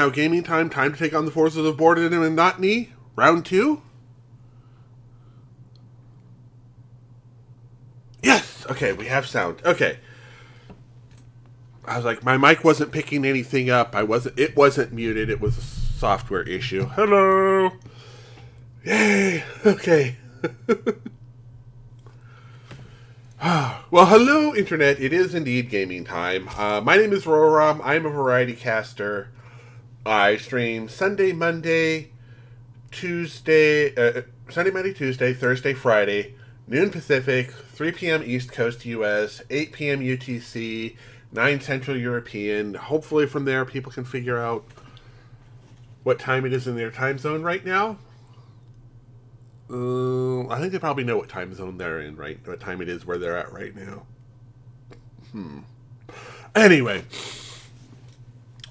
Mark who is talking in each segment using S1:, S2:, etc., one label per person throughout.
S1: now gaming time. Time to take on the forces of boredom and monotony. Round 2. Yes! Okay, we have sound. Okay. I was like, my mic wasn't picking anything up. It wasn't muted. It was a software issue. Hello! Yay! Okay. Well, hello, Internet. It is indeed gaming time. My name is Roram. I'm a variety caster. I stream Sunday, Monday, Tuesday, Thursday, Friday, noon Pacific, 3 p.m. East Coast US, 8 p.m. UTC, 9 Central European. Hopefully from there people can figure out what time it is in their time zone right now. I think they probably know what time zone they're in, right? What time it is where they're at right now. Anyway,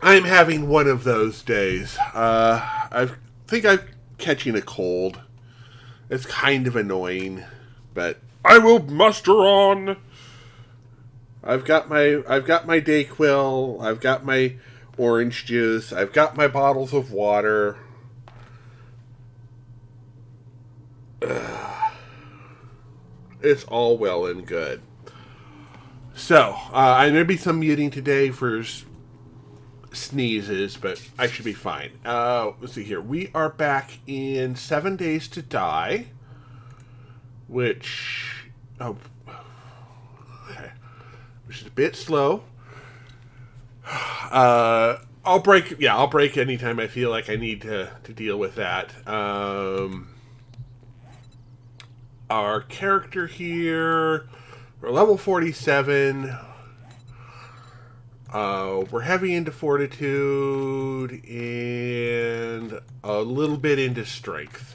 S1: I'm having one of those days. I think I'm catching a cold. It's kind of annoying, but I will muster on. I've got my Dayquil. I've got my orange juice. I've got my bottles of water. It's all well and good. So, I may be some muting today for sneezes, but I should be fine. Let's see here. We are back in 7 Days to Die, which which is a bit slow. I'll break anytime I feel like I need to deal with that. Our character here, we're level 47. We're heavy into Fortitude and a little bit into Strength.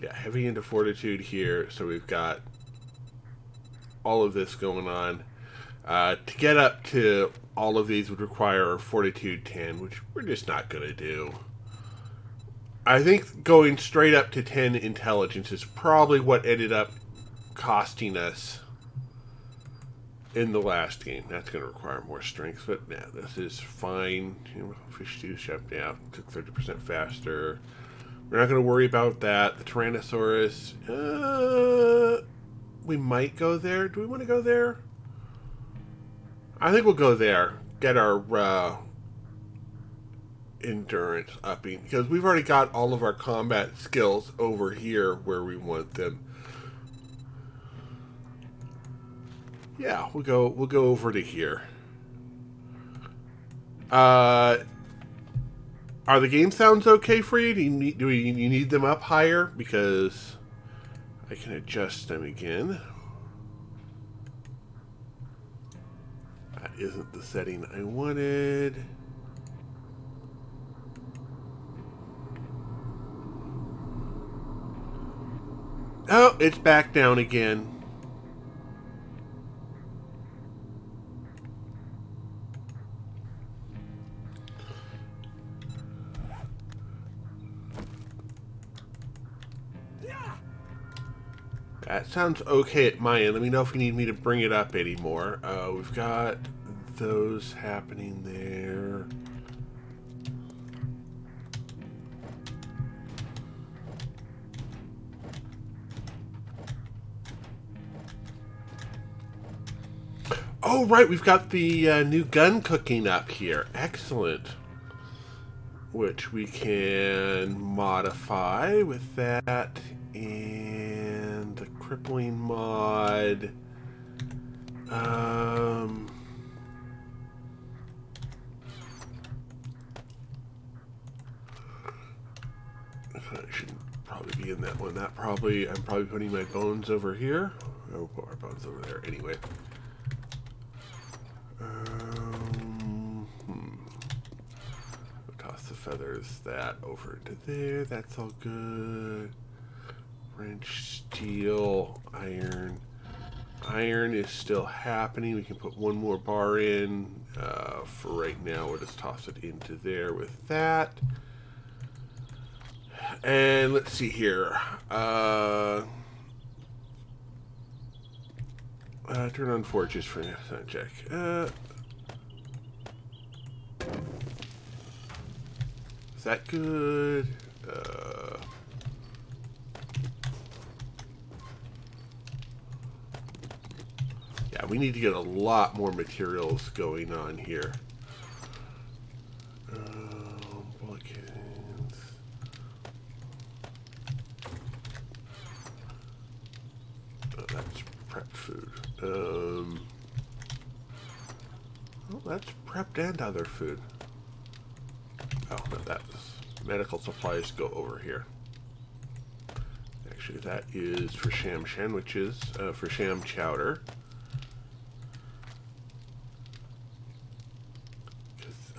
S1: Yeah, heavy into Fortitude here, so we've got all of this going on. To get up to all of these would require Fortitude 10, which we're just not going to do. I think going straight up to 10 intelligence is probably what ended up costing us in the last game. That's going to require more strength, but yeah, this is fine. Fish stew shut down, took 30% faster. We're not going to worry about that. The Tyrannosaurus, we might go there. Do we want to go there? I think we'll go there. Get our endurance upping, because we've already got all of our combat skills over here where we want them. Yeah, we'll go over to here. Are the game sounds okay for you? Do you need them up higher? Because I can adjust them again. That isn't the setting I wanted. Oh, it's back down again. That sounds okay at my end. Let me know if you need me to bring it up anymore. We've got those happening there. Oh, right, we've got the new gun cooking up here. Excellent. Which we can modify with that and the crippling mod. I shouldn't probably be in that one. I'm probably putting my bones over here. Oh, put our bones over there anyway. Toss the feathers that over to there. That's all good. Wrench, steel, iron. Iron is still happening. We can put one more bar in. For right now, we'll just toss it into there with that. And let's see here. Turn on forges for a sound check. that good? Yeah, we need to get a lot more materials going on here. Bullet cannons. Oh, that's prepped food. Well, that's prepped and other food. Oh, no, that's medical supplies go over here. Actually, that is for sham sandwiches, for sham chowder.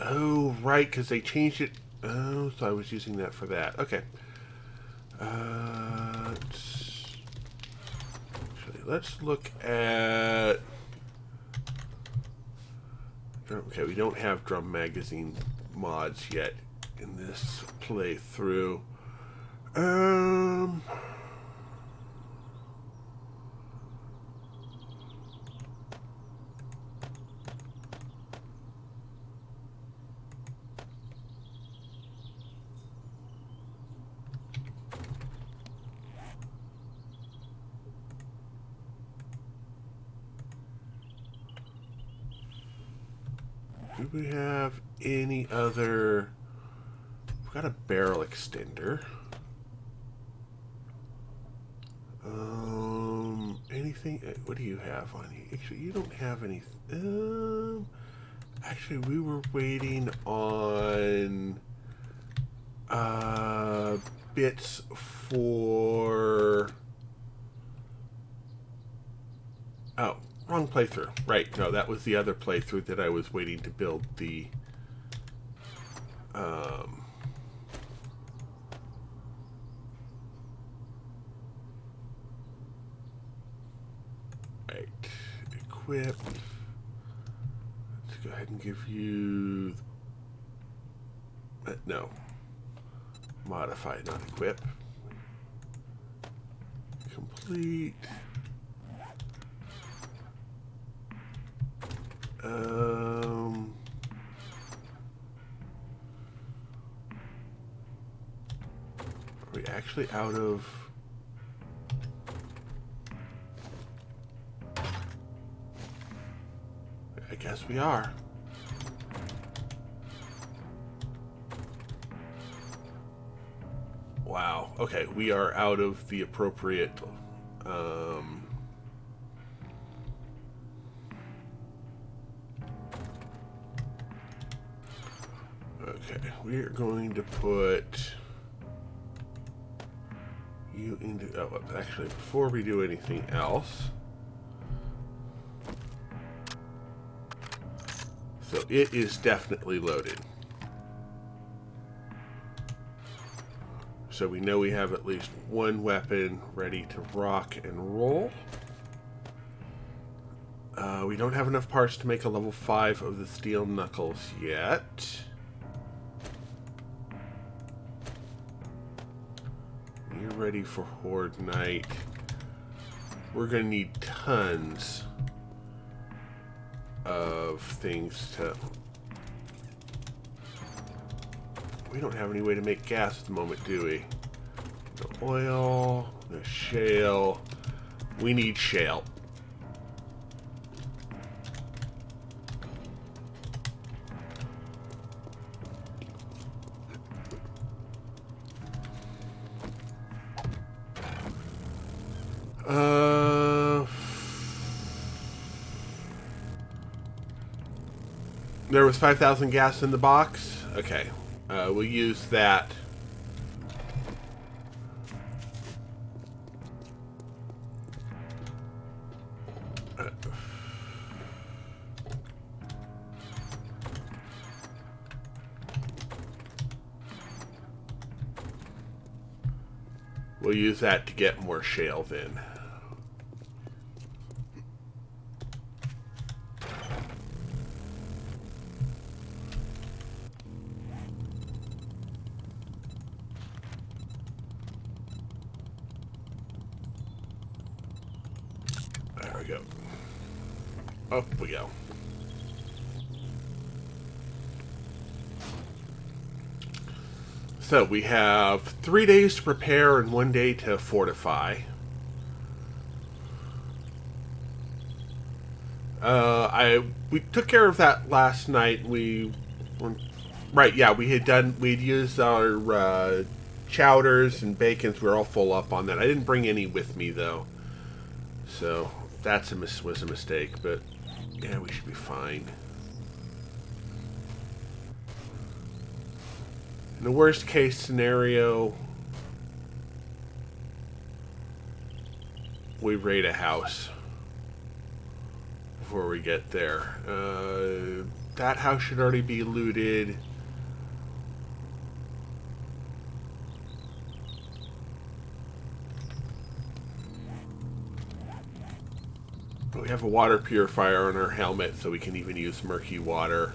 S1: Oh, right, because they changed it. Oh, so I was using that for that. Okay. Let's look at... Okay, we don't have drum magazine mods yet in this playthrough. Do we have any other... We've got a barrel extender. Anything... What do you have on you? Actually, you don't have any... Actually, we were waiting on... bits for... Oh, wrong playthrough. Right, no, that was the other playthrough that I was waiting to build the... Right, equip. Let's go ahead and give you... no. Modify, not equip. Complete. Are we actually out of... I guess we are. Wow. Okay, we are out of the appropriate... Okay, we are going to put you into... Oh, actually, before we do anything else... So it is definitely loaded. So we know we have at least one weapon ready to rock and roll. We don't have enough parts to make a level 5 of the steel knuckles yet. You're ready for Horde Night. We're going to need tons of things to... We don't have any way to make gas at the moment, do we? No oil, no shale. We need shale. There was 5,000 gas in the box. Okay. We'll use that. We'll use that to get more shale then. There we go. Up we go. So we have 3 days to prepare and 1 day to fortify. We took care of that last night. Right, yeah, we'd used our chowders and bacons. We were all full up on that. I didn't bring any with me though, so that was a mistake. But yeah, we should be fine. In the worst case scenario, we raid a house before we get there. That house should already be looted. We have a water purifier on our helmet, so we can even use murky water.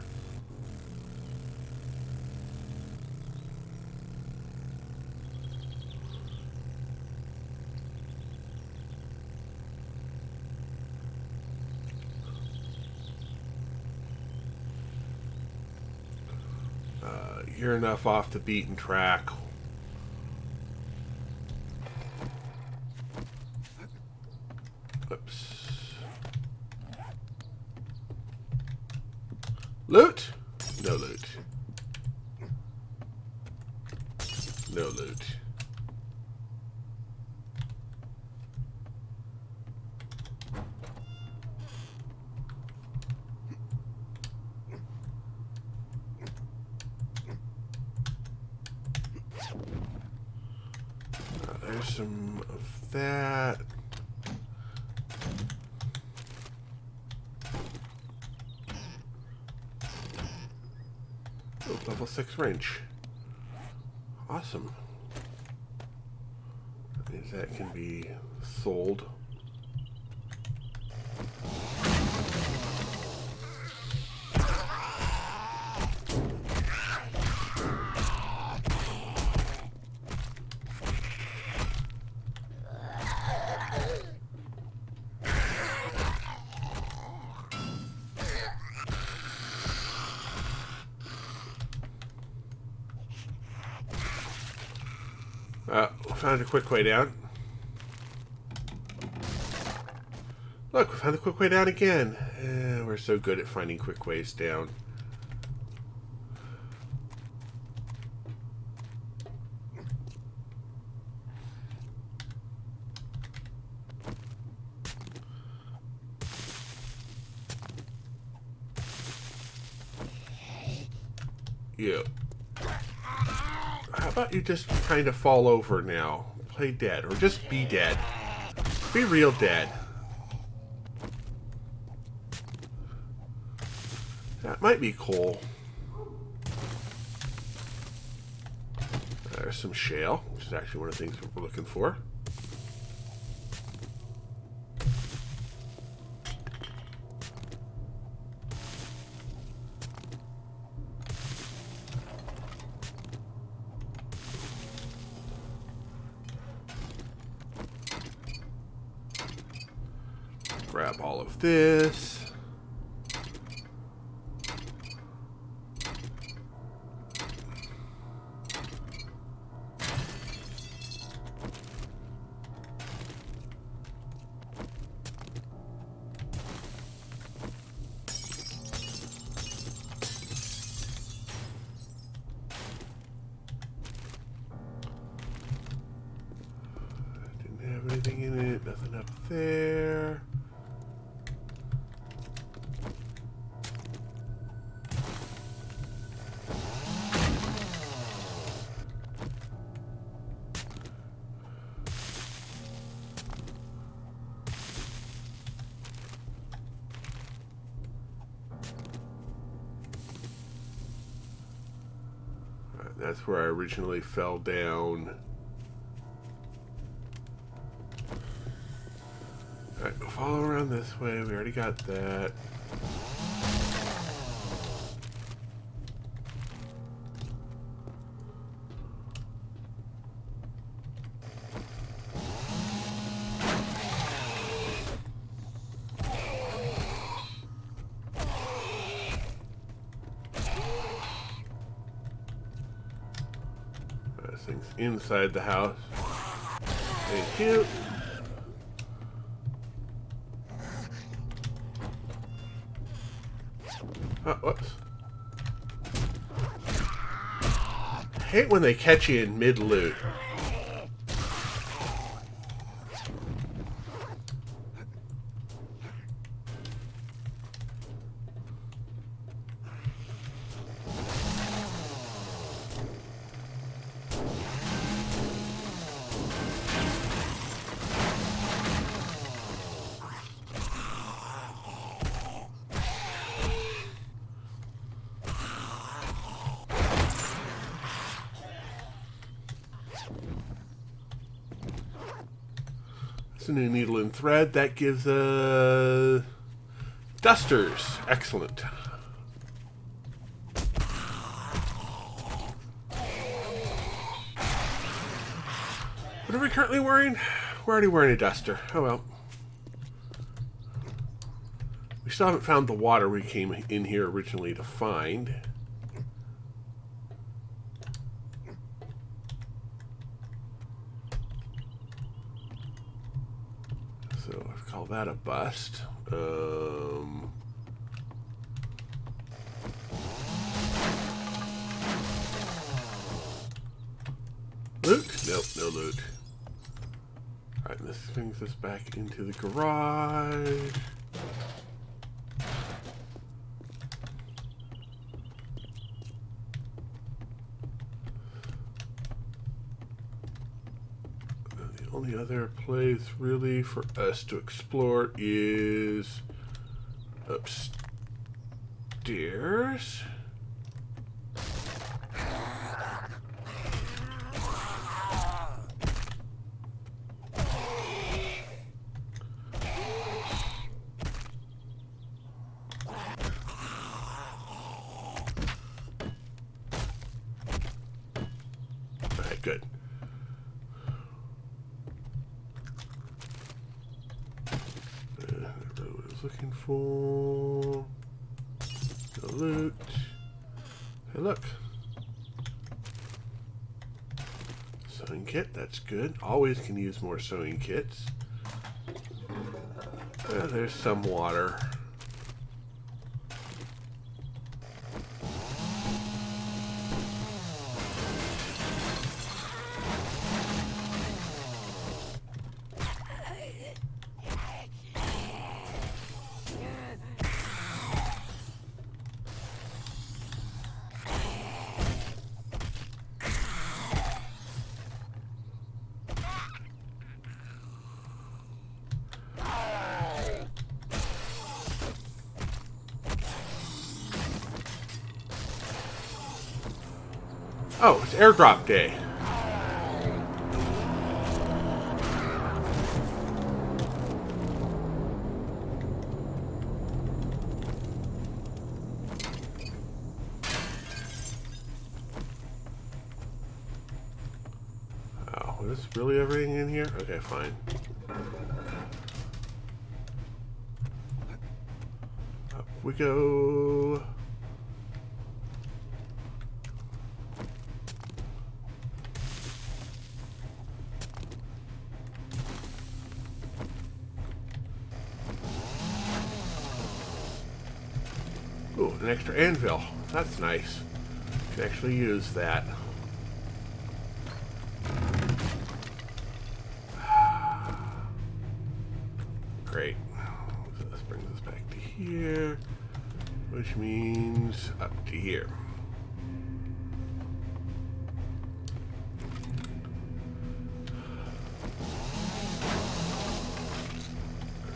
S1: You're enough off the beaten track. Oops. Loot? No loot. No loot. There's some of that. Oh, level 6 wrench. Awesome. That means that can be sold. Found a quick way down. Look, we found a quick way down again. We're so good at finding quick ways down. Yeah. How about you just kind of fall over now? Play dead. Or just be dead. Be real dead. That might be cool. There's some shale, which is actually one of the things we're looking for. Grab all of this. Didn't have anything in it, nothing up there. That's where I originally fell down. Alright, we'll follow around this way. We already got that. This thing's inside the house. Thank you. Oh, whoops. I hate when they catch you in mid-loot. It's a new needle and thread. That gives dusters. Excellent. What are we currently wearing? We're already wearing a duster. Oh well. We still haven't found the water we came in here originally to find. So I've called that a bust. Loot? Nope, no loot. Alright, this brings us back into the garage. The only other place really for us to explore is upstairs. Good. That's what I was looking for. No loot. Hey, look. Sewing kit, that's good. Always can use more sewing kits. There's some water. Oh, it's airdrop day. Oh, is this really everything in here? Okay, fine. Up we go. Ooh, an extra anvil. That's nice. Can actually use that. Great. So this brings us back to here, which means up to here.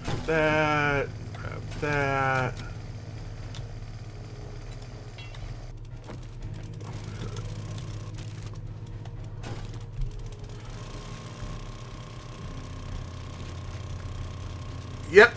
S1: Grab that. Grab that. Yep.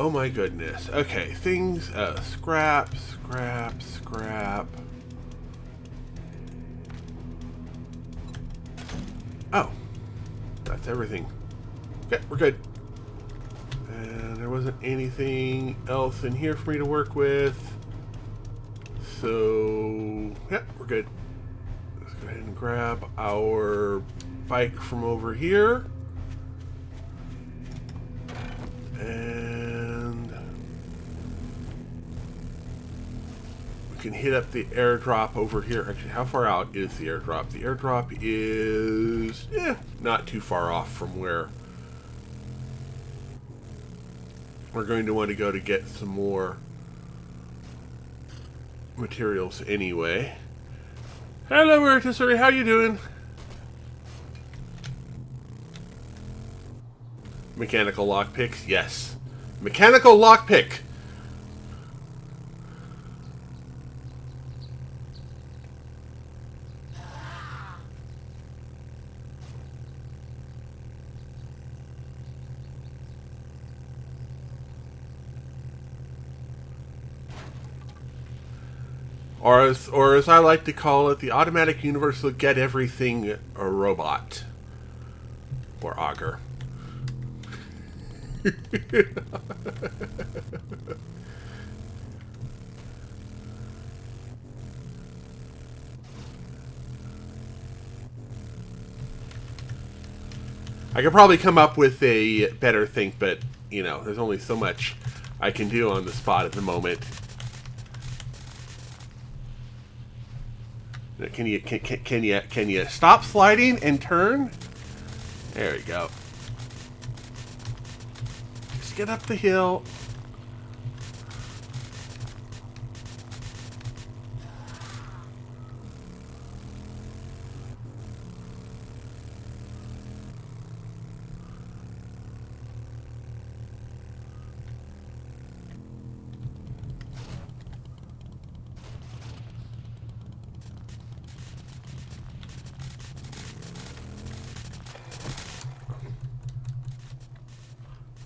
S1: Oh my goodness. Okay, things, scrap. Oh, that's everything. Okay, we're good. And there wasn't anything else in here for me to work with. So, yeah, we're good. Let's go ahead and grab our bike from over here. And we can hit up the airdrop over here. Actually, how far out is the airdrop? The airdrop is not too far off from where we're going to want to go to get some more materials anyway. Hello, Rotisserie. How you doing? Mechanical lockpicks? Yes. Mechanical lockpick! Or as I like to call it, the automatic universal get everything a robot. Or auger. I could probably come up with a better thing, but you know, there's only so much I can do on the spot at the moment. Can you stop sliding and turn? There we go. Just get up the hill.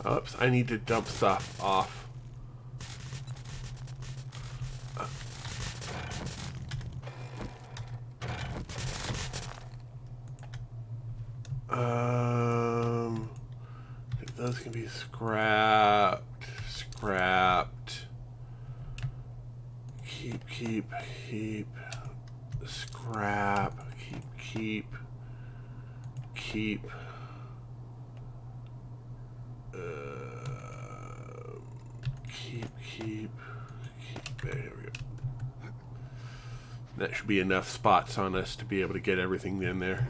S1: Oops, I need to dump stuff off. Those can be scrapped. Keep. Scrap. Keep. There we go. That should be enough spots on us to be able to get everything in there.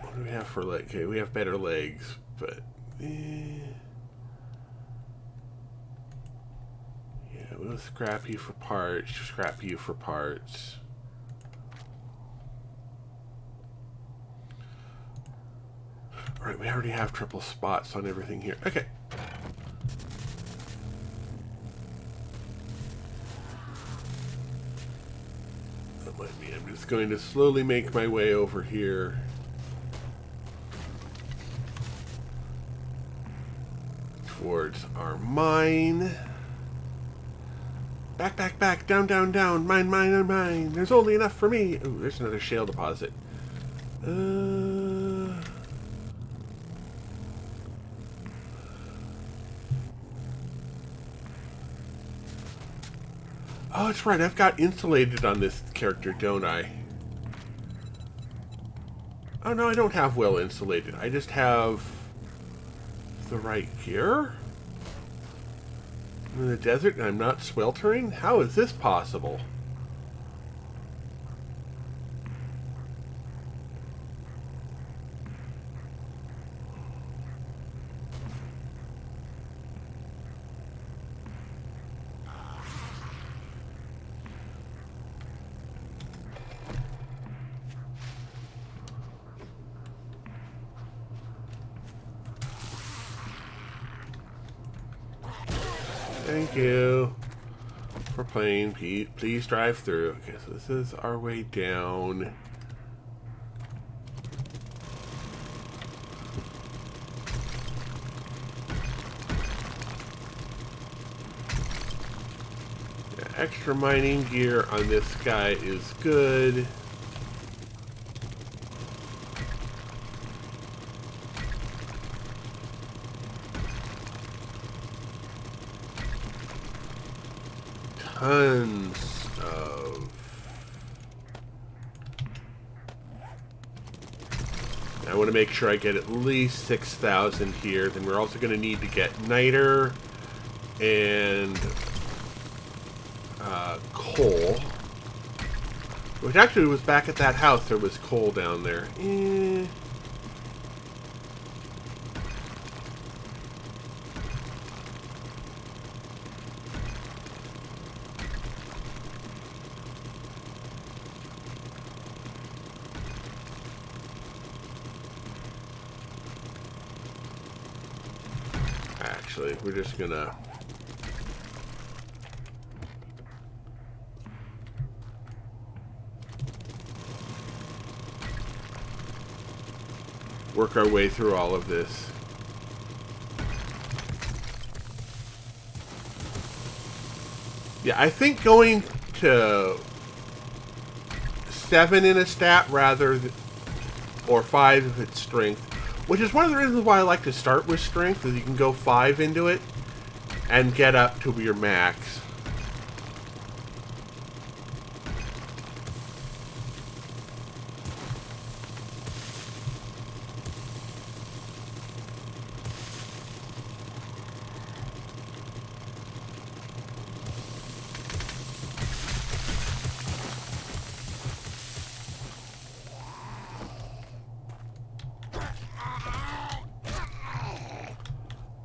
S1: What do we have for legs? Okay, we have better legs, but yeah, we'll scrap you for parts. Alright, we already have triple spots on everything here. Okay. That might be. I'm just going to slowly make my way over here. Towards our mine. Back. Down. Mine. There's only enough for me. Ooh, there's another shale deposit. Oh, that's right. I've got insulated on this character, don't I? Oh, no, I don't have well insulated. I just have the right gear. I'm in the desert and I'm not sweltering? How is this possible? Thank you for playing. Please drive through. Okay, so this is our way down. Extra mining gear on this guy is good. Tons of... I want to make sure I get at least 6,000 here. Then we're also going to need to get niter and coal. Which actually was back at that house. There was coal down there. Actually, we're just gonna... work our way through all of this. Yeah, I think going to 7 in a stat rather than, or 5 if it's strength, which is one of the reasons why I like to start with strength, is you can go 5 into it and get up to your max.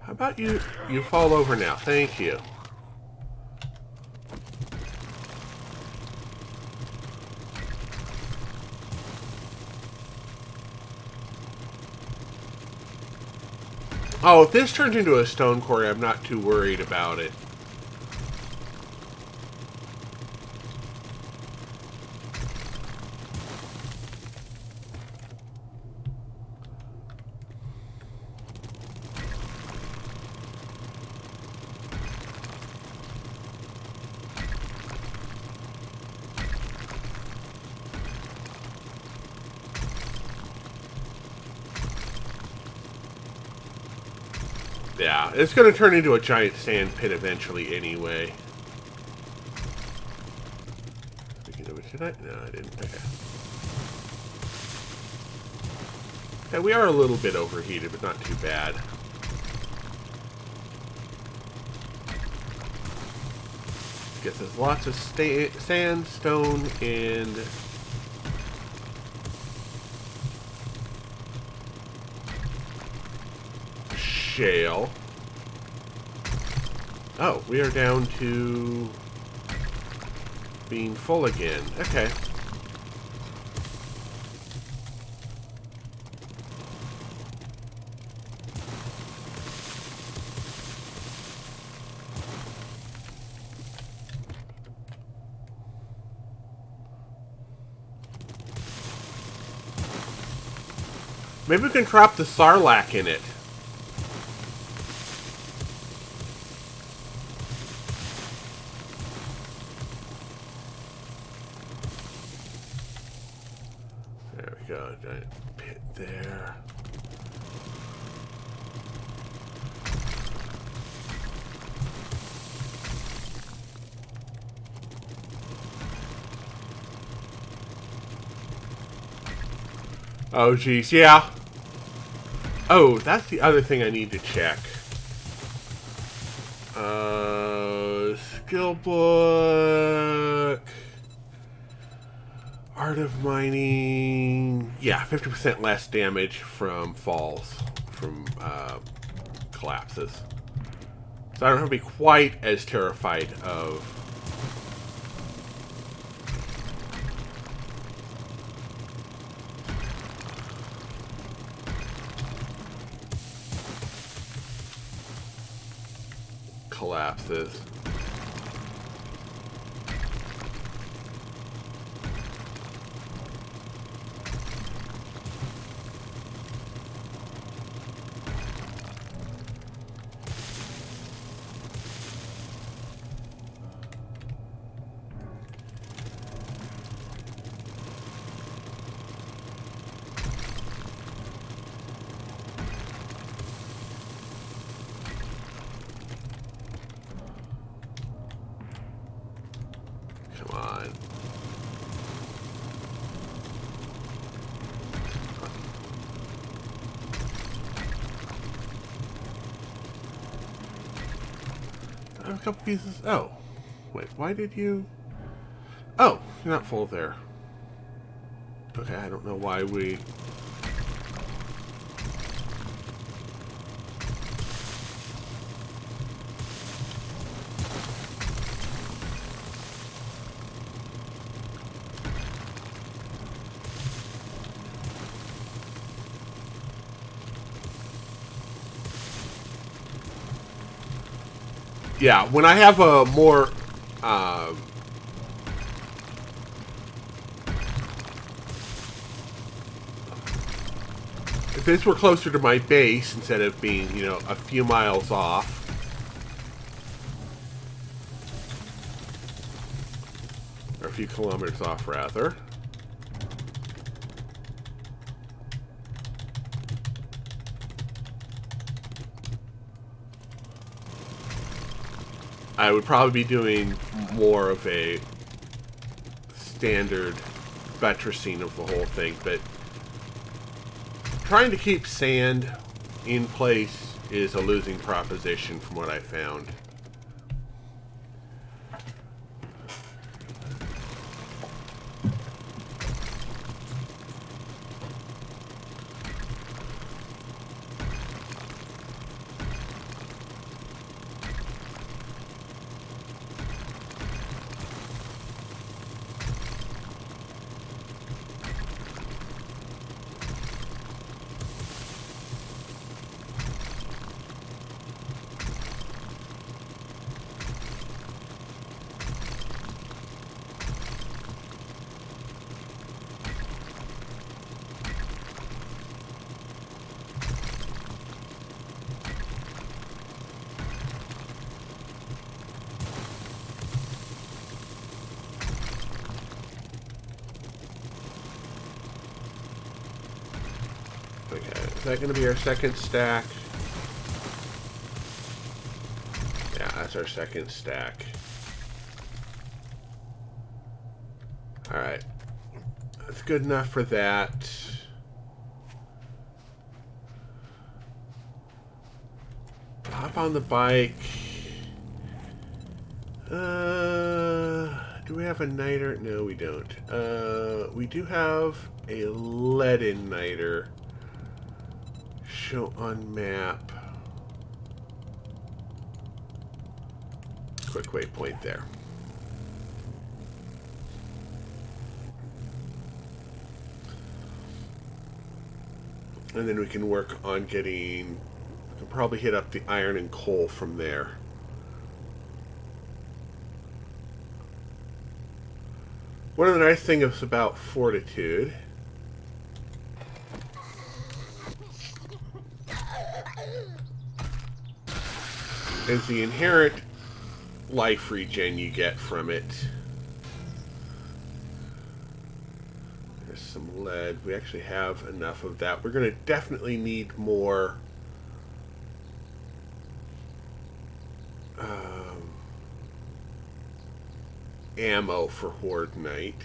S1: How about you fall over now? Thank you. Oh, if this turns into a stone quarry, I'm not too worried about it. Yeah, it's going to turn into a giant sand pit eventually anyway. Did I? No, I didn't. Okay. Okay, we are a little bit overheated, but not too bad. Gets us lots of sandstone and... shale. Oh, we are down to being full again. Okay. Maybe we can drop the sarlacc in it. There we go, giant pit there. Oh, geez, yeah. Oh, that's the other thing I need to check. Skill book. Art of mining. Yeah, 50% less damage from falls, from collapses. So I don't have to be quite as terrified of collapses. have a couple pieces. Oh. Wait, why did you... Oh, you're not full there. Okay, I don't know why we... Yeah, when I have a more... if this were closer to my base instead of being, you know, a few miles off, or a few kilometers off, rather, I would probably be doing more of a standard buttressing of the whole thing, but trying to keep sand in place is a losing proposition from what I found. Okay, is that going to be our second stack? Yeah, that's our second stack. Alright. That's good enough for that. Hop on the bike. Do we have a niter? No, we don't. We do have a leaden niter. Show on map. Quick waypoint there. And then we can work on getting... We can probably hit up the iron and coal from there. One of the nice things about Fortitude is the inherent life regen you get from it. There's some lead. We actually have enough of that. We're going to definitely need more ammo for Horde Night.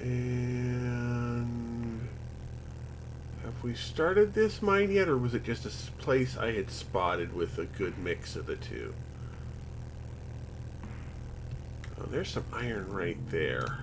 S1: And have we started this mine yet, or was it just a place I had spotted with a good mix of the two? Oh, there's some iron right there.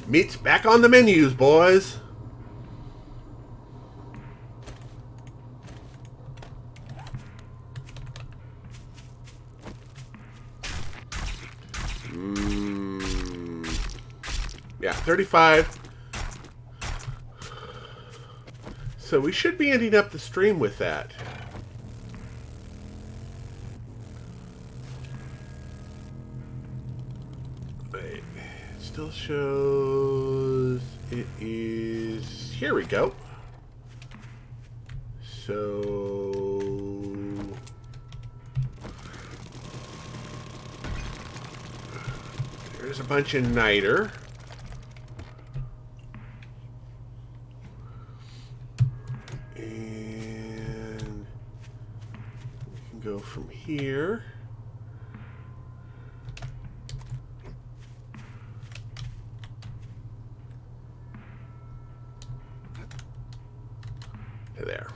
S1: Meat's back on the menus, boys. Yeah, 35. So we should be ending up the stream with that. shows it is... Here we go. So... There's a bunch of niter. And we can go from here. There.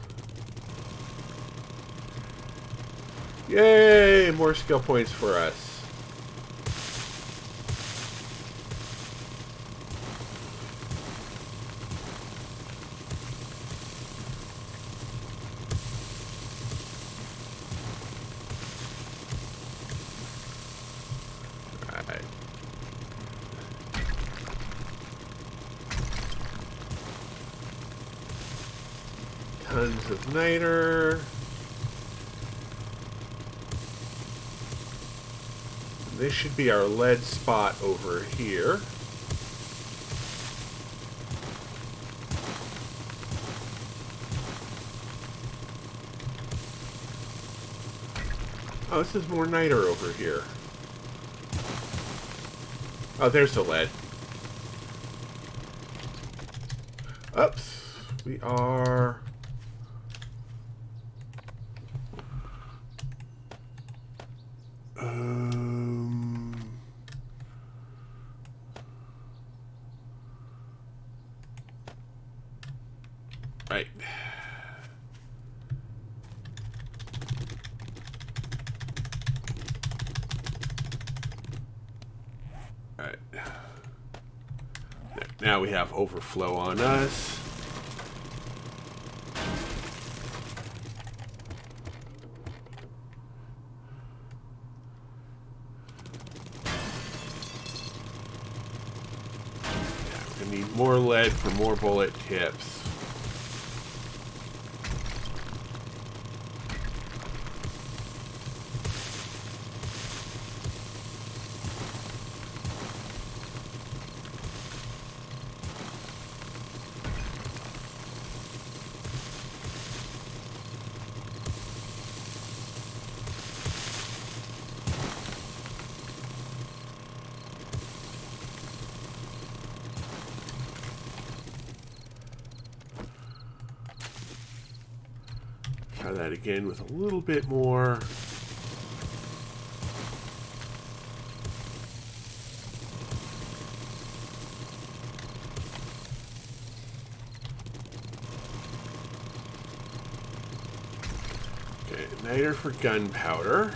S1: Yay! More skill points for us. Alright. Tons of niter. This should be our lead spot over here. Oh, this is more niter over here. Oh, there's the lead. Oops. We are... Right. Alright. Now we have overflow on us. Yeah, we're gonna need more lead for more bullet tips. Try that again with a little bit more. Okay, niter for gunpowder.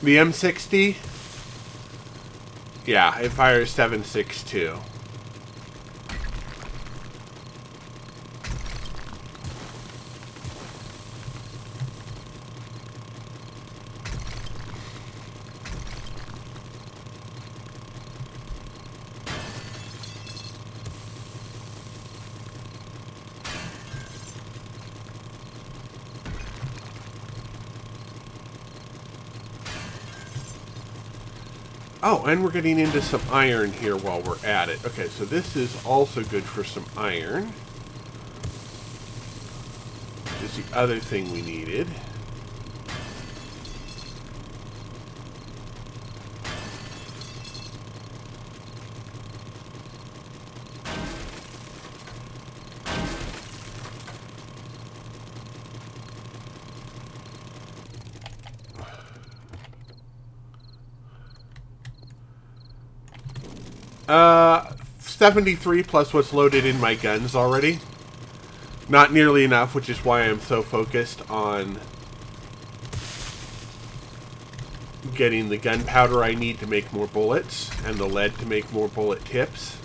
S1: The M60? Yeah, it fires 7.62. Oh, and we're getting into some iron here while we're at it. Okay, so this is also good for some iron. Which is the other thing we needed. Uh, 73 plus what's loaded in my guns already. Not nearly enough, which is why I'm so focused on getting the gunpowder I need to make more bullets and the lead to make more bullet tips.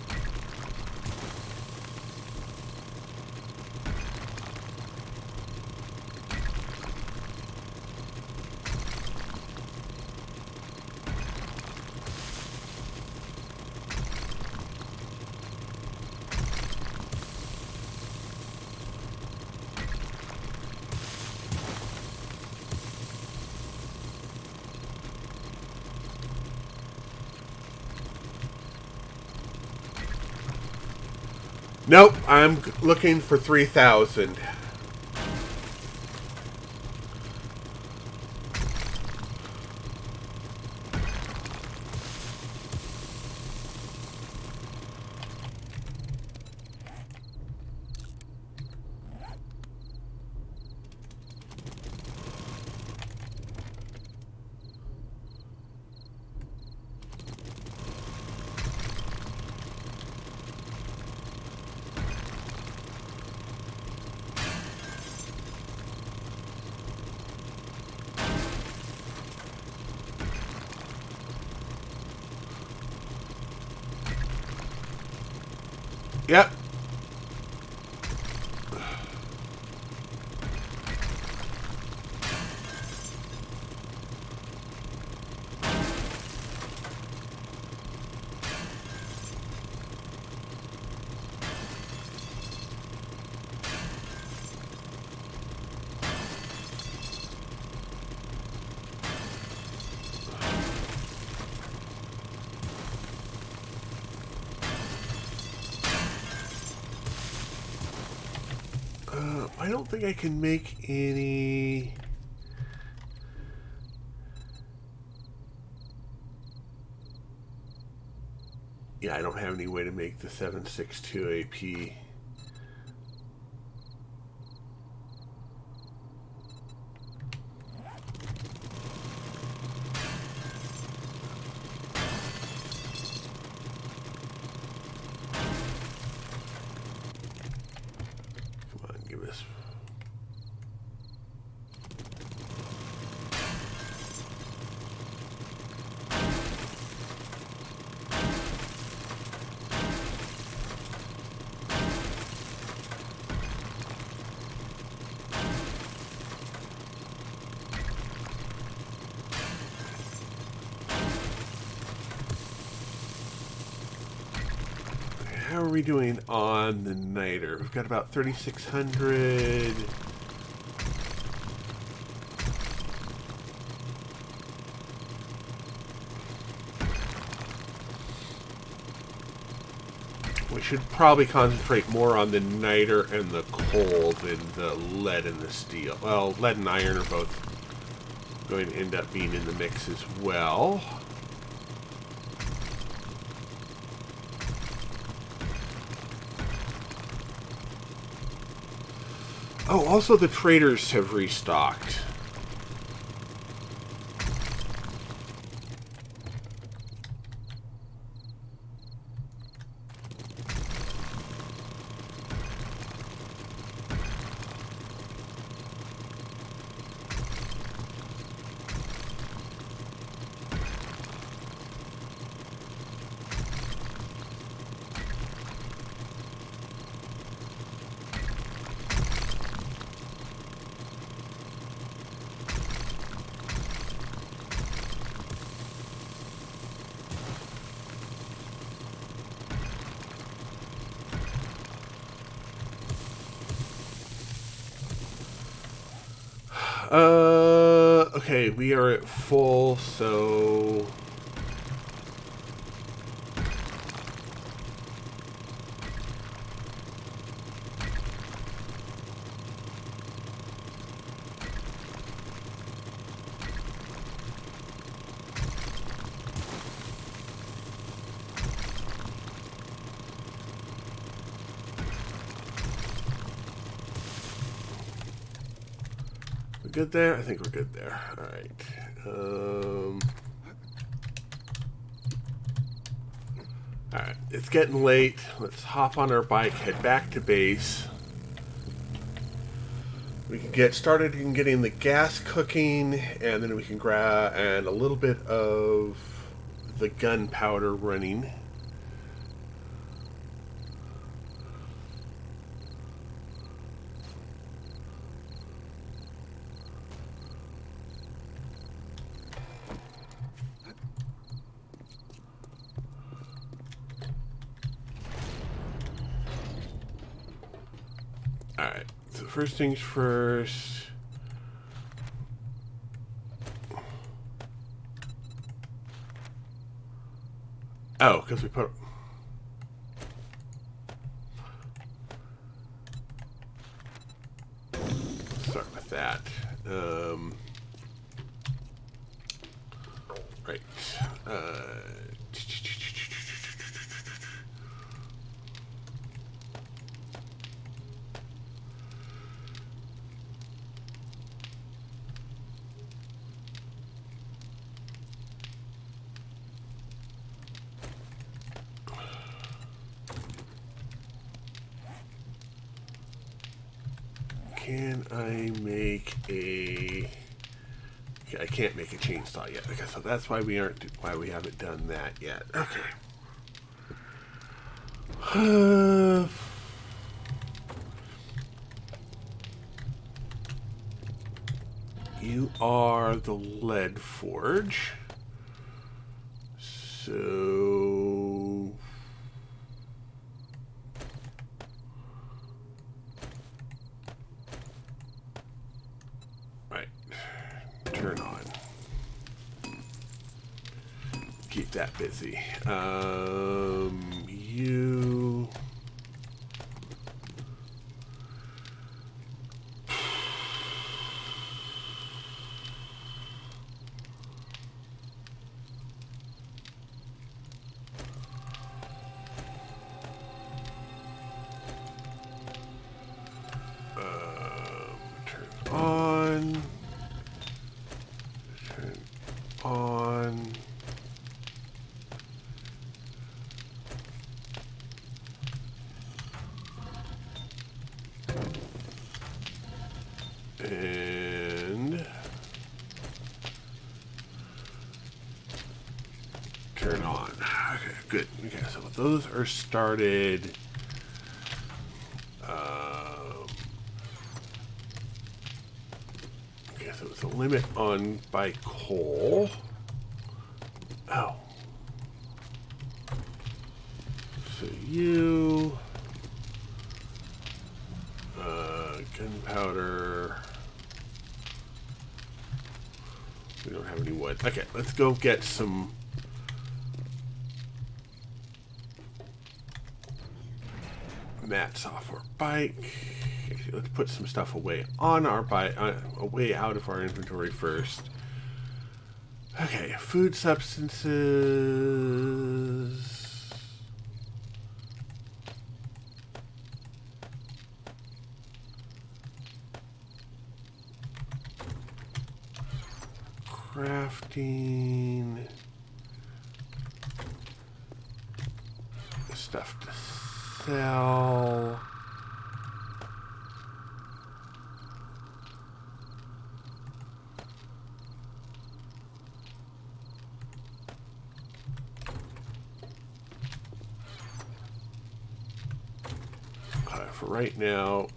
S1: Nope, I'm looking for 3,000. Yep. I don't think I can make any... Yeah, I don't have any way to make the 762 AP. Come on, give us... How are we doing on the niter? We've got about 3,600. We should probably concentrate more on the niter and the coal than the lead and the steel. Well, lead and iron are both going to end up being in the mix as well. Oh, also the traders have restocked. Okay, we are at full, so... We good there? I think we're good there. Alright. Alright, it's getting late. Let's hop on our bike, head back to base. We can get started in getting the gas cooking, and then we can grab and a little bit of the gunpowder running. Alright, so first things first. Oh, because we put... with that. Right. Can I make a... I can't make a chainsaw yet. Okay, so that's why we haven't done that yet. Okay. You are the lead forge. So right. Turn on. Keep that busy. You turn on. Turn on. And turn on. Okay, good. Okay, so those are started. Okay, so it's a limit on by coal. Oh. So you gunpowder. We don't have any wood. Okay, let's go get some mats off our bike. Actually, let's put some stuff away on our bike, away out of our inventory first. Okay, food substances. Crafting. Stuff to sell. For right now,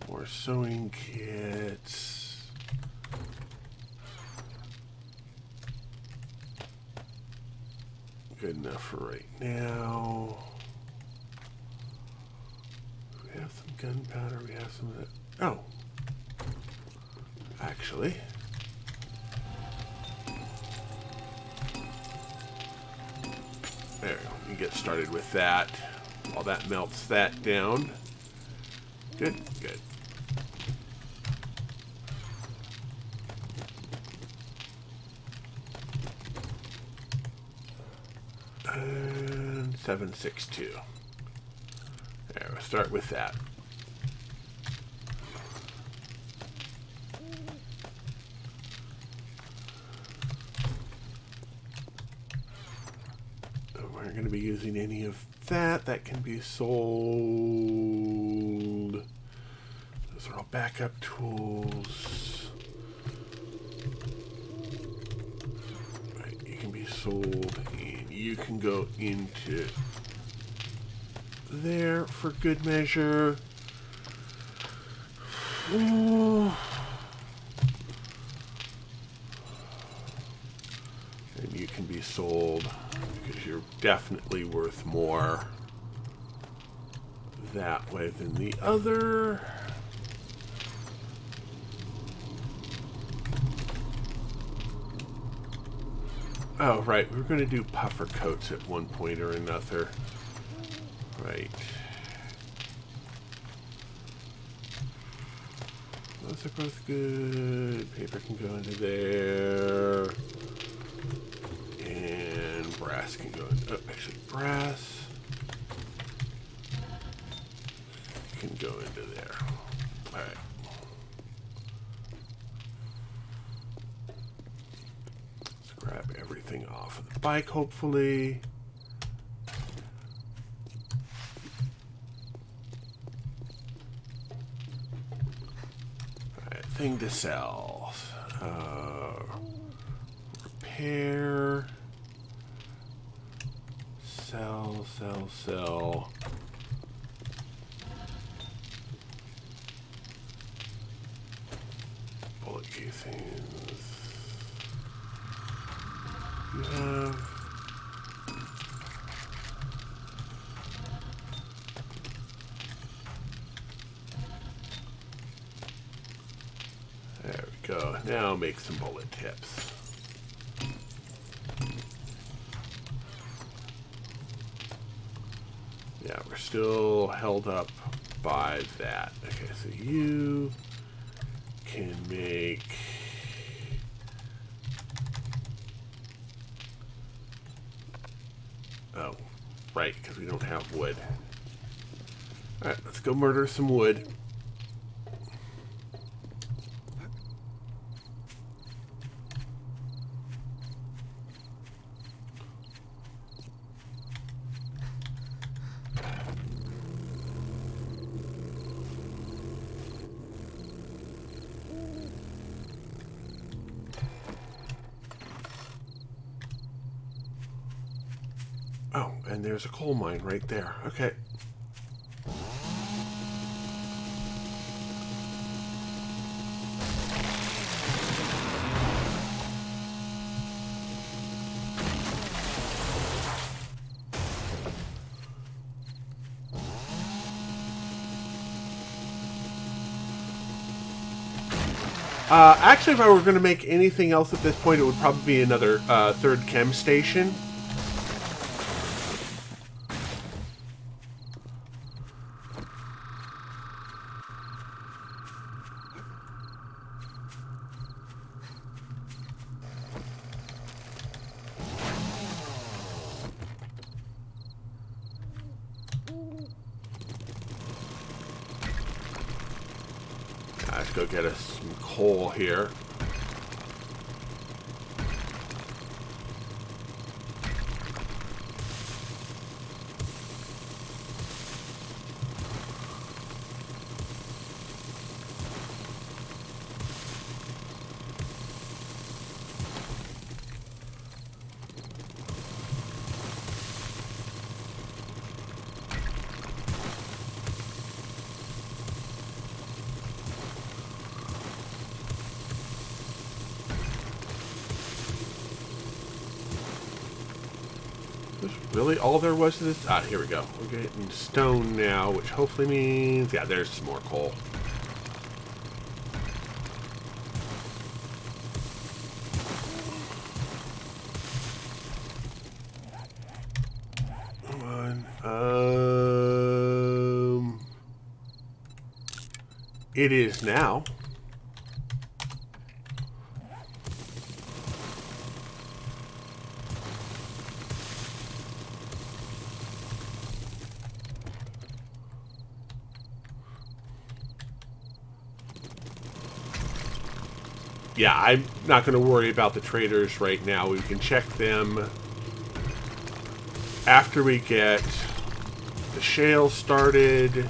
S1: more sewing kits. Good enough for right now. We have some gunpowder. We have some of that. Oh. Actually, there we go. You get started with that while that melts that down. Good, good. And 762. There, we'll start with that. We're going to be using any of that. That can be sold. Those are all backup tools. Right, you can be sold, and you can go into there for good measure. And you can be sold because you're definitely worth more that way than the other. Oh, right. We were going to do puffer coats at one point or another. Right. Those are both good. Paper can go into there. And brass can go into... Oh, actually, brass can go into there. Alright. Let's grab everything off of the bike, hopefully. Alright, thing to sell. Repair. Sell, sell, sell. Bullet casings. You have... There we go. Now make some bullet tips. Yeah, we're still held up by that. Okay, so you can make... Oh, right, because we don't have wood. Alright, let's go murder some wood. Oh, and there's a coal mine right there. Okay. Actually, if I were going to make anything else at this point, it would probably be another third chem station. Let's go get us some coal here. Really? All there was to this? Ah, here we go. We're getting stone now, which hopefully means... Yeah, there's some more coal. Come on. It is now. Yeah, I'm not going to worry about the traders right now. We can check them after we get the shale started.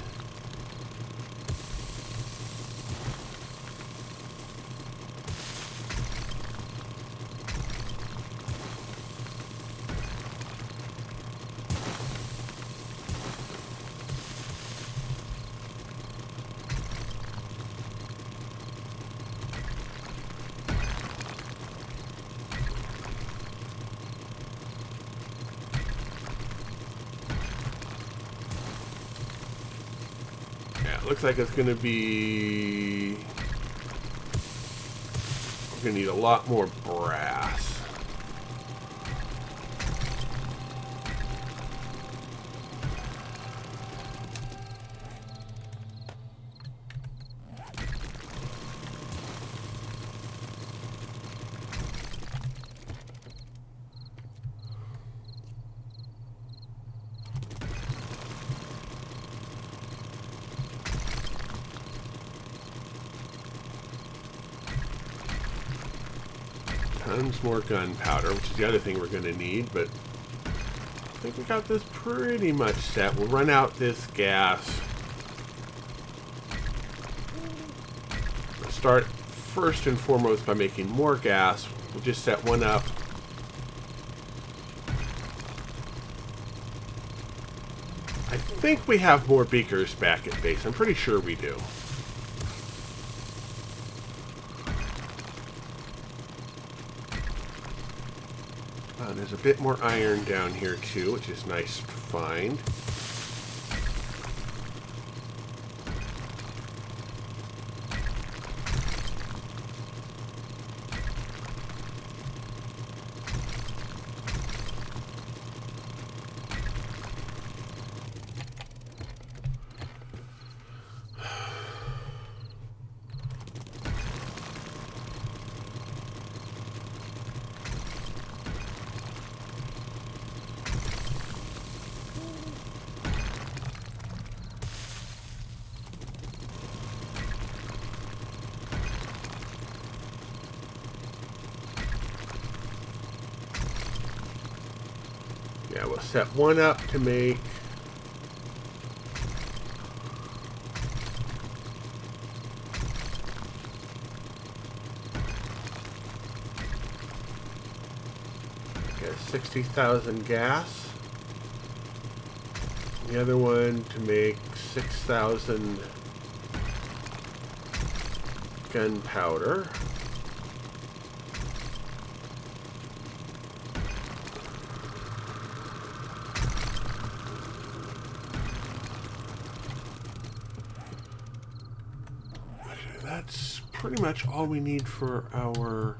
S1: Looks like it's going to be... We're going to need a lot more brass. Tons more gunpowder, which is the other thing we're going to need, but I think we got this pretty much set. We'll run out this gas. We'll start first and foremost by making more gas. We'll just set one up. I think we have more beakers back at base. I'm pretty sure we do. There's a bit more iron down here too, which is nice to find. Yeah, we'll set one up to make get 60,000 gas. The other one to make 6,000 gunpowder. That's pretty much all we need for our...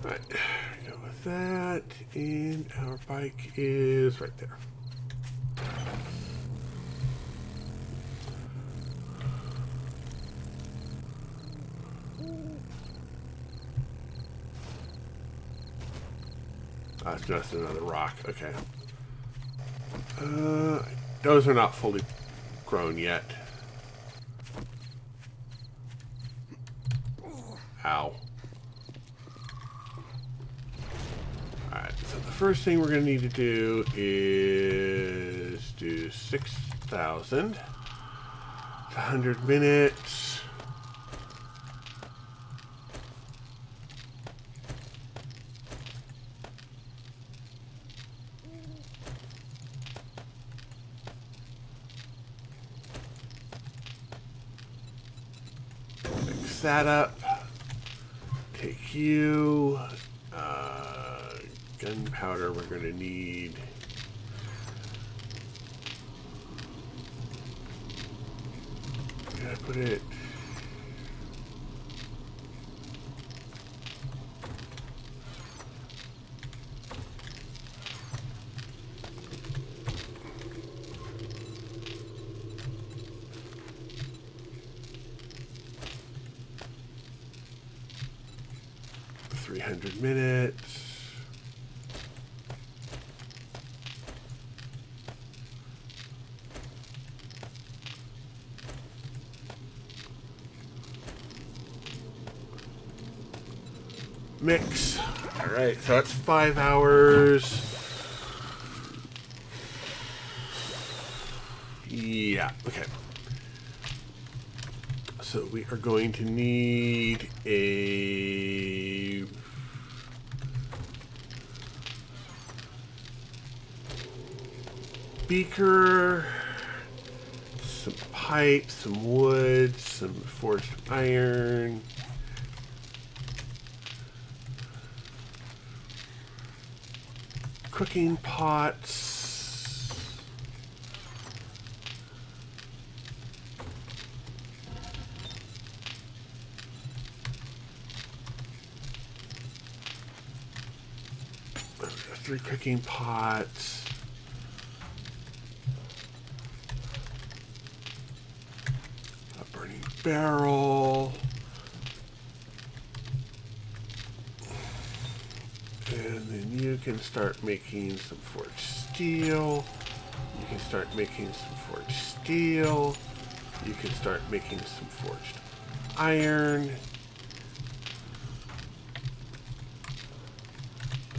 S1: Right, go with that, and our bike is right there. Oh, it's just another rock, okay. Those are not fully grown yet. Ow. Alright, so the first thing we're going to need to do is do 6,000. 100 minutes. Mix that up. Take you. Gunpowder we're going to need. Where did I put it? Minutes. Mix. All right, so that's 5 hours. Yeah, okay. So we are going to need a beaker, some pipe, some wood, some forged iron, cooking pots, 3 cooking pots. A burning barrel. And then you can start making some forged steel. You can start making some forged steel. You can start making some forged iron.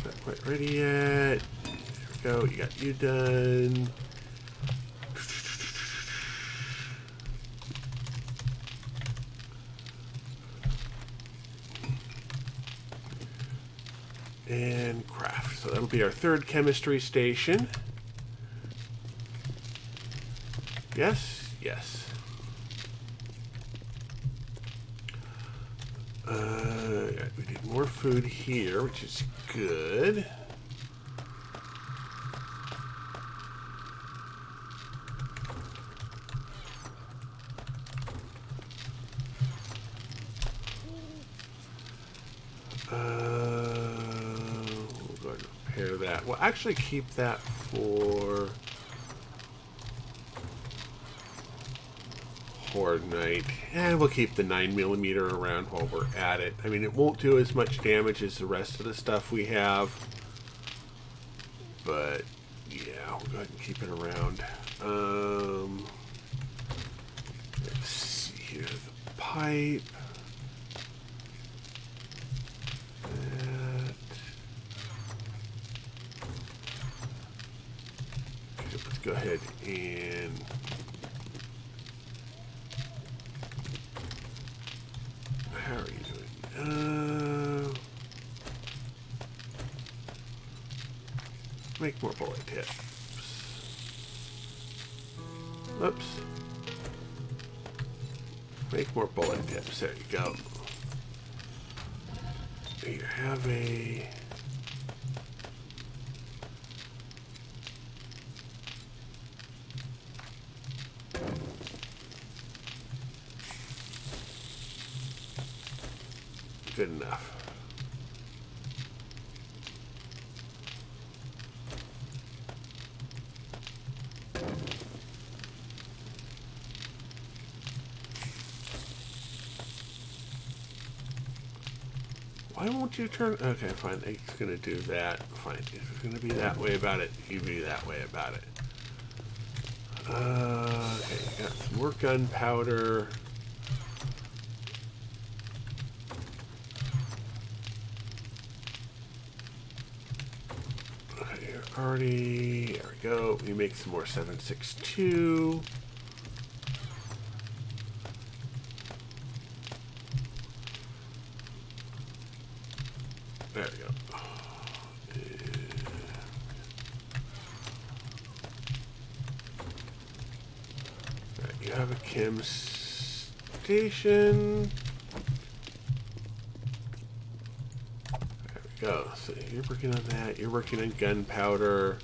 S1: Not quite ready yet. There we go. You got you done. And craft. So that'll be our 3rd chemistry station. Yes, yes. We need more food here, which is good. We'll go ahead and repair that. We'll actually keep that for Horde Night. And we'll keep the 9mm around while we're at it. I mean, it won't do as much damage as the rest of the stuff we have. But, yeah, we'll go ahead and keep it around. Let's see here. The pipe. That. Okay, let's go ahead and... How are you doing? Make more bullet tips. Oops. Make more bullet tips. There you go. You have a... Good enough. Why won't you turn? Okay, fine. It's going to do that. Fine. If it's going to be that way about it, you be that way about it. Okay, got some more gunpowder. Already, there we go. We make some more 7.62. There we go. Right, you have a chem station. Go. So you're working on that. You're working on gunpowder.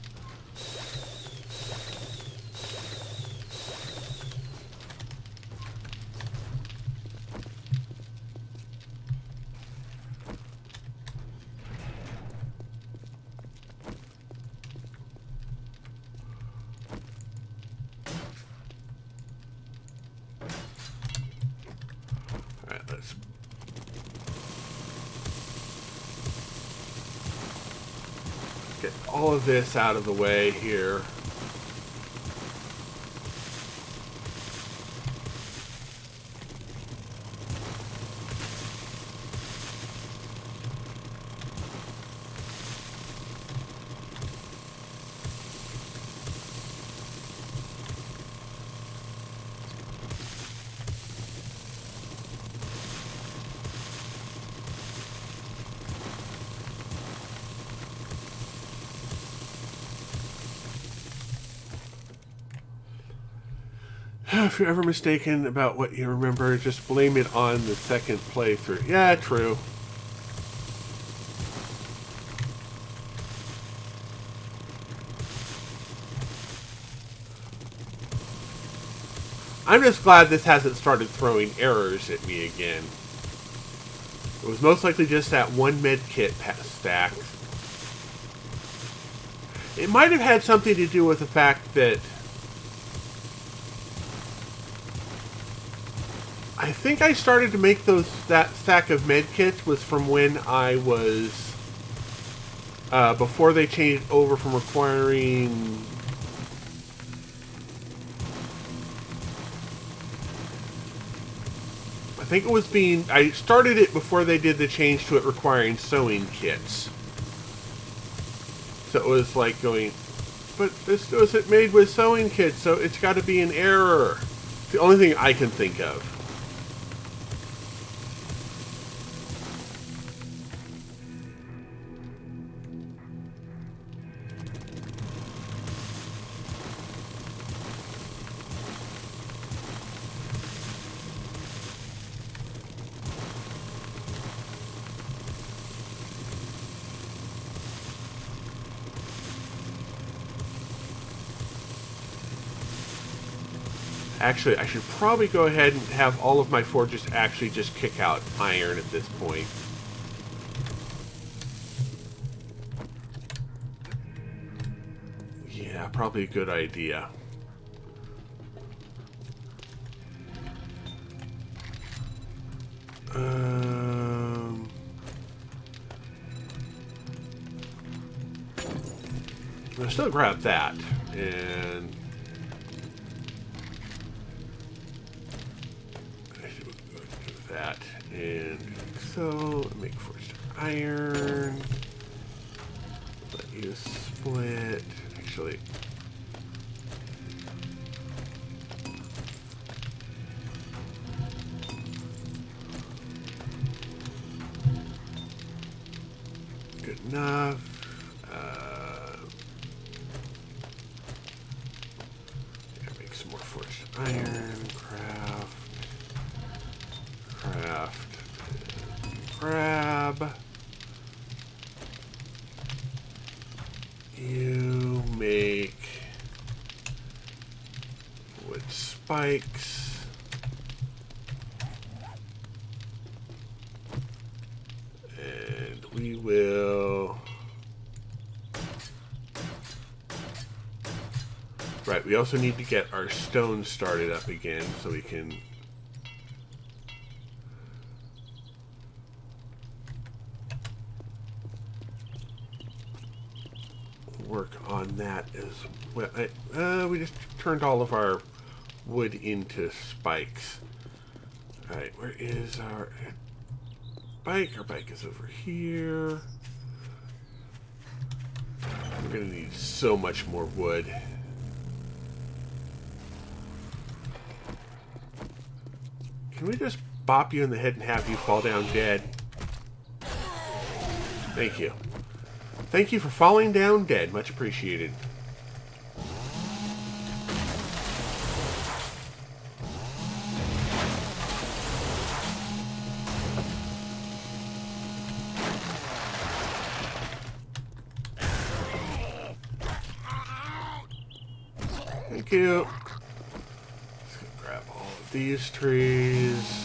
S1: All right, let's get all of this out of the way here. If you're ever mistaken about what you remember, just blame it on the second playthrough. Yeah, true. I'm just glad this hasn't started throwing errors at me again. It was most likely just that one med kit stack. It might have had something to do with the fact that I think I started to make that stack of medkits was from when I was before they changed over from requiring I think it was I started it before they did the change to it requiring sewing kits. So it was like going, but this wasn't made with sewing kits, so it's got to be an error. It's the only thing I can think of. Actually, I should probably go ahead and have all of my forges actually just kick out iron at this point. Yeah, probably a good idea. I'll still grab that and that, and so make forged iron. Let you split. Actually, good enough. Make some more forged iron. Grab. You make wood spikes. And we will... Right, we also need to get our stone started up again so we can... work on that as well. We just turned all of our wood into spikes. Alright, where is our bike? Our bike is over here. We're going to need so much more wood. Can we just bop you in the head and have you fall down dead? Thank you. Thank you for falling down dead. Much appreciated. Thank you. Let's go grab all of these trees.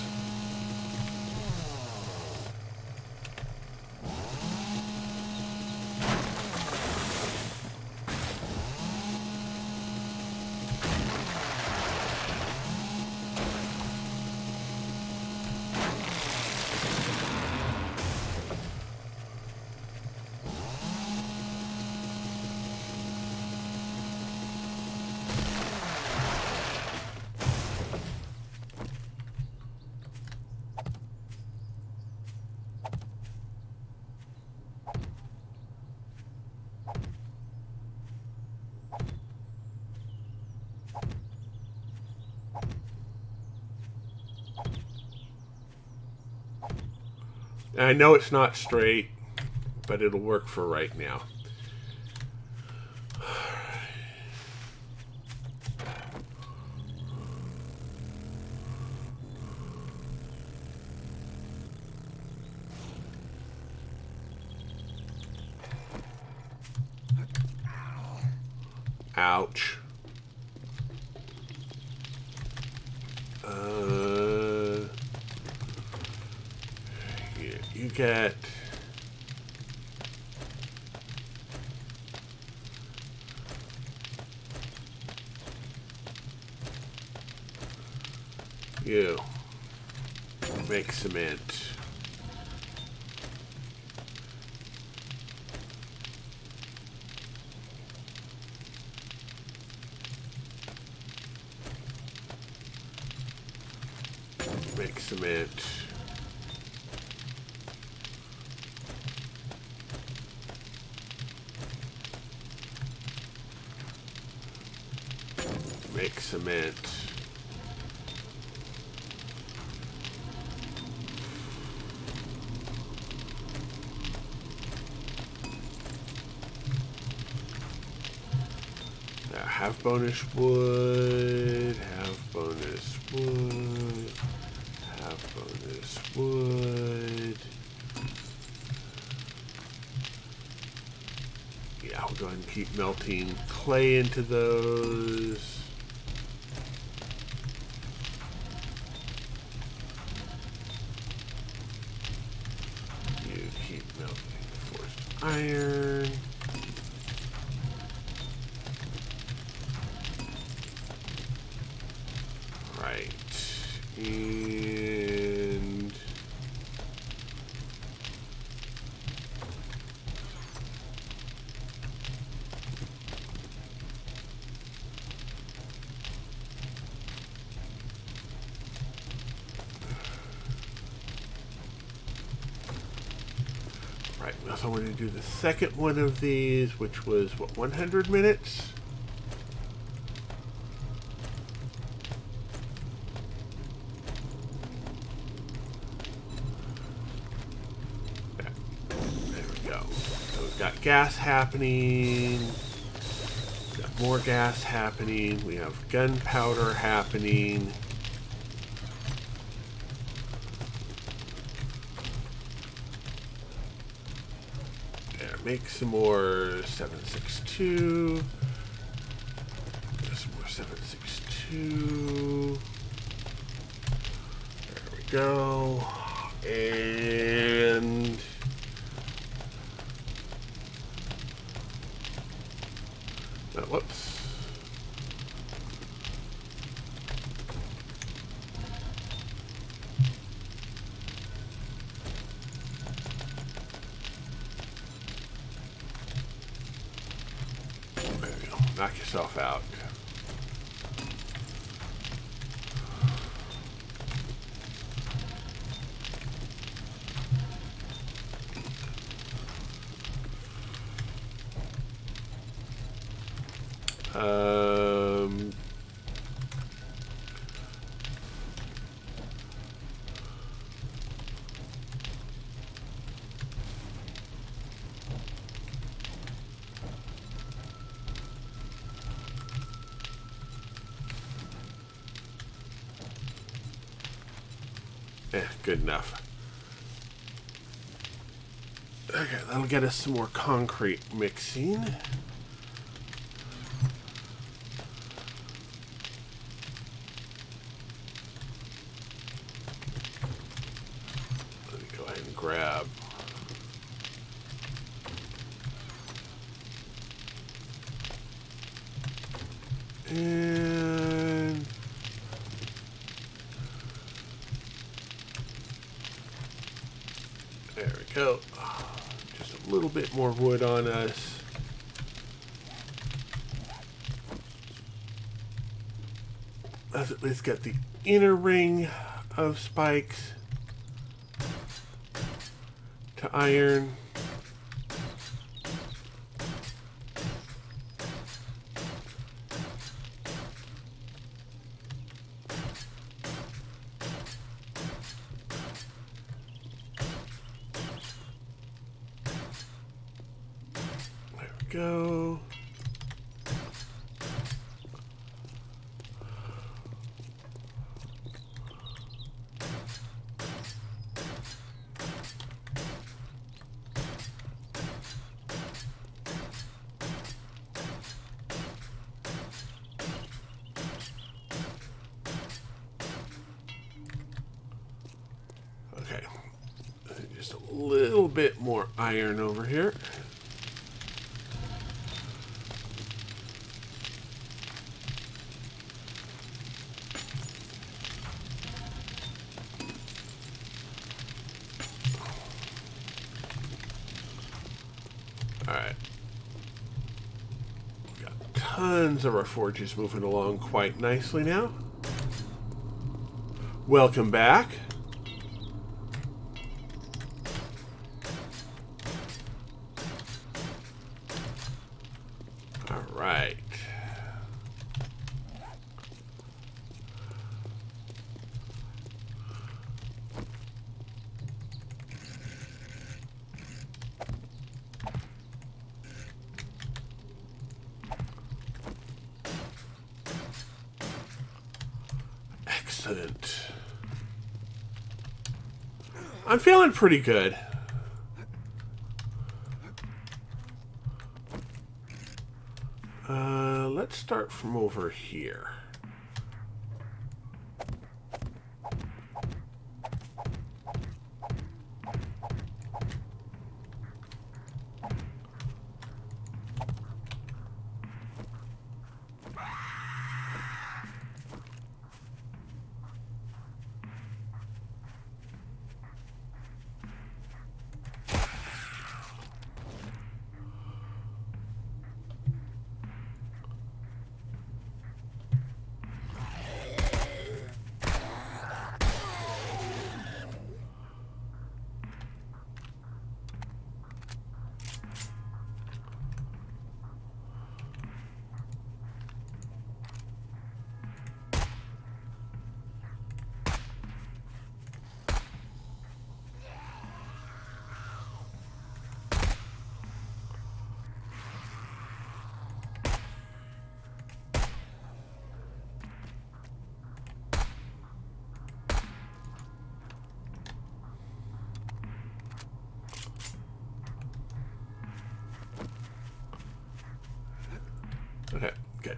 S1: I know it's not straight, but it'll work for right now. Ouch. You You. Make cement. Make cement. Make cement. Now have bonus wood, have bonus wood, have bonus wood. Yeah, we'll go ahead and keep melting clay into those. You keep melting forced iron. Right. And right, so I'm going to do the second one of these, which was, what, 100 minutes? Yeah, there we go. So we've got gas happening, we've got more gas happening, we have gunpowder happening. Make some more 762. Some more 762. There we go. And whoops. Knock yourself out. Good enough. Okay, that'll get us some more concrete mixing. Let me go ahead and grab. And there we go. Just a little bit more wood on us. Let's at least get the inner ring of spikes to iron. Go. Okay. Just a little bit more iron over here. tons of our forges moving along quite nicely now. Welcome back. All right. Excellent. I'm feeling pretty good. Let's start from over here. Okay, good.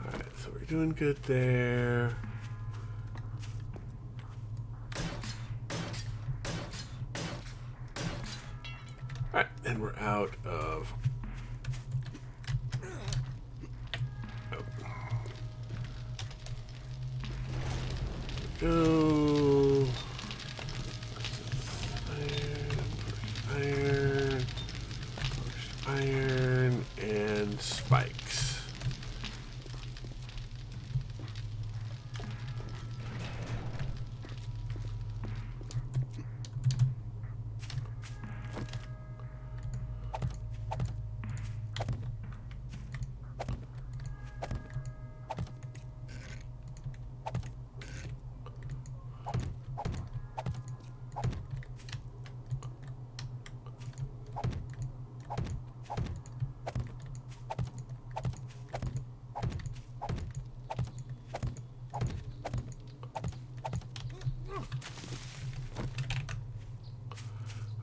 S1: Alright, so we're doing good there. Alright, and we're out of... Go. Iron, and spikes.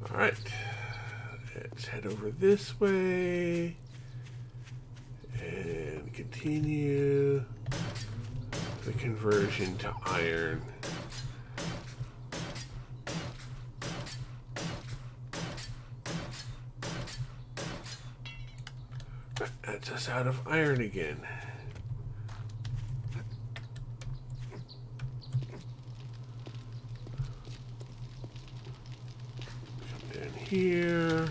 S1: All right, let's head over this way and continue the conversion to iron. That's us out of iron again. Here,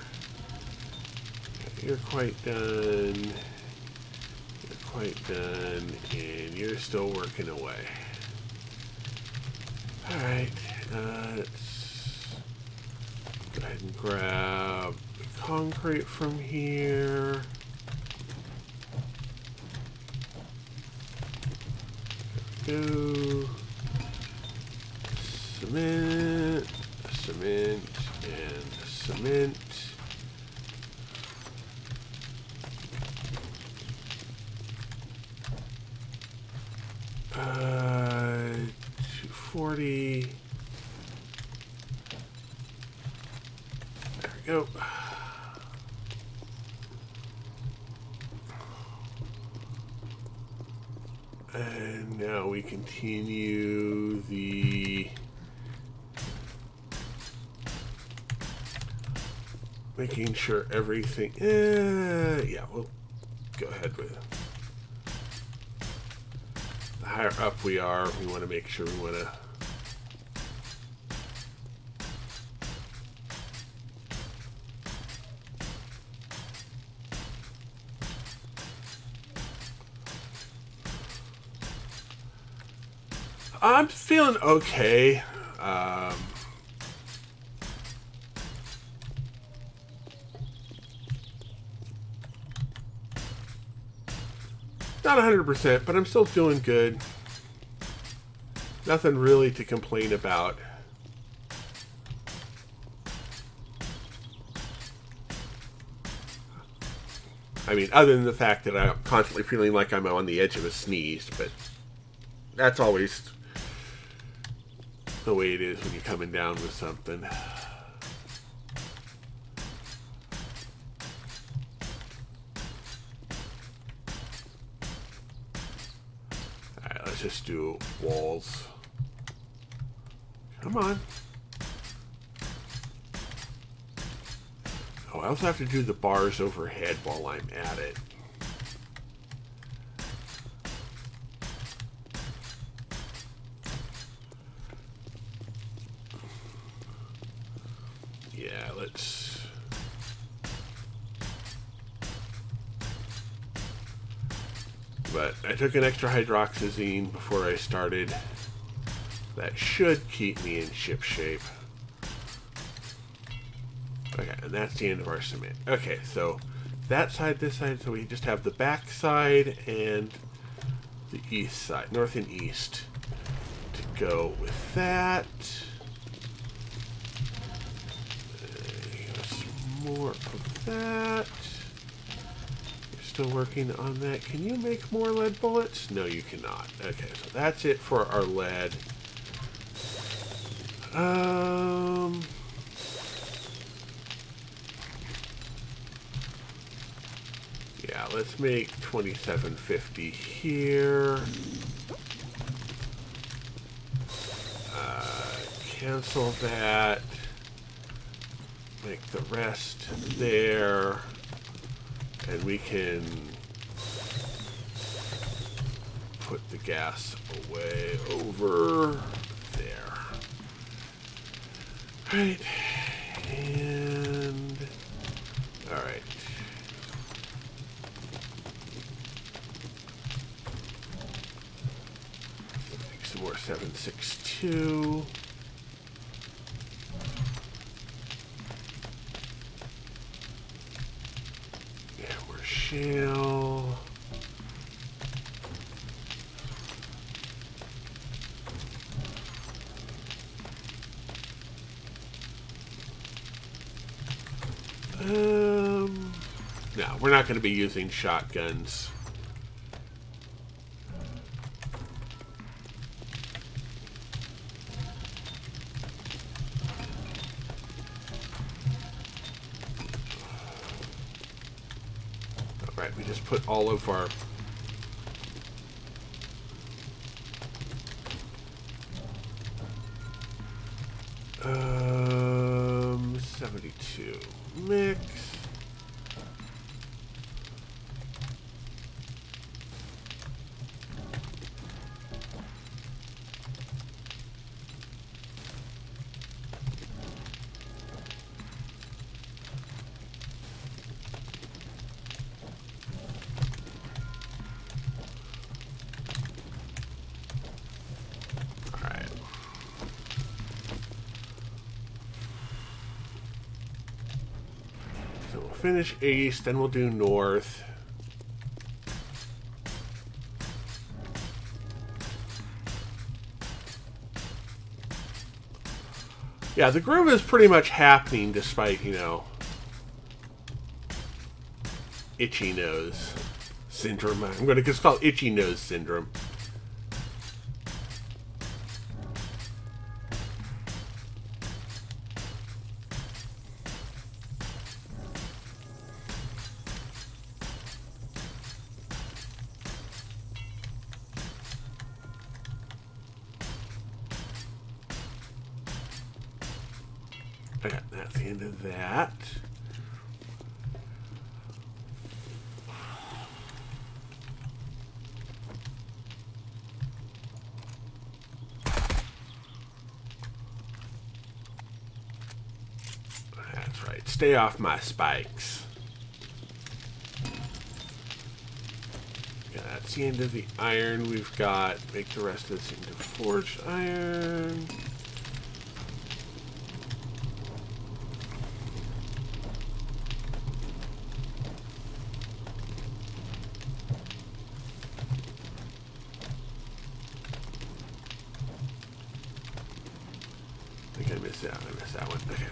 S1: you're quite done, you're quite done, and you're still working away. Alright, let's go ahead and grab the concrete from here. There we go. Cement, cement, and cement. Uh, 240. There we go. And now we continue the making sure everything, yeah, we'll go ahead with it. The higher up we are, we want to make sure we want to... I'm feeling okay. Not 100%, but I'm still doing good. Nothing really to complain about. I mean, other than the fact that I'm constantly feeling like I'm on the edge of a sneeze, but that's always the way it is when you're coming down with something. Alright, let's just do walls. Come on. Oh, I also have to do the bars overhead while I'm at it. Yeah, let's... But I took an extra hydroxyzine before I started. That should keep me in ship shape. Okay, and that's the end of our cement. Okay, so that side, this side, so we just have the back side and the east side, north and east, to go with that. Some more of that. You're still working on that. Can you make more lead bullets? No, you cannot. Okay, so that's it for our lead. Yeah, let's make 2750 here. Cancel that. Make the rest there. And we can put the gas away over there. Right. And... Alright. Make some more 762. Yeah, we're shale. No, we're not going to be using shotguns. Alright, we just put all of our... 72 mix. Finish east, then we'll do north. Yeah, the groove is pretty much happening despite, you know, itchy nose syndrome. I'm going to just call it itchy nose syndrome. Okay, that's the end of that. stay off my spikes. Okay, that's the end of the iron. We've got, make the rest of this into forged iron. I think I missed that. I missed that one. Okay.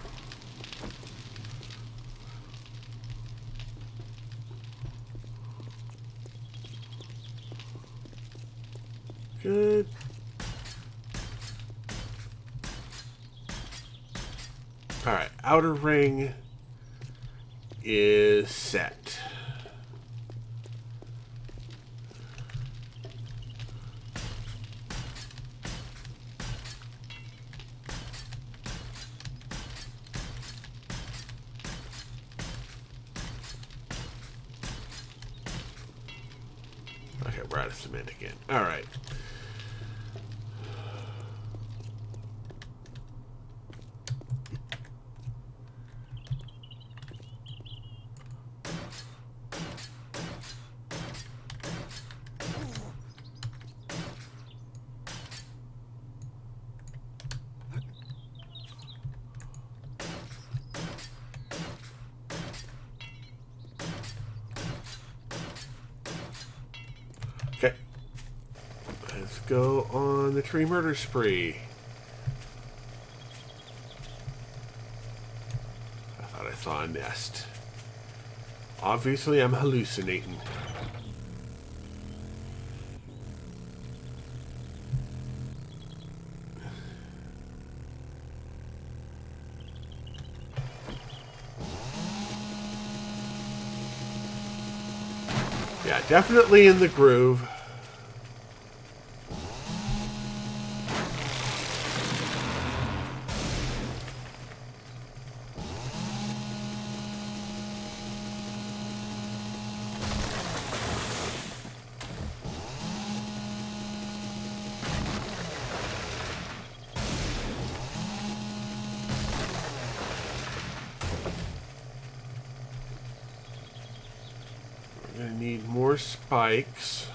S1: Good. All right, outer ring is set. Okay, we're out of cement again. All right. Okay. Let's go on the tree murder spree. I thought I saw a nest. Obviously, I'm hallucinating. Yeah, definitely in the groove. We're gonna need more spikes.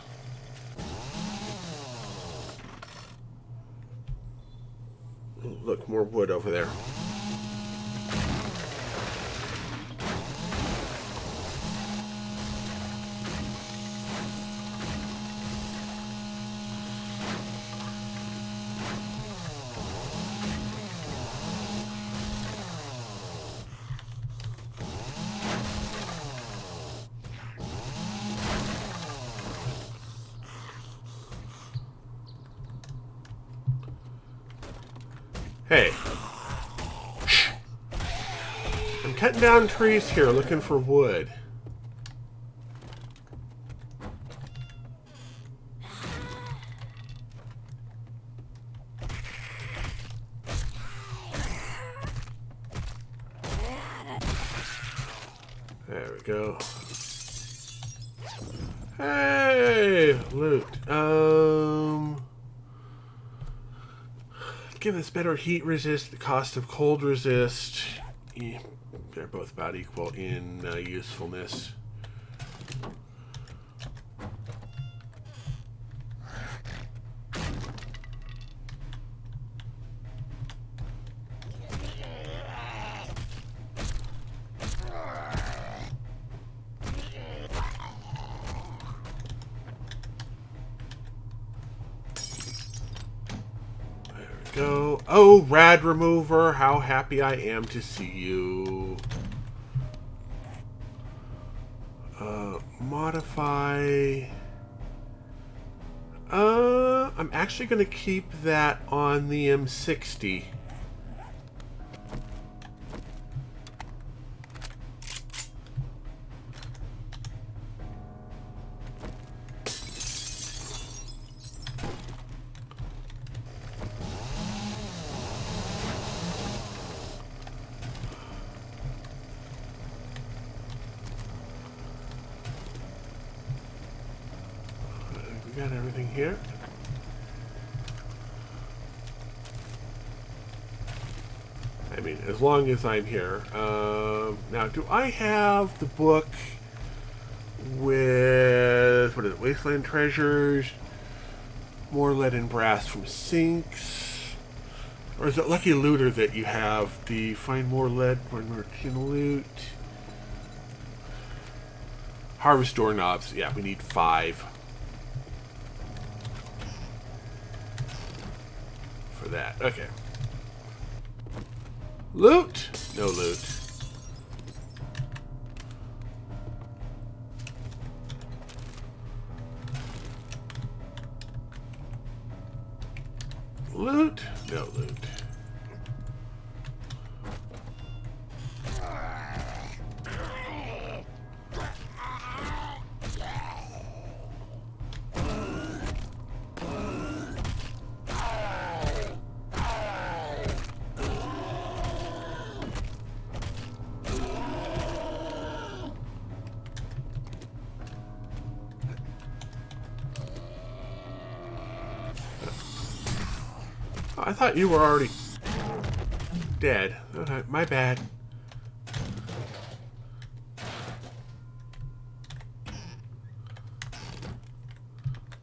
S1: Look, more wood over there. Hey. Shh. I'm cutting down trees here looking for wood. There we go. Hey, loot. Give us better heat resist, the cost of cold resist. Yeah, they're both about equal in usefulness. Go. Oh, rad remover, how happy I am to see you. Modify. I'm actually going to keep that on the M60. We got everything here. I mean, as long as I'm here. Now, do I have the book with, what is it, Wasteland Treasures, more lead and brass from sinks? Or is it Lucky Looter that you have the find more lead, find more tin loot? Harvest doorknobs. Yeah, we need 5 for that. Okay. Loot? No loot. Loot? No loot. I thought you were already dead. Okay, my bad.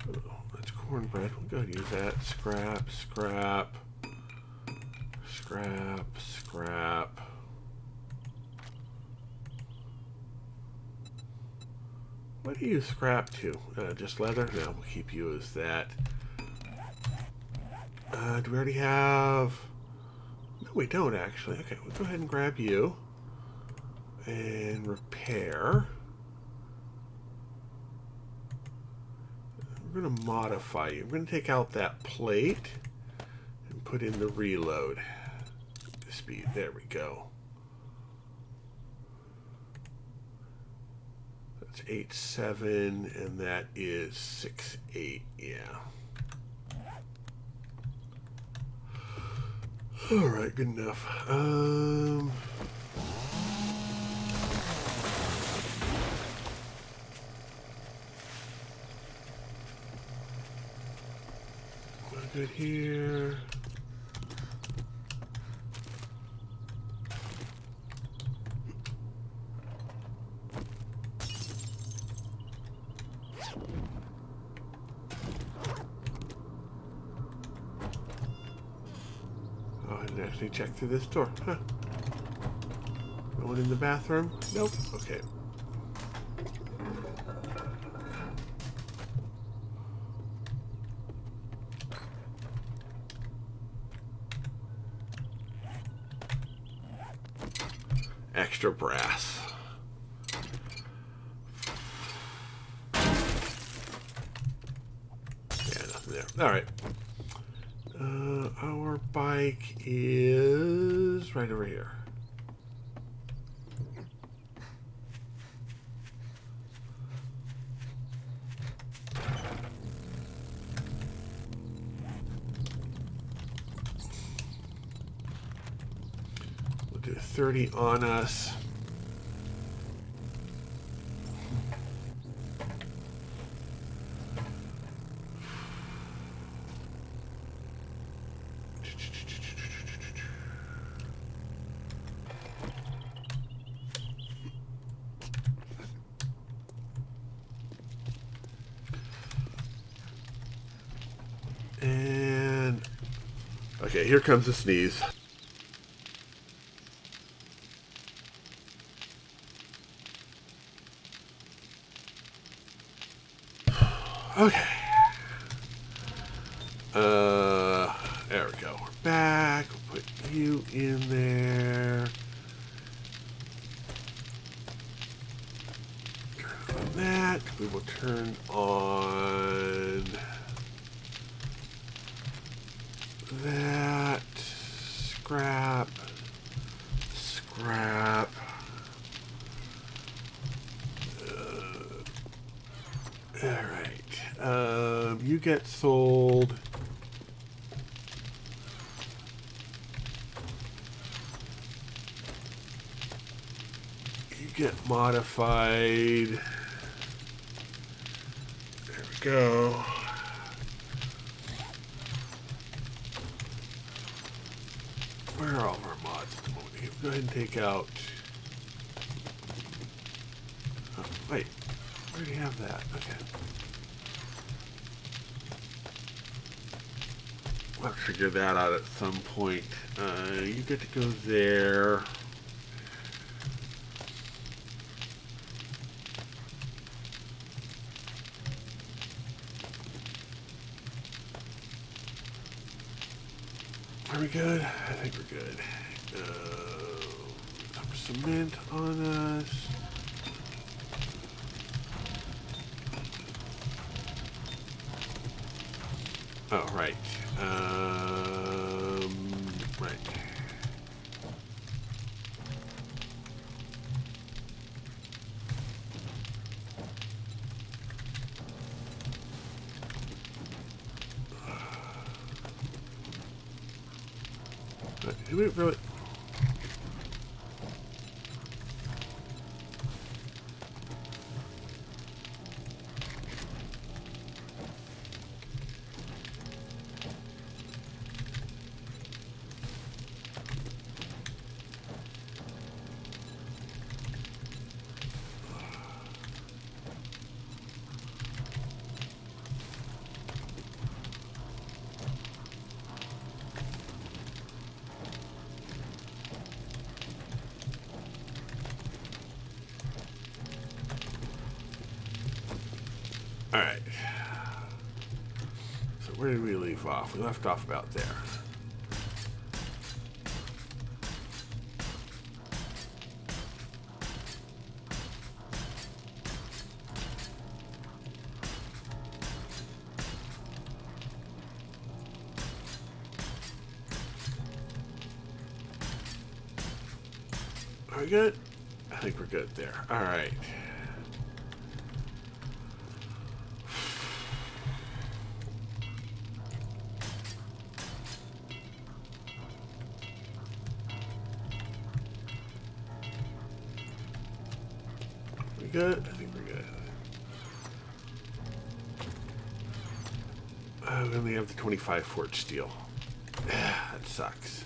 S1: Oh, that's cornbread. We'll go ahead and use that. Scrap, scrap, scrap, scrap. What do you scrap to? Just leather? No, we'll keep you as that. Do we already have... No, we don't actually. Okay, we'll go ahead and grab you. And repair. We're going to modify you. We're going to take out that plate and put in the reload speed. There we go. That's 8.7 and that is 6.8. Yeah. Alright, good enough. Good here. Oh, I didn't actually check through this door. Huh. No one in the bathroom? Nope. Okay. Extra brass. Yeah, nothing there. All right. Our bike is right over here. We'll do 30 on us. And okay, here comes the sneeze. Okay. There we go. We're back. We'll put you in there. Turn on that. We will turn on that. Scrap. Scrap. Alright. You get sold. You get modified. There we go. Where are all of our mods spots at the moment. Here, go ahead and take out... Oh, wait. I already have that. Okay. I'll figure that out at some point. You get to go there. Are we good? I think we're good. Some cement on us. Oh, right. Right. Do we really... Alright. So where did we leave off? We left off about there. Are we good? I think we're good there. Alright. We good? I think we're good. We only have the 25 forged steel. That sucks.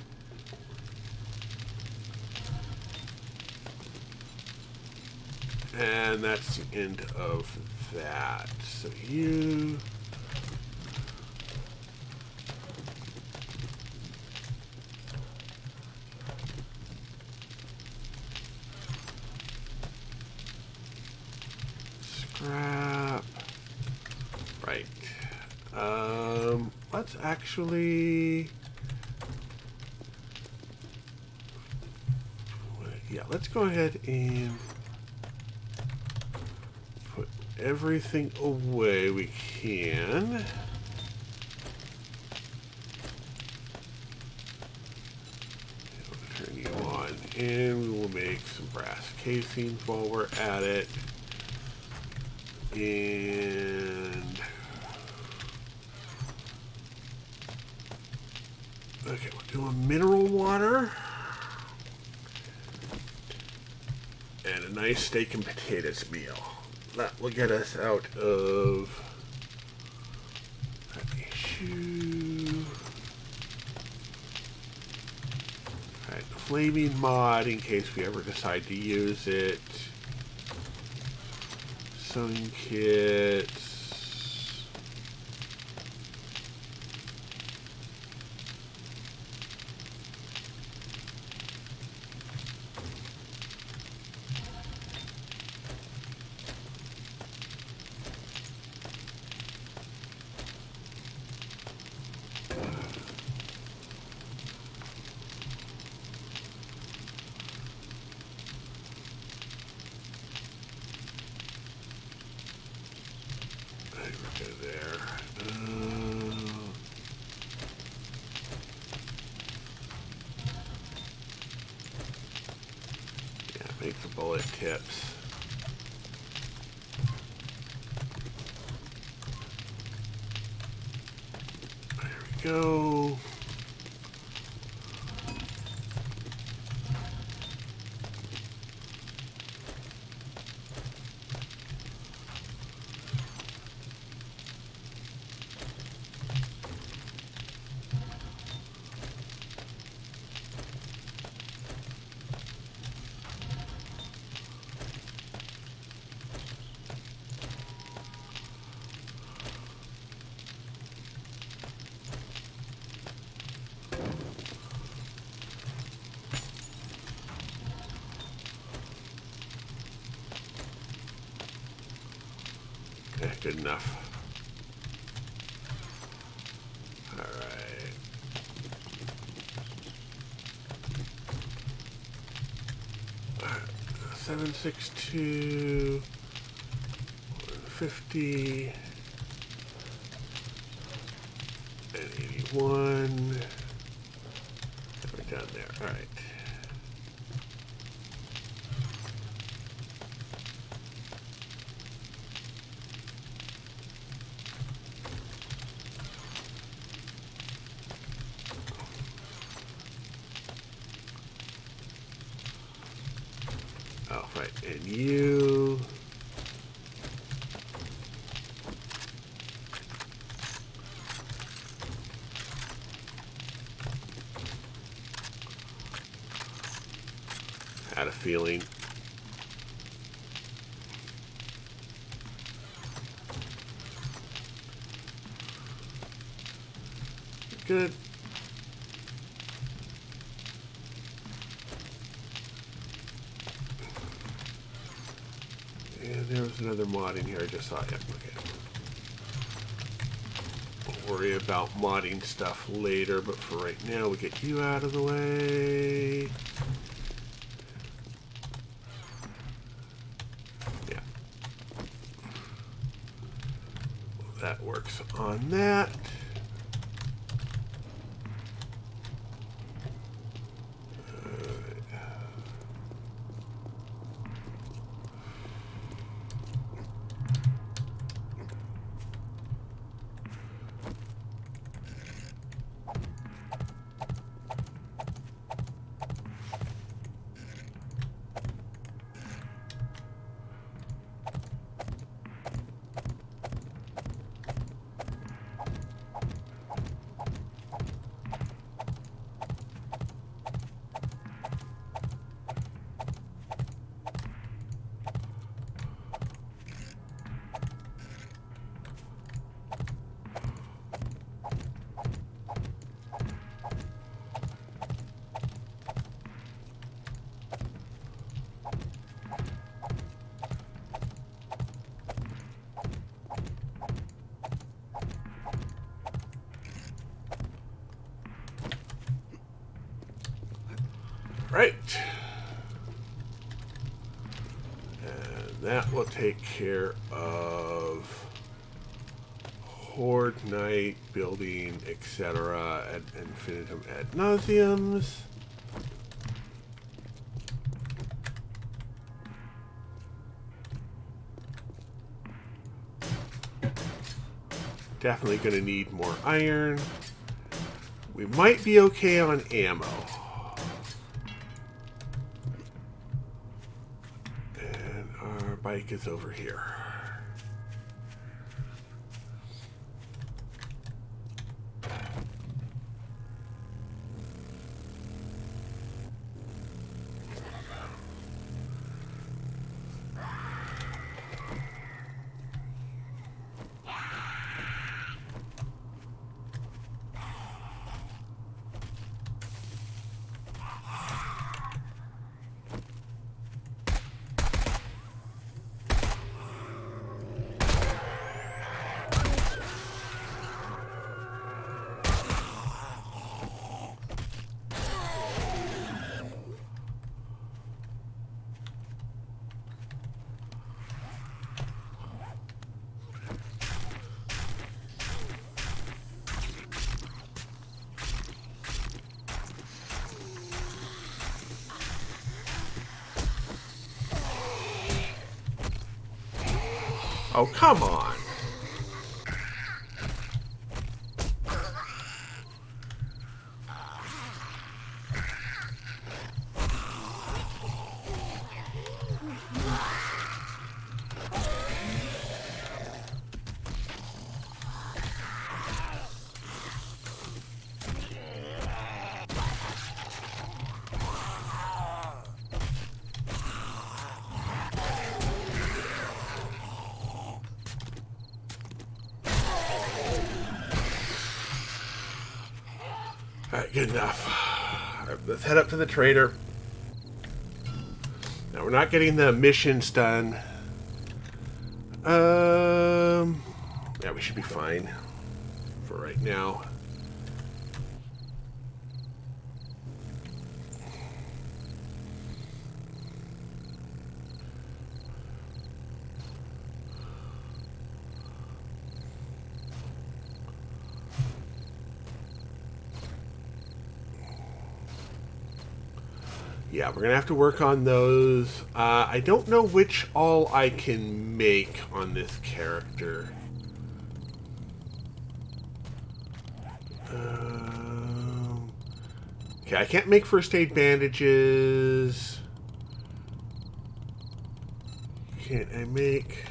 S1: And that's the end of that. So you... Scrap. Right. Let's actually... Yeah, let's go ahead and put everything away we can. We'll turn you on, and we will make some brass casings while we're at it. And okay, we'll do a mineral water and a nice steak and potatoes meal. That will get us out of that issue. Alright, the flaming mod in case we ever decide to use it. Sewing kits. Make the bullet tips. There we go. good enough. Alright. Alright. 762 150 and 81. Right down there. Alright. Oh, right. And you. Had a feeling. Good. And there was another mod in here I just saw. Yeah, okay. We'll worry about modding stuff later, but for right now, we get you out of the way. Yeah. That works on that. Right. And that will take care of Horde Knight, building, etc. ad infinitum ad nauseums. Definitely going to need more iron. We might be okay on ammo. And our bike is over here. Oh, come on. Alright, good enough. Right, let's head up to the trader. Now, we're not getting the missions done. Yeah, we should be fine for right now. Yeah, we're going to have to work on those. I don't know which all I can make on this character. Okay, I can't make first aid bandages. Can't I make...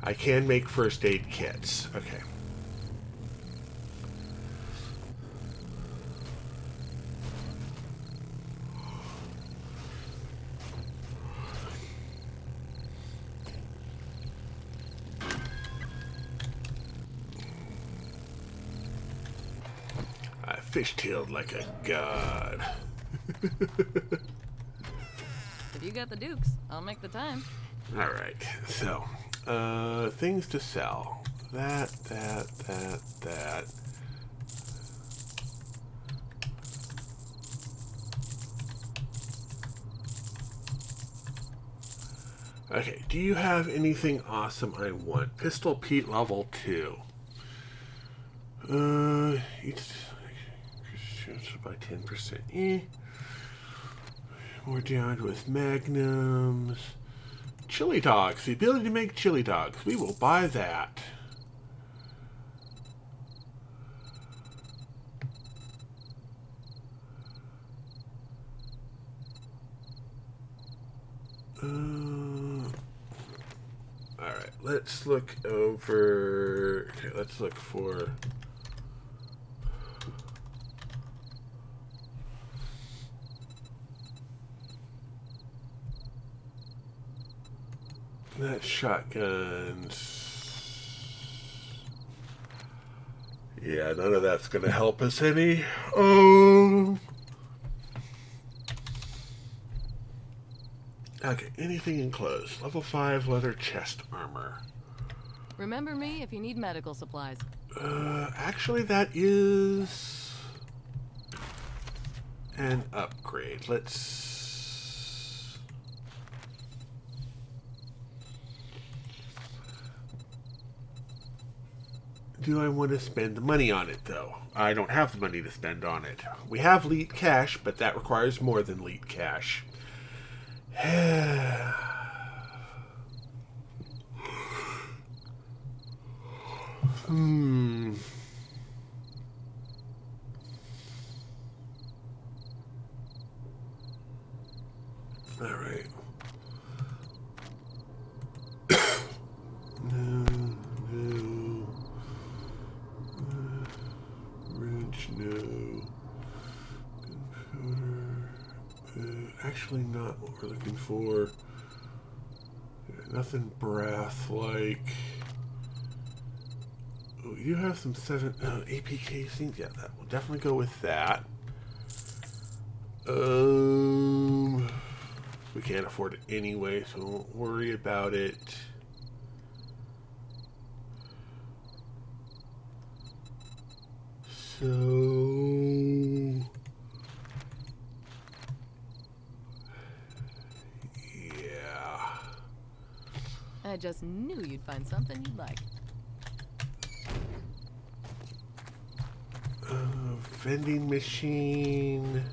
S1: I can make first aid kits. Okay. I fishtailed like a god.
S2: If you got the dukes, I'll make the time.
S1: Alright, so, things to sell. That. Okay, do you have anything awesome I want? Pistol Pete level 2. It's by 10%. More damage with magnums. Chili dogs. The ability to make chili dogs. We will buy that. Alright, let's look over... Okay, let's look for... That shotguns. Yeah, none of that's gonna help us any. Okay, anything enclosed. Level 5 leather chest armor.
S2: Remember me if you need medical supplies.
S1: Actually that is an upgrade. Let's... Do I want to spend the money on it, though? I don't have the money to spend on it. We have lead cash, but that requires more than lead cash. All right. Actually not what we're looking for. Nothing brass-like. Oh, you have some AP casings. Yeah, that will definitely go with that. We can't afford it anyway, so don't worry about it. So...
S2: I just knew you'd find something you'd like.
S1: Vending machine.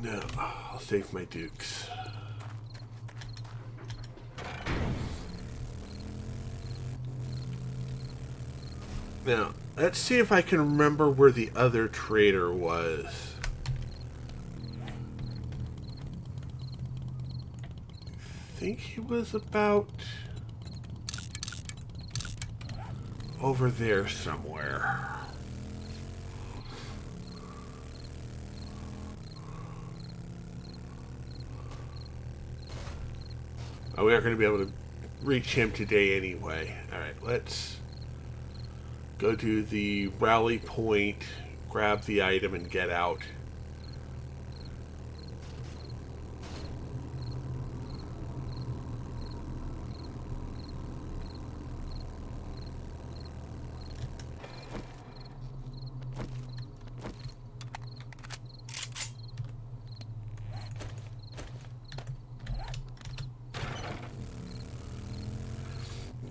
S1: No, I'll save my dukes. Now, let's see if I can remember where the other trader was. I think he was about over there somewhere. Oh, we aren't going to be able to reach him today anyway. Alright, let's go to the rally point grab the item and get out.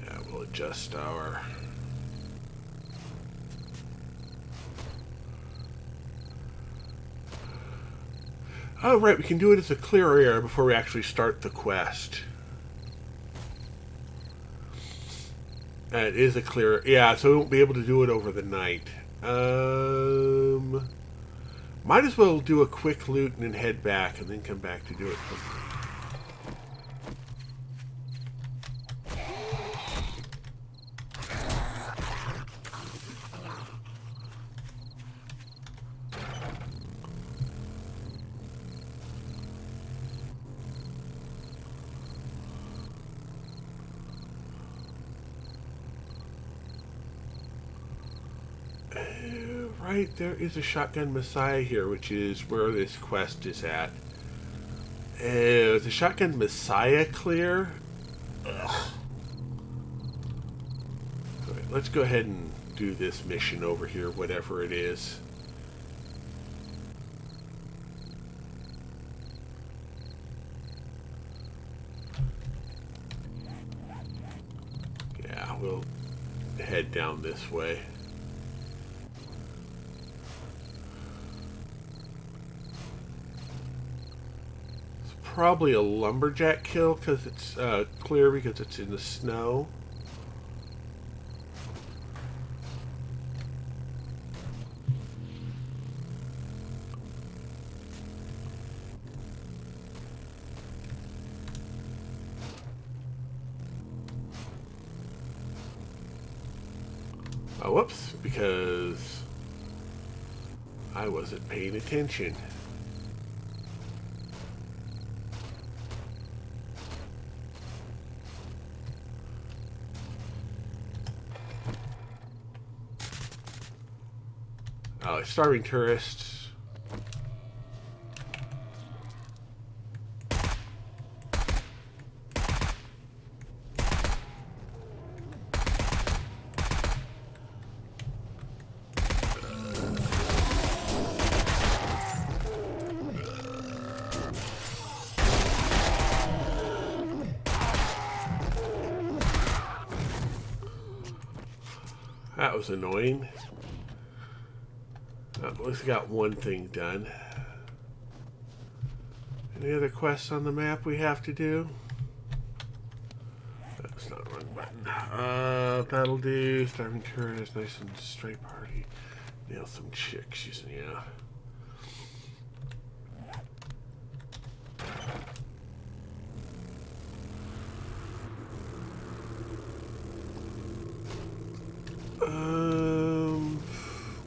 S1: Yeah, we'll adjust our... Oh, right, we can do it as a clear area before we actually start the quest. It is a clear... Yeah, so we won't be able to do it over the night. Might as well do a quick loot and then head back and then come back to do it. Right, there is a Shotgun Messiah here, which is where this quest is at. Is the Shotgun Messiah clear? Ugh. Alright, let's go ahead and do this mission over here, whatever it is. Yeah, we'll head down this way. Probably a lumberjack kill because it's clear because it's in the snow. Oh, whoops, because I wasn't paying attention. Starving tourists. That was annoying. At least got one thing done. Any other quests on the map we have to do? That's not the wrong button. That'll do. Starving tourist, nice and straight party. Nail some chicks using, yeah.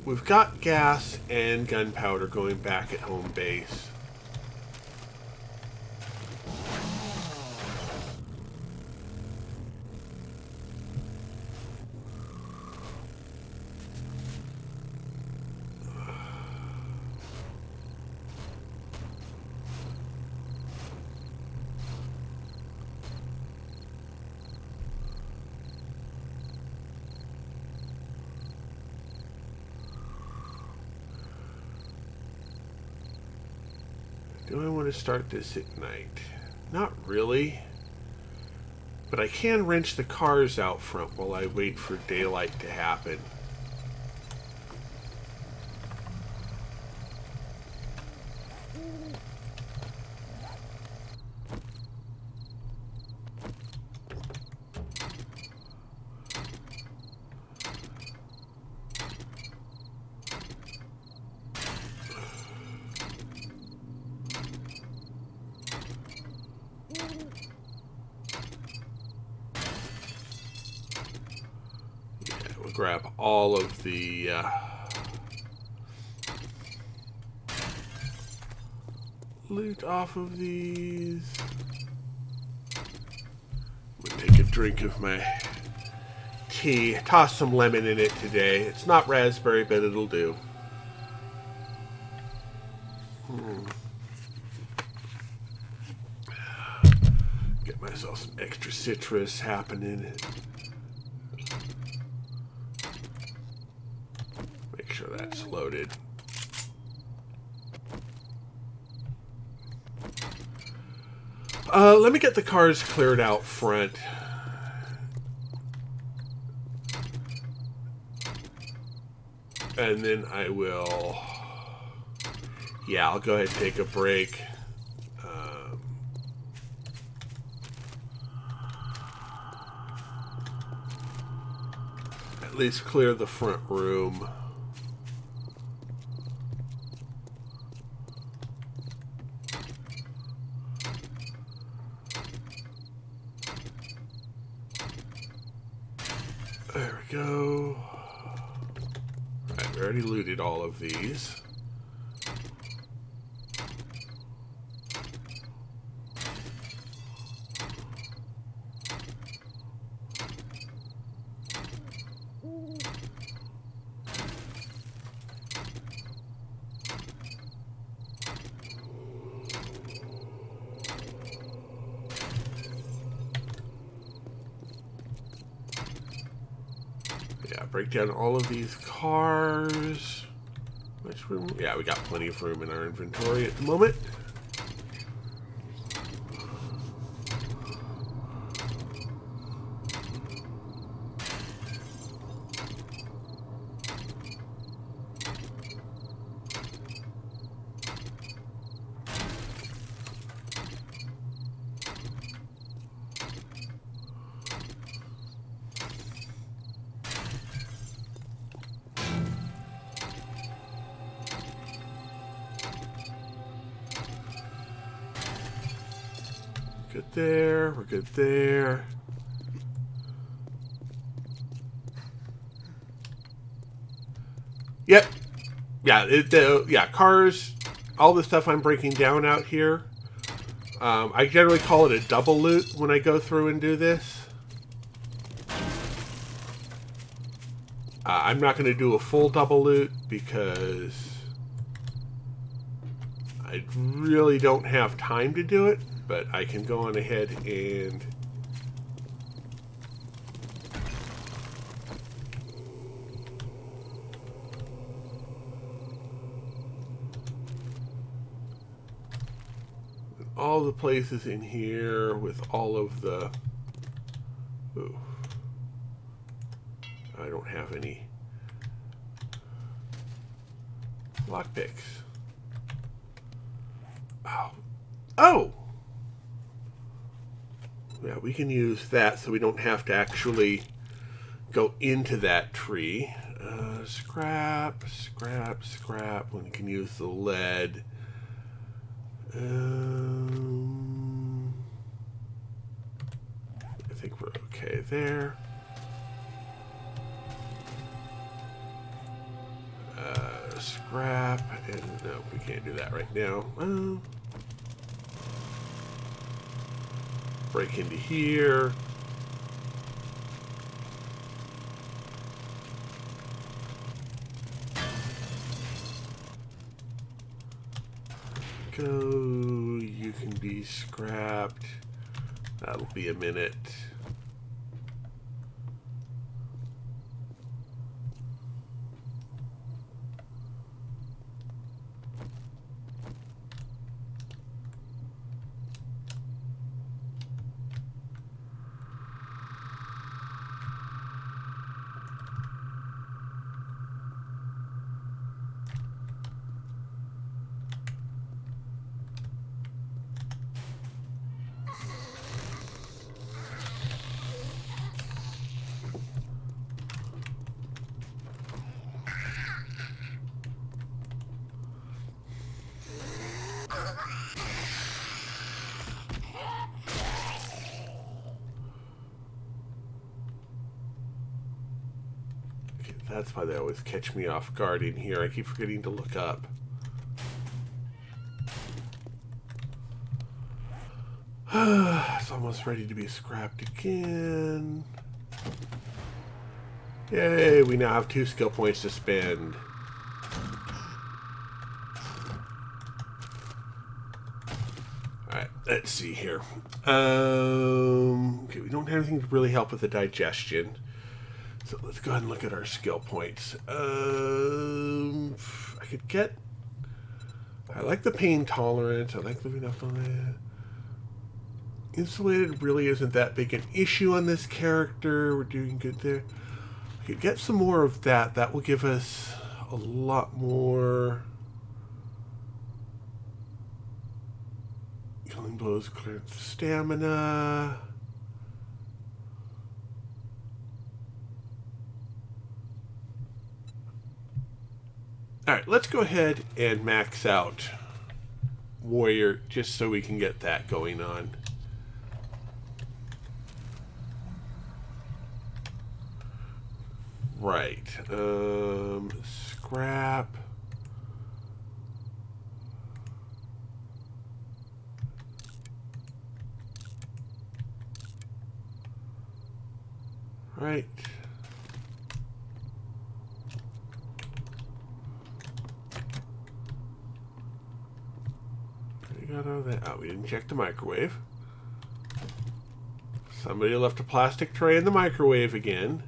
S1: We've got gas and gunpowder going back at home base. Do I want to start this at night? Not really. But I can wrench the cars out front while I wait for daylight to happen. Grab all of the loot off of these. I'm gonna take a drink of my tea. Toss some lemon in it today. It's not raspberry, but it'll do. saw some extra citrus happening. Make sure that's loaded. Let me get the cars cleared out front. And then I will... Yeah, I'll go ahead and take a break. At least clear the front room. There we go. Alright, we already looted all of these. Break down all of these cars. Which room? Yeah, we got plenty of room in our inventory at the moment. Good there, we're good there. Yep. Yeah, cars, all the stuff I'm breaking down out here. I generally call it a double loot when I go through and do this. I'm not going to do a full double loot because I really don't have time to do it. But I can go on ahead and all the places in here with all of the... Ooh. I don't have any lockpicks. Oh. Oh! Yeah, we can use that so we don't have to actually go into that tree. Scrap. We can use the lead. I think we're okay there. Scrap. And no, we can't do that right now. Break into here. Go. You can be scrapped. That'll be a minute. That's why they always catch me off guard in here. I keep forgetting to look up. It's almost ready to be scrapped again. Yay, we now have 2 skill points to spend. Alright, let's see here. Okay, we don't have anything to really help with the digestion. So let's go ahead and look at our skill points. I could get... I like the pain tolerance. I like living up on it. Insulated really isn't that big an issue on this character. We're doing good there. I could get some more of that. That will give us a lot more... Killing blows, clear stamina. Alright, let's go ahead and max out Warrior just so we can get that going on. Right. Scrap. Right. We got all that. Oh, we didn't check the microwave. Somebody left a plastic tray in the microwave again.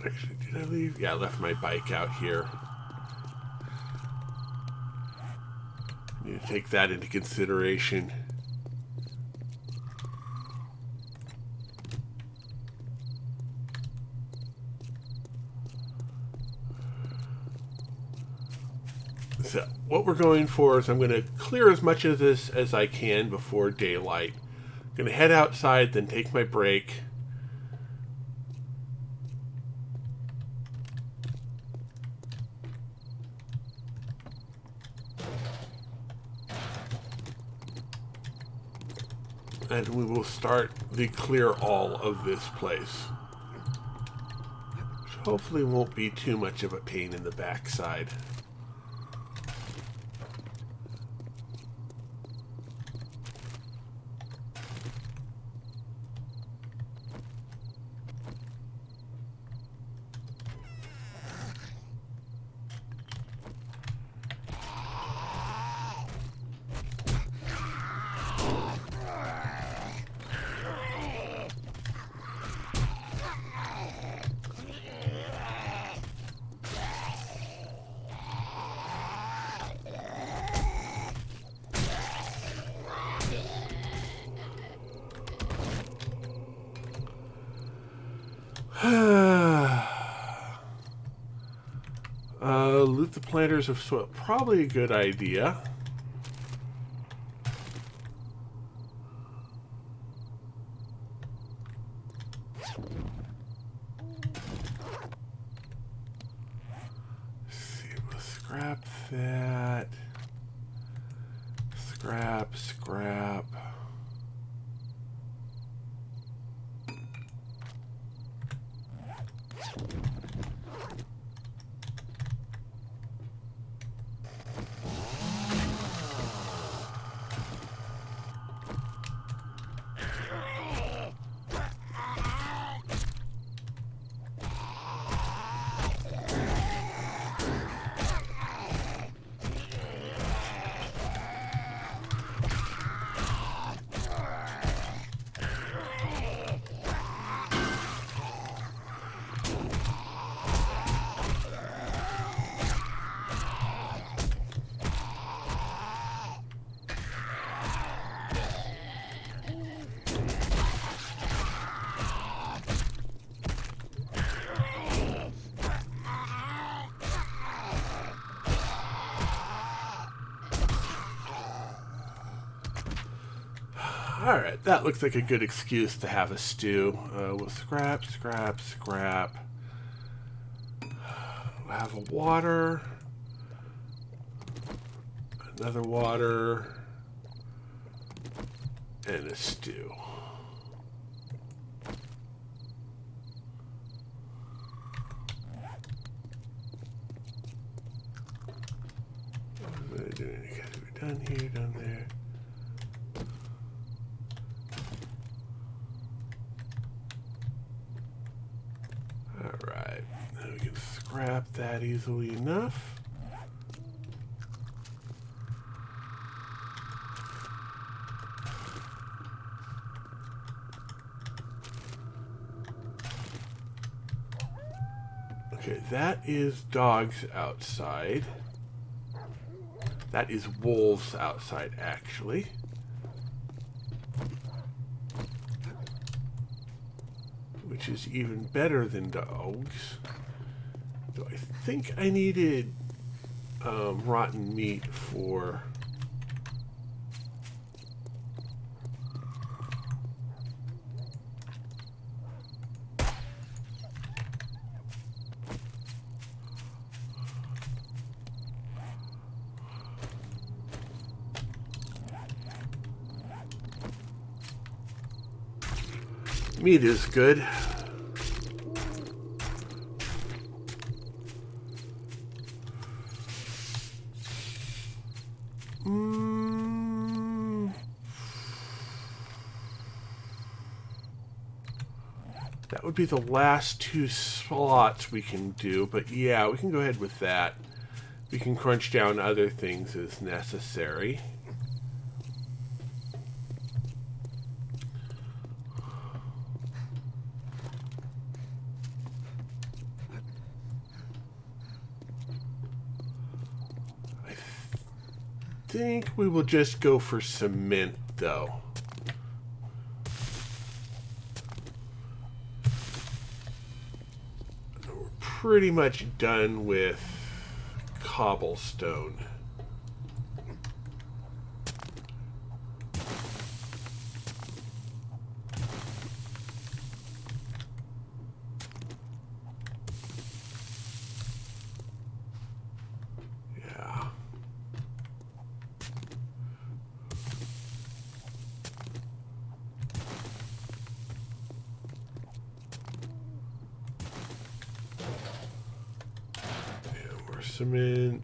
S1: Actually, did I leave? Yeah, I left my bike out here. Need to take that into consideration. So what we're going for is I'm going to clear as much of this as I can before daylight. I'm going to head outside, then take my break. And we will start the clear all of this place. Which hopefully won't be too much of a pain in the backside. Loot the planters of soil. Probably a good idea. Let's see, we'll scrap that. Scrap, scrap. Alright, that looks like a good excuse to have a stew. We'll scrap, scrap, scrap. We'll have a water. Another water. And a stew. What am I doing? We're done here, done there. Alright, now we can scrap that easily enough. Okay, that is dogs outside. That is wolves outside, actually. Which is even better than dogs. So I think I needed rotten meat for... Meat is good. That would be the last 2 slots we can do, but yeah, we can go ahead with that. We can crunch down other things as necessary. I think we will just go for cement, though. We're pretty much done with cobblestone. Yeah. And more cement.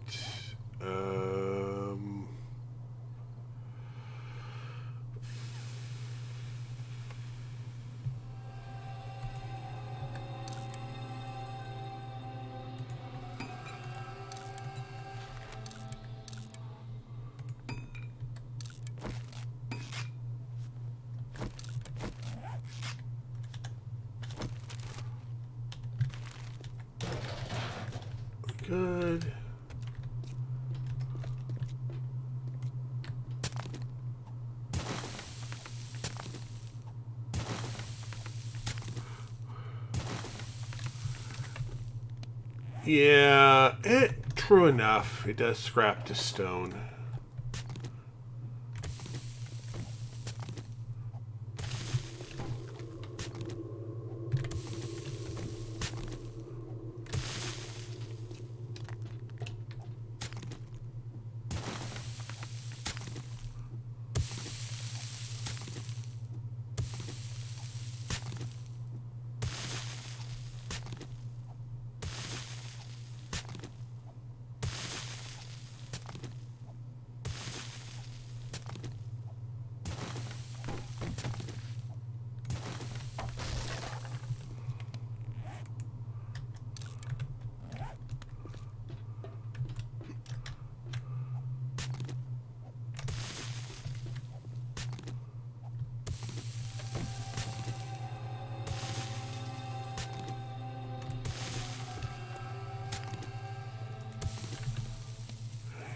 S1: Good. Yeah, true enough. It does scrap to stone.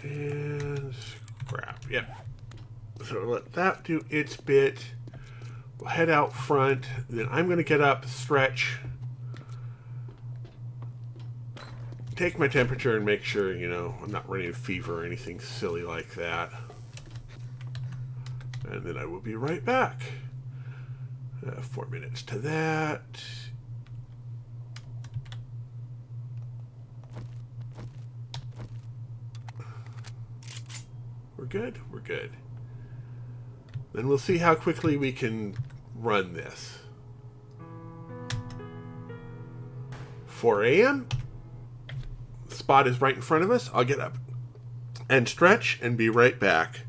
S1: And scrap. Yep. So let that do its bit. We'll head out front. Then I'm going to get up, stretch, take my temperature, and make sure, I'm not running a fever or anything silly like that. And then I will be right back. 4 minutes to that. We're good. We're good. Then we'll see how quickly we can run this. 4 a.m. The spot is right in front of us. I'll get up and stretch and be right back.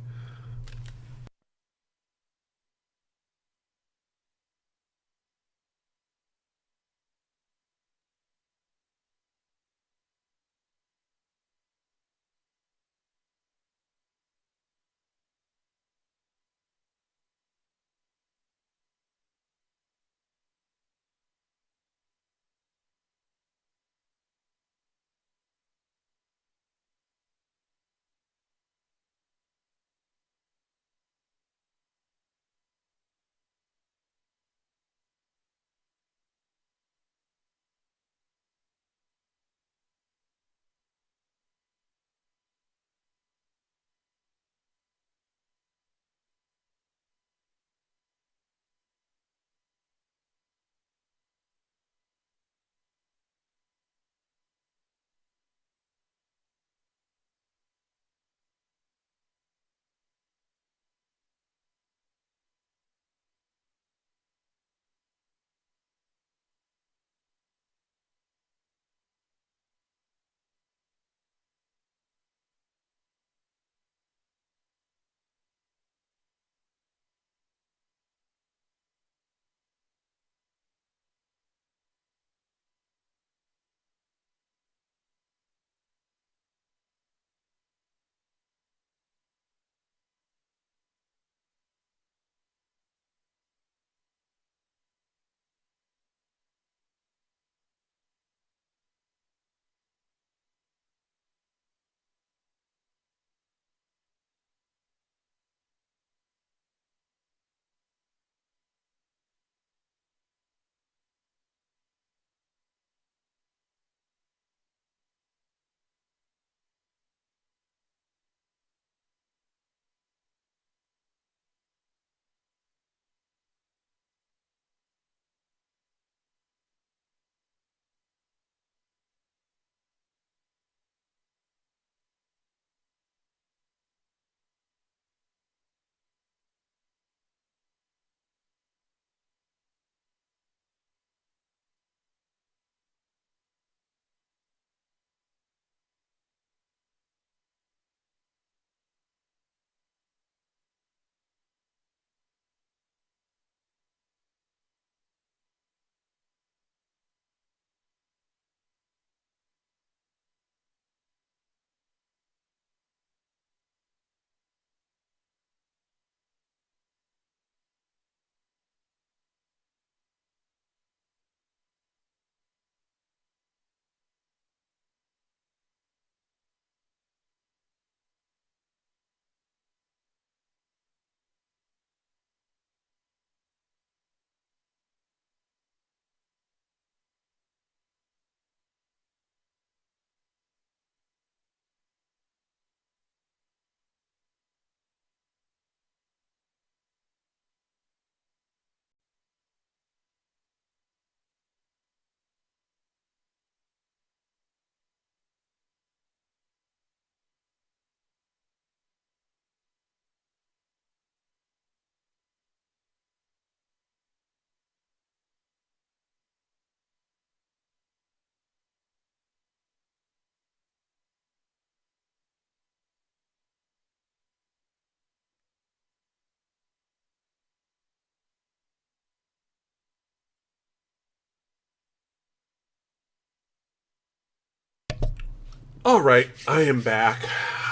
S1: All right, I am back.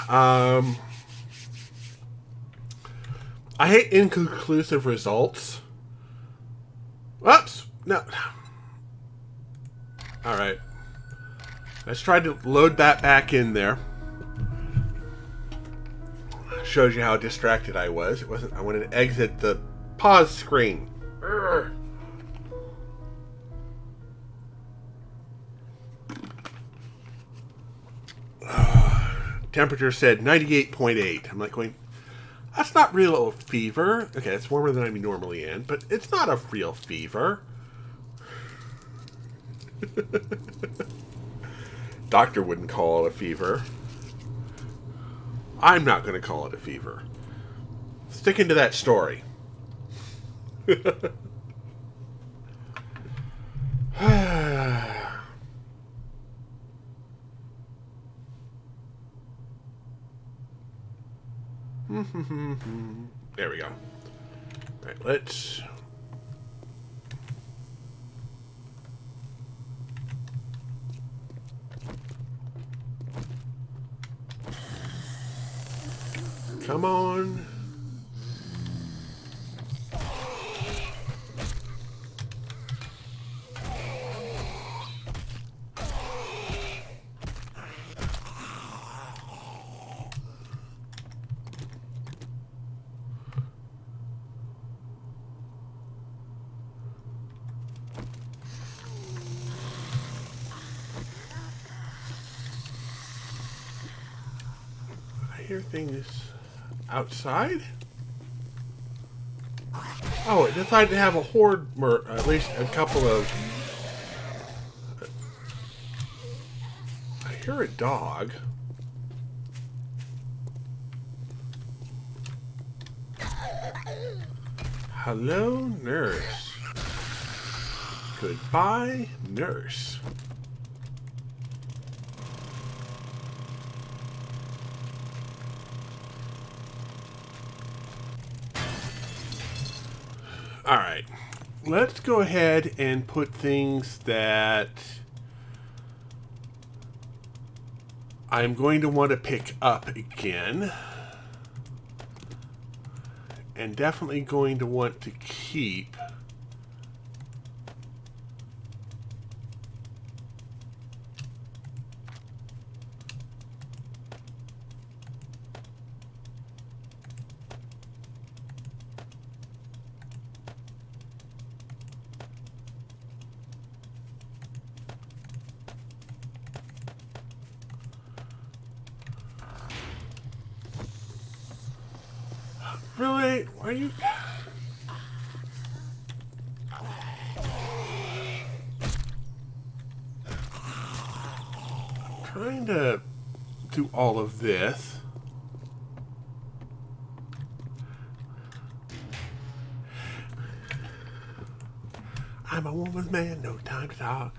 S1: I hate inconclusive results. Oops, no. All right, let's try to load that back in there. Shows you how distracted I was. It wasn't. I wanted to exit the pause screen. Urgh. Temperature said 98.8. I'm like going, that's not real fever. Okay, it's warmer than I'm normally in, but it's not a real fever. Doctor wouldn't call it a fever. I'm not going to call it a fever. Sticking to that story. There we go. All right, let's... Come on. I hear things outside. Oh, it decided to have a horde, or at least a couple of... I hear a dog. Hello, nurse. Goodbye, nurse. All right, let's go ahead and put things that I'm going to want to pick up again. And definitely going to want to keep. Really? Why are you... I'm trying to do all of this. I'm a woman's man, no time to talk.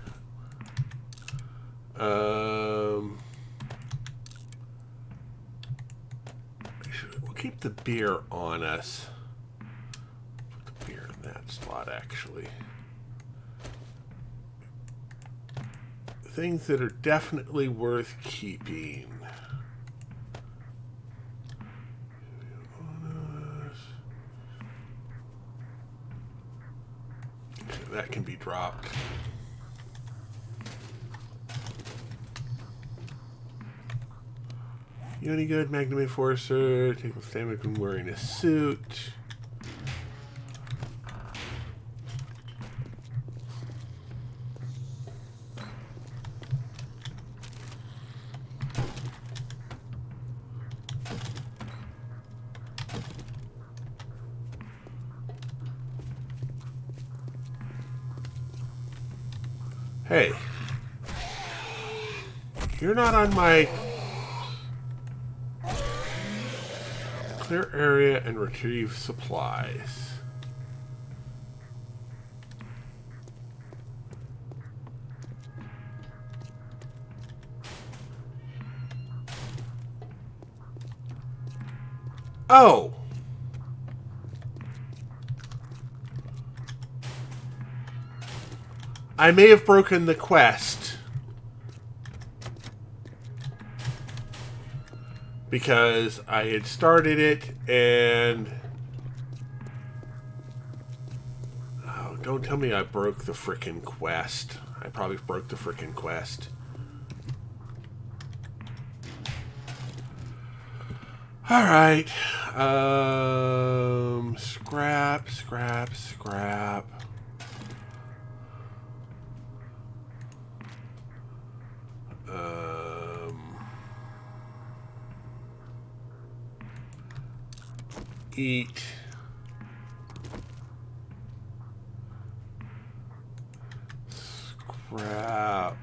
S1: We'll keep the beer on us. Put the beer in that slot, actually. Things that are definitely worth keeping. That can be dropped. You any good? Magnum Enforcer. Take a stamina when wearing a suit. Hey. You're not on my... Clear area and retrieve supplies. Oh! I may have broken the quest. because I had started it and... Oh, don't tell me I broke the frickin' quest. I probably broke the frickin' quest. Alright. Scrap. Eat. Scrap.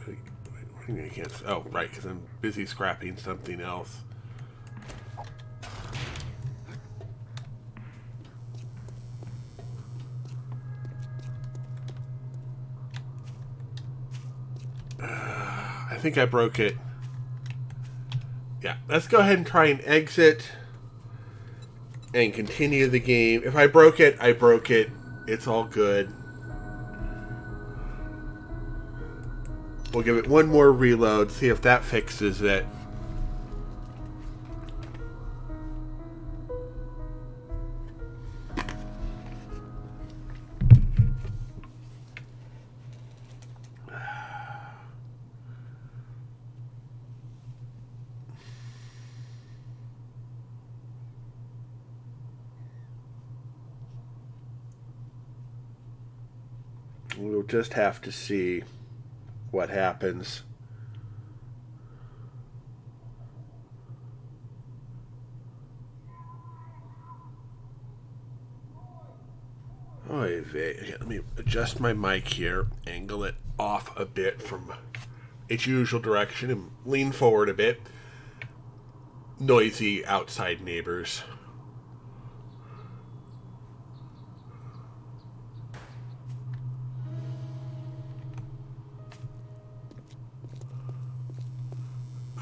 S1: Wait, what do you mean I can't? Oh, right, because I'm busy scrapping something else. I think I broke it. Yeah, let's go ahead and try and exit and continue the game. If I broke it, I broke it. It's all good. We'll give it one more reload, see if that fixes it. We'll just have to see what happens. Oh, let me adjust my mic here, angle it off a bit from its usual direction, and lean forward a bit. Noisy outside neighbors.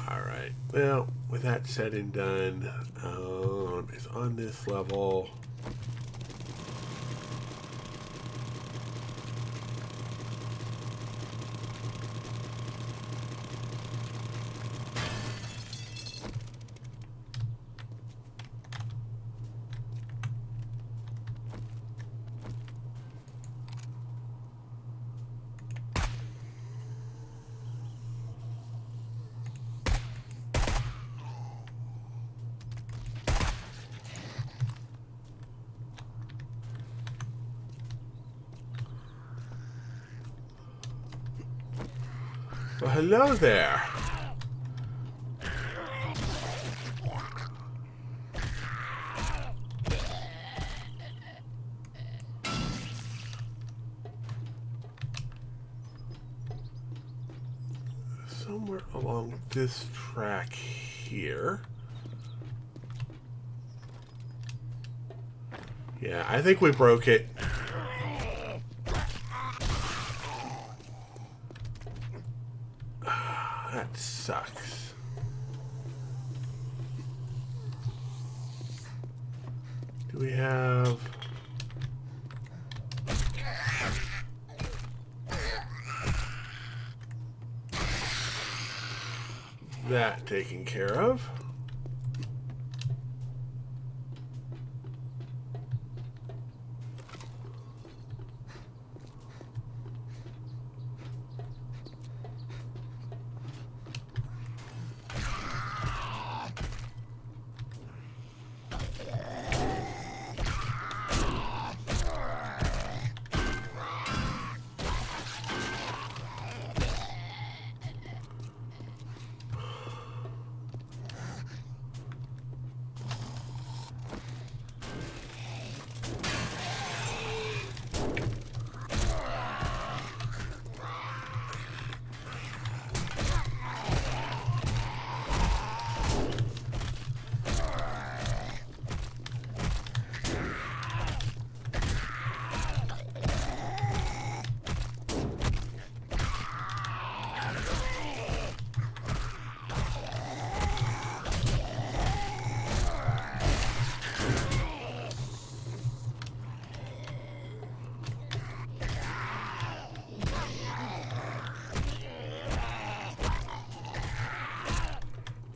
S1: Alright, well, with that said and done, it's on this level. Well, hello there. Somewhere along this track here. Yeah, I think we broke it. That sucks. Do we have... that taken care of?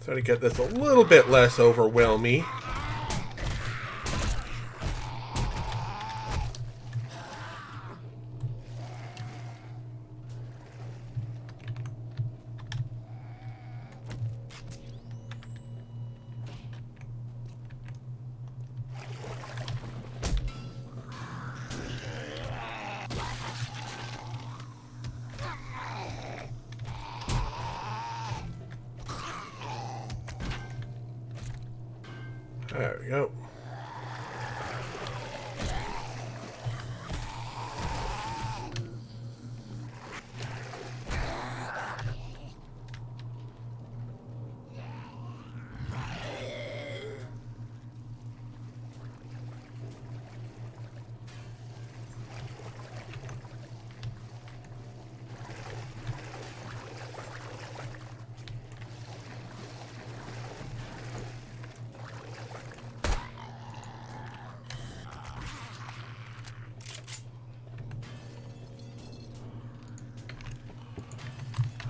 S1: So to get this a little bit less overwhelming. There we go.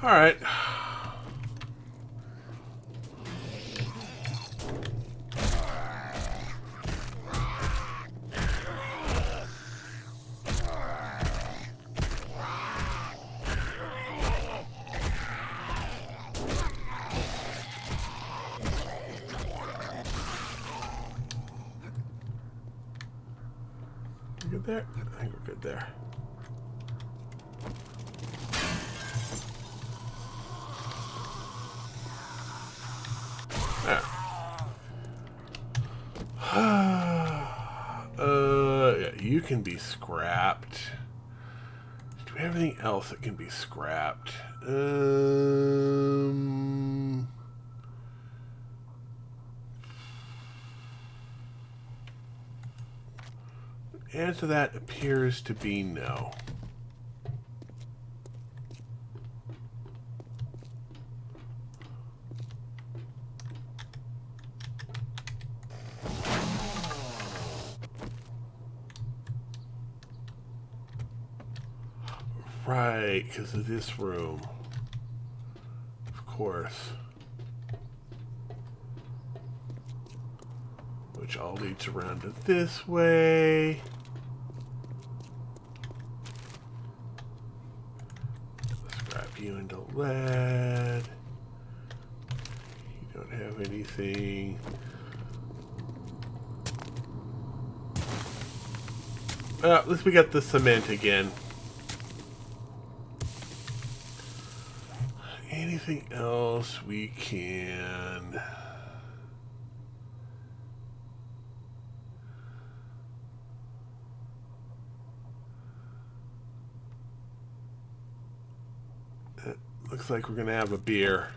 S1: All right. We're good there? I think we're good there. Yeah, you can be scrapped. Do we have anything else that can be scrapped? Answer to that appears to be no. Right, because of this room. Of course. Which all leads around to this way. Scrap you into lead. You don't have anything. At least we got the cement again. Anything else we can... It looks like we're gonna have a beer.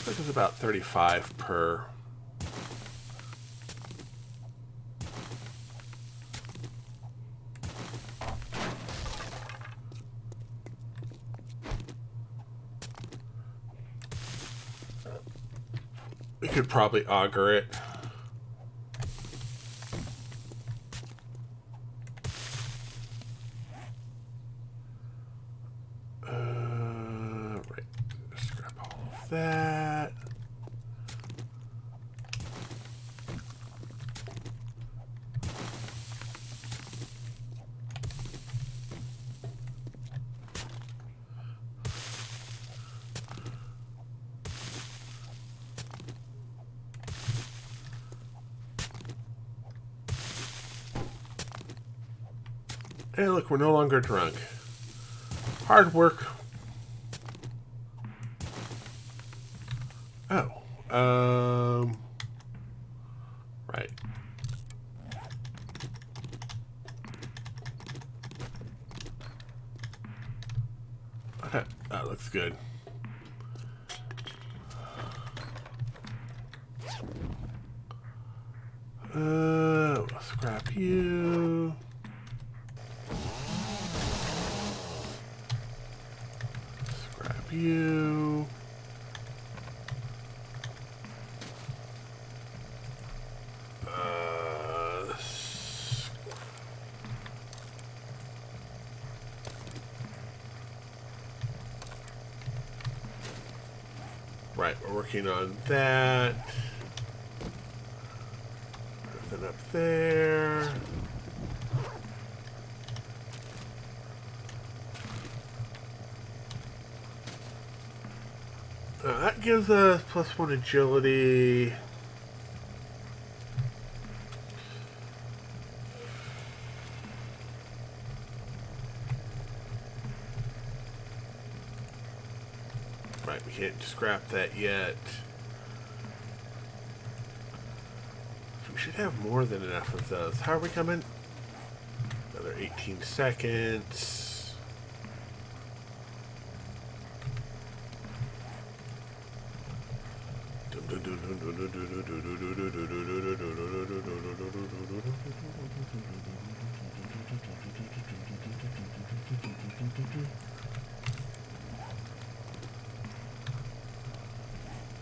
S1: This is about 35 per. We could probably auger it. Right. Scrap all of that. Hey, look, we're no longer drunk. Hard work. Oh. Right. Okay, that looks good. We'll scrap you. Scrap you. Right, we're working on that. Nothing up there. That gives us +1 agility. Right, we can't scrap that yet. We should have more than enough of those. How are we coming? Another 18 seconds.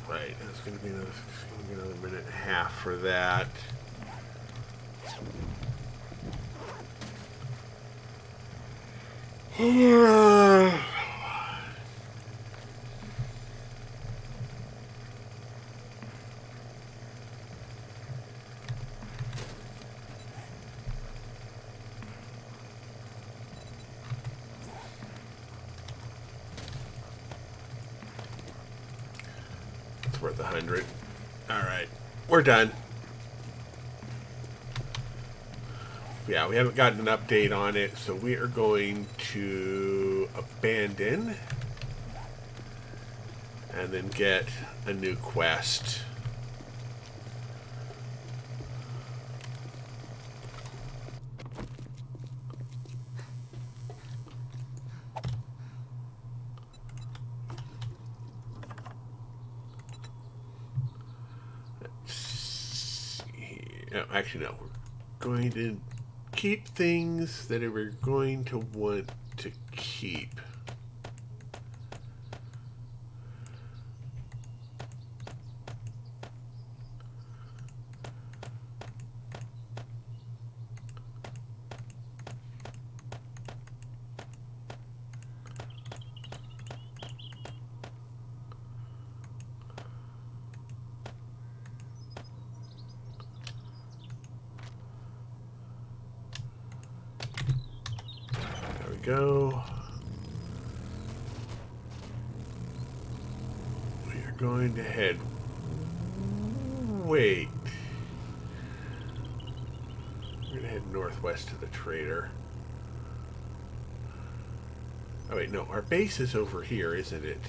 S1: Right, that's going to be another minute and a half for that. It's worth 100. Alright, we're done. Yeah, we haven't gotten an update on it, so we are going to abandon and then get a new quest. Let's see. Oh, actually, no. We're going to keep things that we're going to want to keep. Go. We are going to head. Wait. We're going to head northwest to the trader. Oh, wait, no. Our base is over here, isn't it?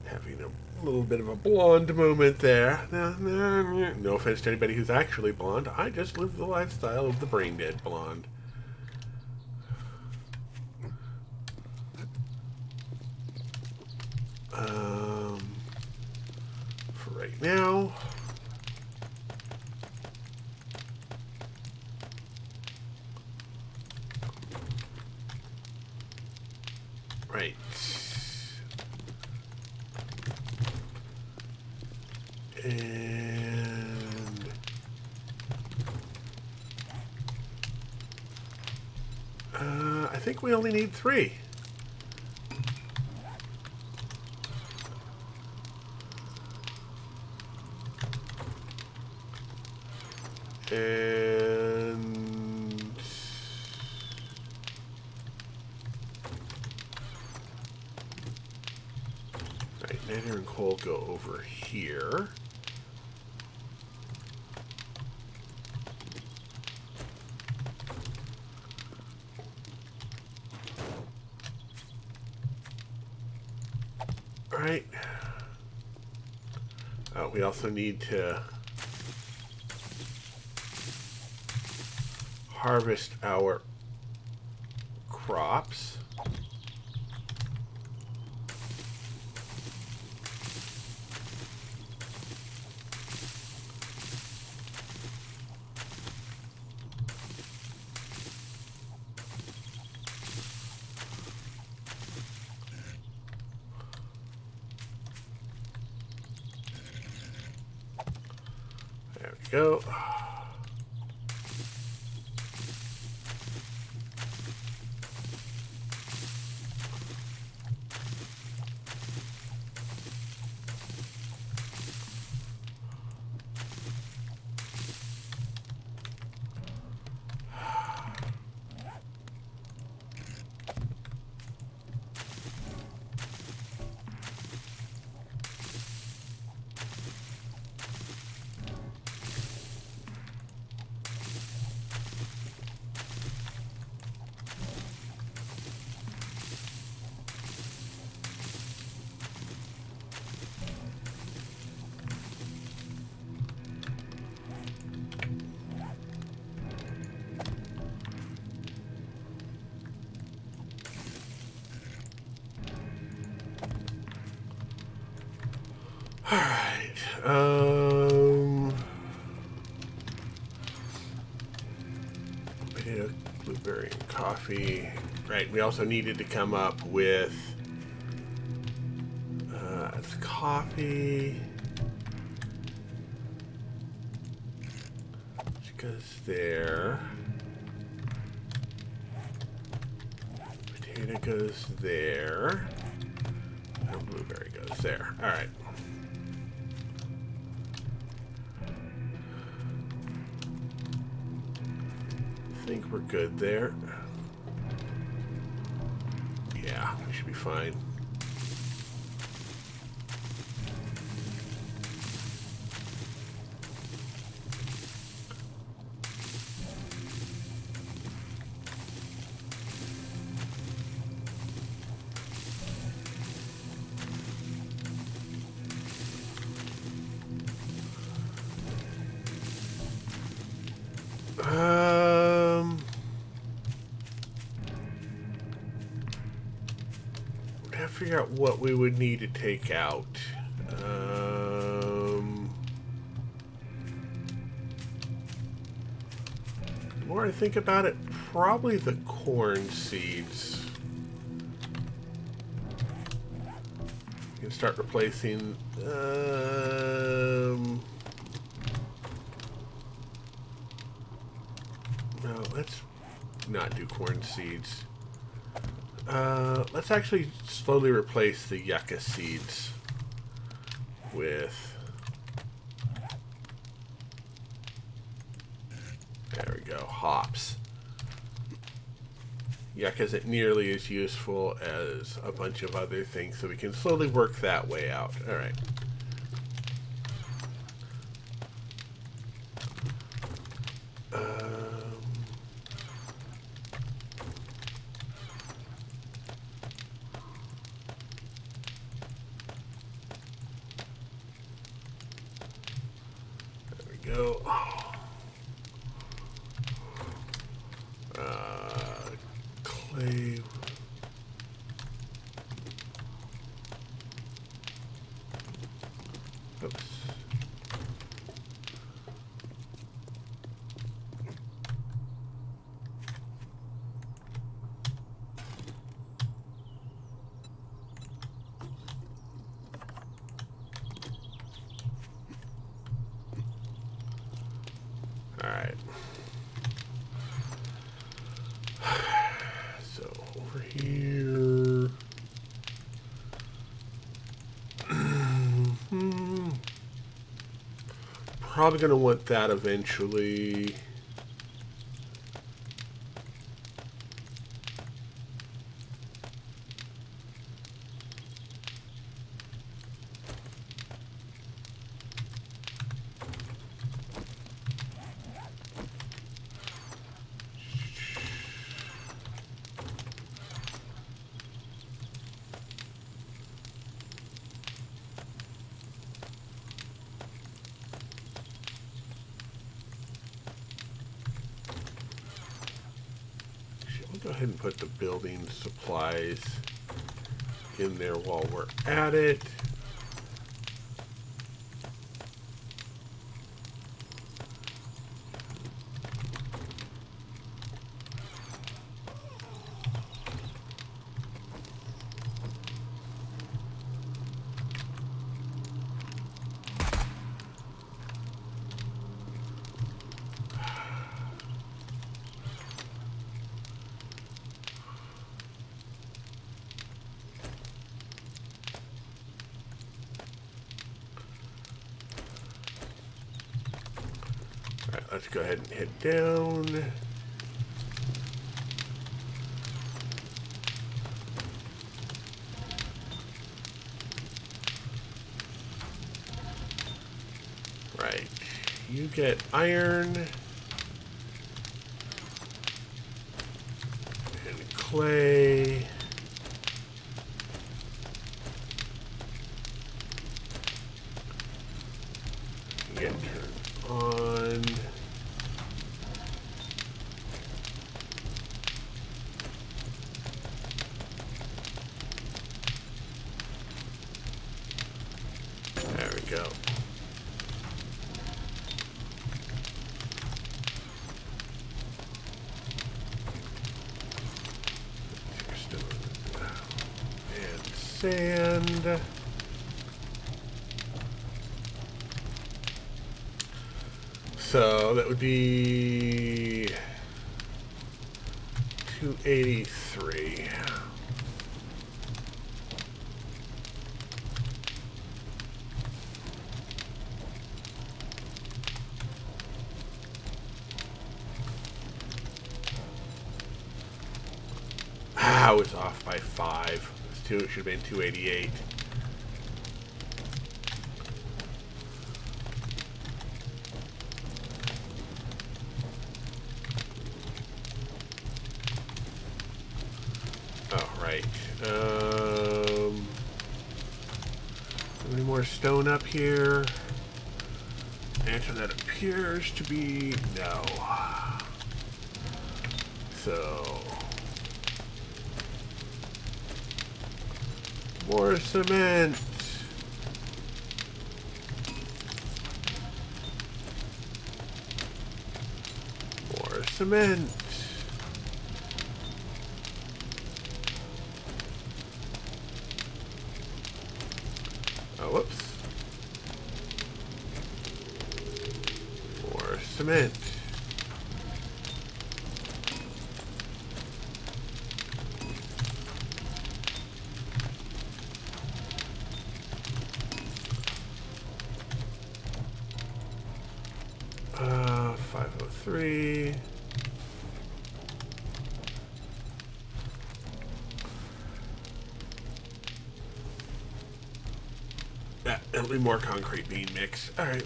S1: Having a little bit of a blonde moment there. No offense to anybody who's actually blonde. I just live the lifestyle of the brain dead blonde. For right now. Right. And I think we only need 3. And right, Nether and coal go over here. All right. We also need to harvest our crops. go. Alright, potato, blueberry, and coffee. Right, we also needed to come up with it's coffee, which goes there. Potato goes there. And blueberry goes there. Alright. I think we're good there. Yeah, we should be fine. Have to figure out what we would need to take out. The more I think about it, probably the corn seeds. You can start replacing. No, let's not do corn seeds. Let's actually slowly replace the yucca seeds with... There we go, hops. Yucca isn't nearly as useful as a bunch of other things, so we can slowly work that way out. Alright. Go. Clay. Oops. Alright. So, over here. Probably going to want that eventually. Go ahead and put the building supplies in there while we're at it. go ahead and head down. Right. You get iron and clay. Get turned on. There we go. And sand. So that would be 283. I was off by 5. It should have been 288. Oh, right. Any more stone up here? Answer that appears to be no. So more cement. More cement. Oh, whoops. More cement. Uh, 503. Yeah, it'll be more concrete bean mix. All right.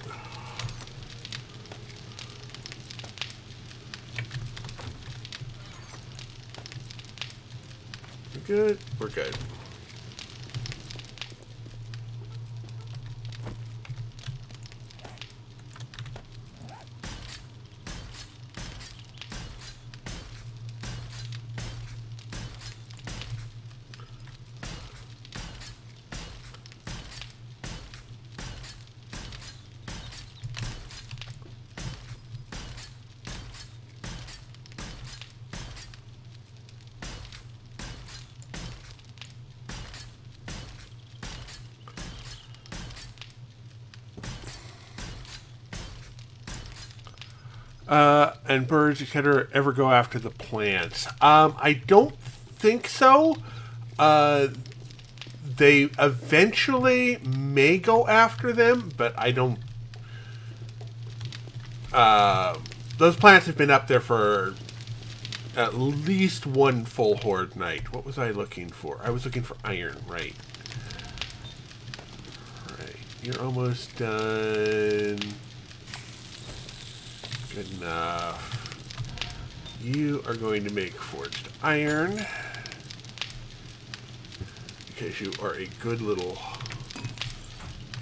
S1: We're good. We're good. And birds, etc., ever go after the plants? I don't think so. They eventually may go after them, but I don't. Those plants have been up there for at least one full horde night. What was I looking for? I was looking for iron, right? Right. You're almost done. Good enough. You are going to make forged iron because you are a good little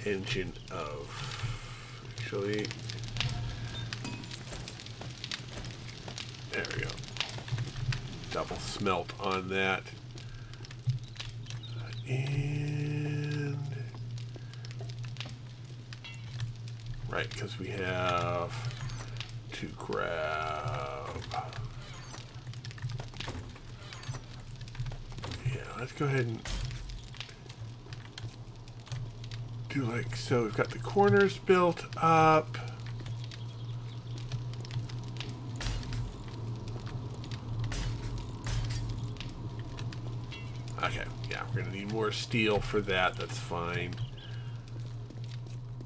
S1: engine of. Actually, there we go. Double smelt on that. And right, because we have to grab. Yeah, let's go ahead and do like so. We've got the corners built up. Okay, yeah, we're gonna need more steel for that. That's fine.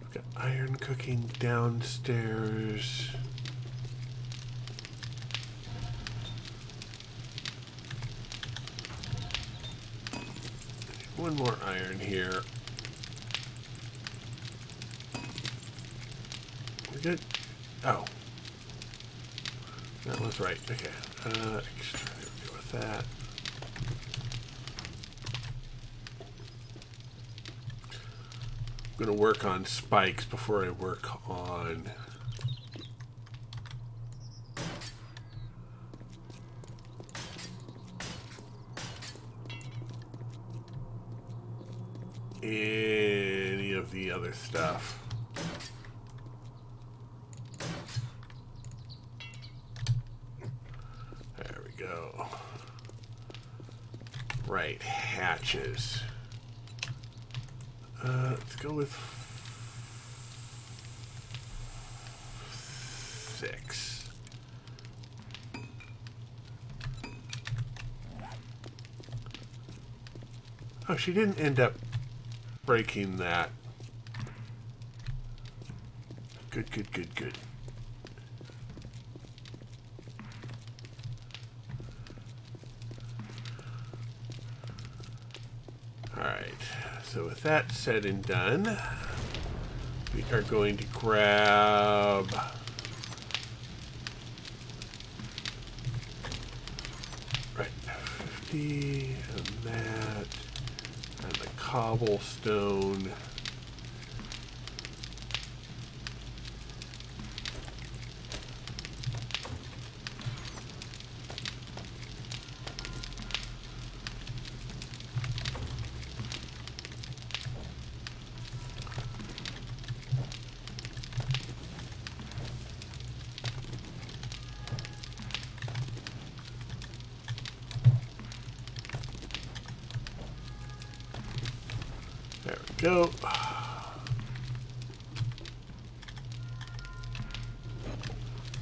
S1: We've got iron cooking downstairs. one more iron here. We're good? Oh. That was right. Okay. Extra. Go with that. I'm going to work on spikes before I work on any of the other stuff. There we go. Right, hatches. Let's go with 6. Oh, she didn't end up breaking that. Good, good, good, good. Alright, so with that said and done, we are going to grab right 50 and that and the cobblestone. There we go.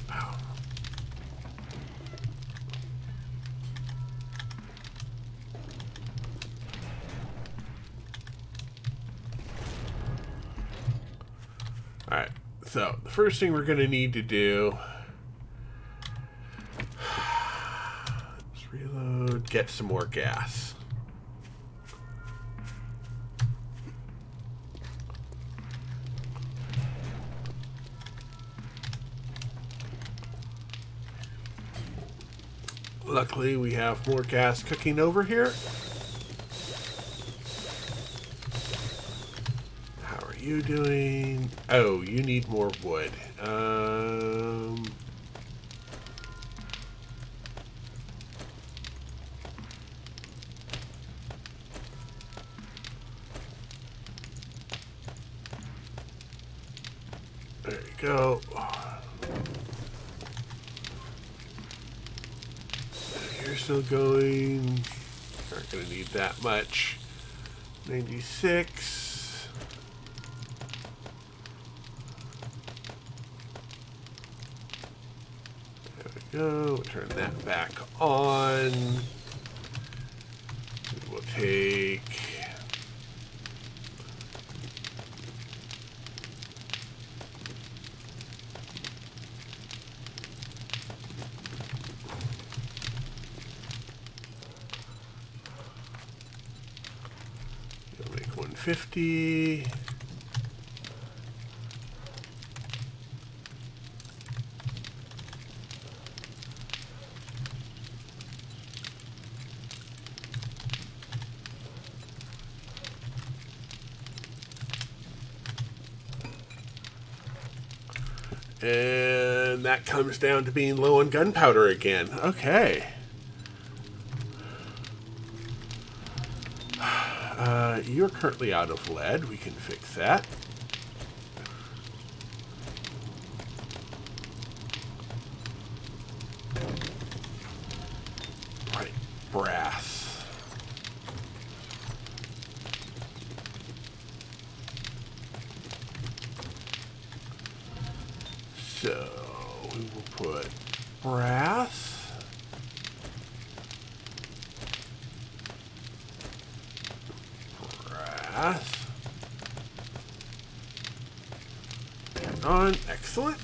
S1: Wow. Alright, so the first thing we're going to need to do is reload, get some more gas. Luckily, we have more gas cooking over here. How are you doing? Oh, you need more wood. There you go. You're still going. Aren't going to need that much. 96. There we go. Turn that back on. We'll take. We'll make 150. And that comes down to being low on gunpowder again. Okay. You're currently out of lead. We can fix that. Right, brass. So we will put brass. And on. Excellent.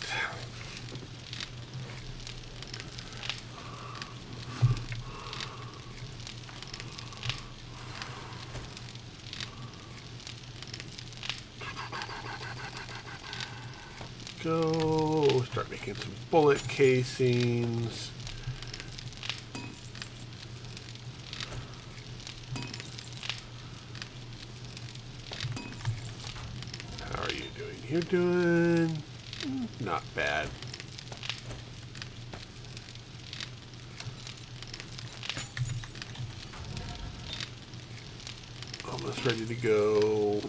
S1: go. Start making some bullet casings. How are you doing? You're doing not bad. Almost ready to go.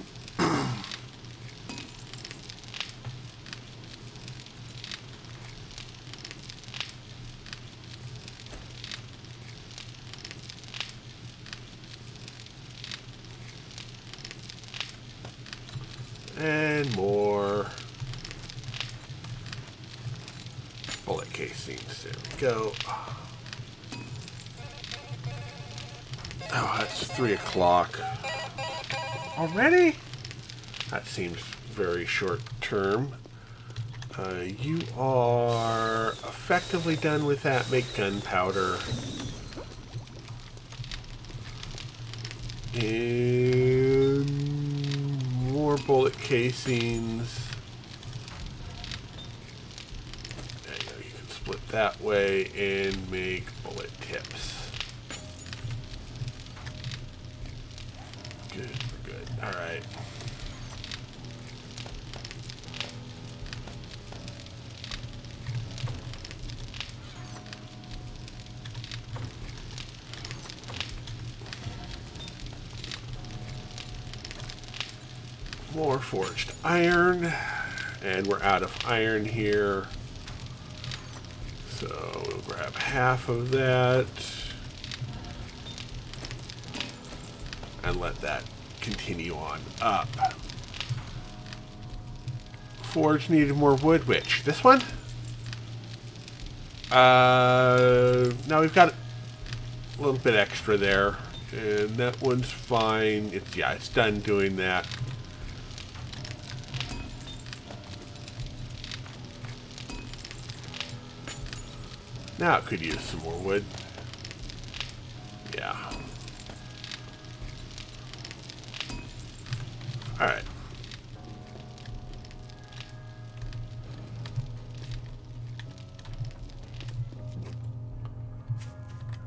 S1: And more bullet casings. There we go. Oh, that's 3 o'clock. Already? That seems very short term. You are effectively done with that. Make gunpowder. And more bullet casings. There you go. You can split that way and make bullet tips. Good, we're good. Alright. More forged iron, and we're out of iron here, so we'll grab half of that and let that continue on up. Forge needed more wood. Which? This one? Now we've got a little bit extra there, and that one's fine. It's done doing that. Now it could use some more wood. Yeah. Alright.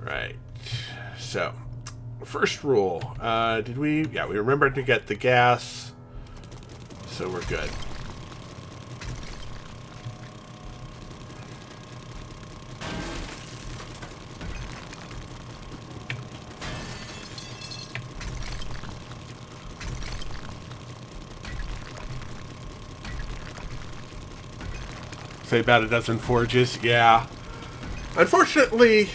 S1: Right. So, first rule. Did we? Yeah, we remembered to get the gas. So we're good. Say about a dozen forges, yeah. Unfortunately,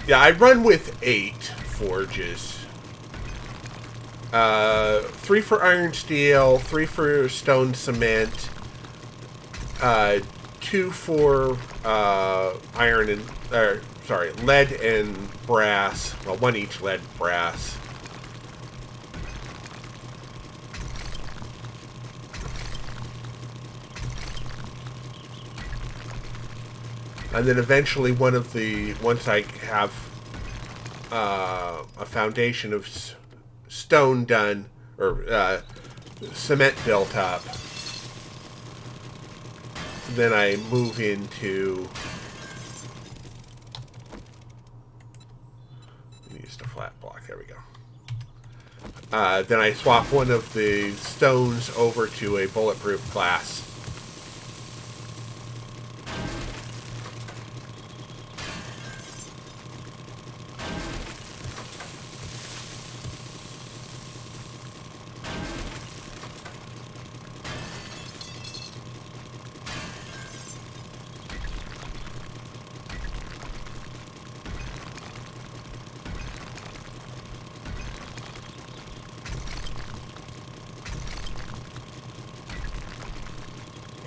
S1: yeah, I run with 8 forges. 3 for iron steel, 3 for stone cement, 2 for iron and lead and brass. Well, 1 each lead, brass. And then eventually once I have a foundation of stone done, or cement built up, then I move into, used a flat block, there we go. Then I swap one of the stones over to a bulletproof glass.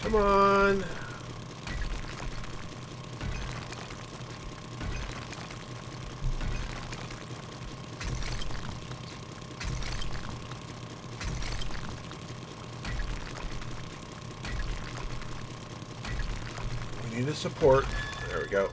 S1: Come on. We need a support. There we go.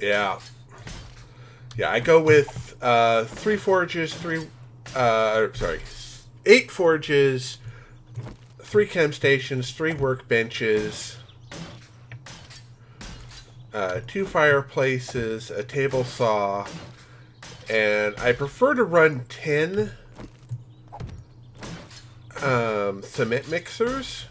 S1: Yeah. Yeah, I go with 3 forges, 8 forges, 3 chem stations, 3 workbenches, 2 fireplaces, a table saw, and I prefer to run 10 cement mixers.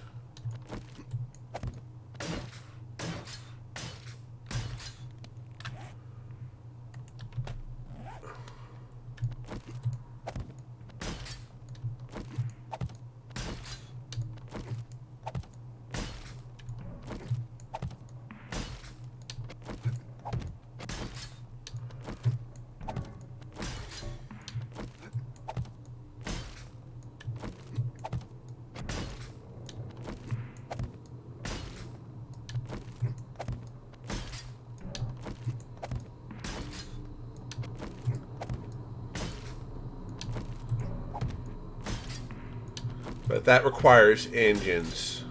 S1: But that requires engines.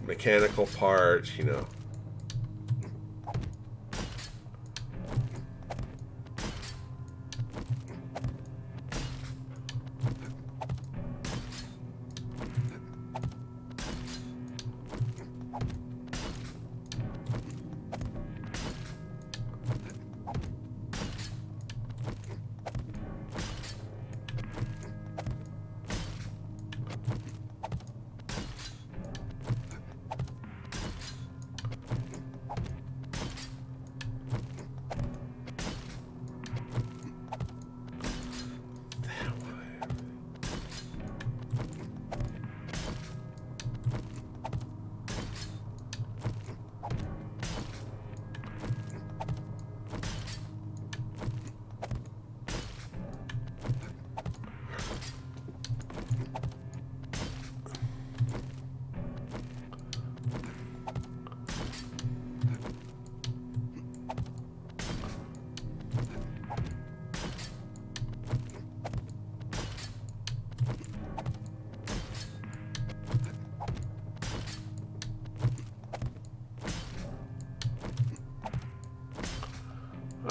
S1: Mechanical parts, you know.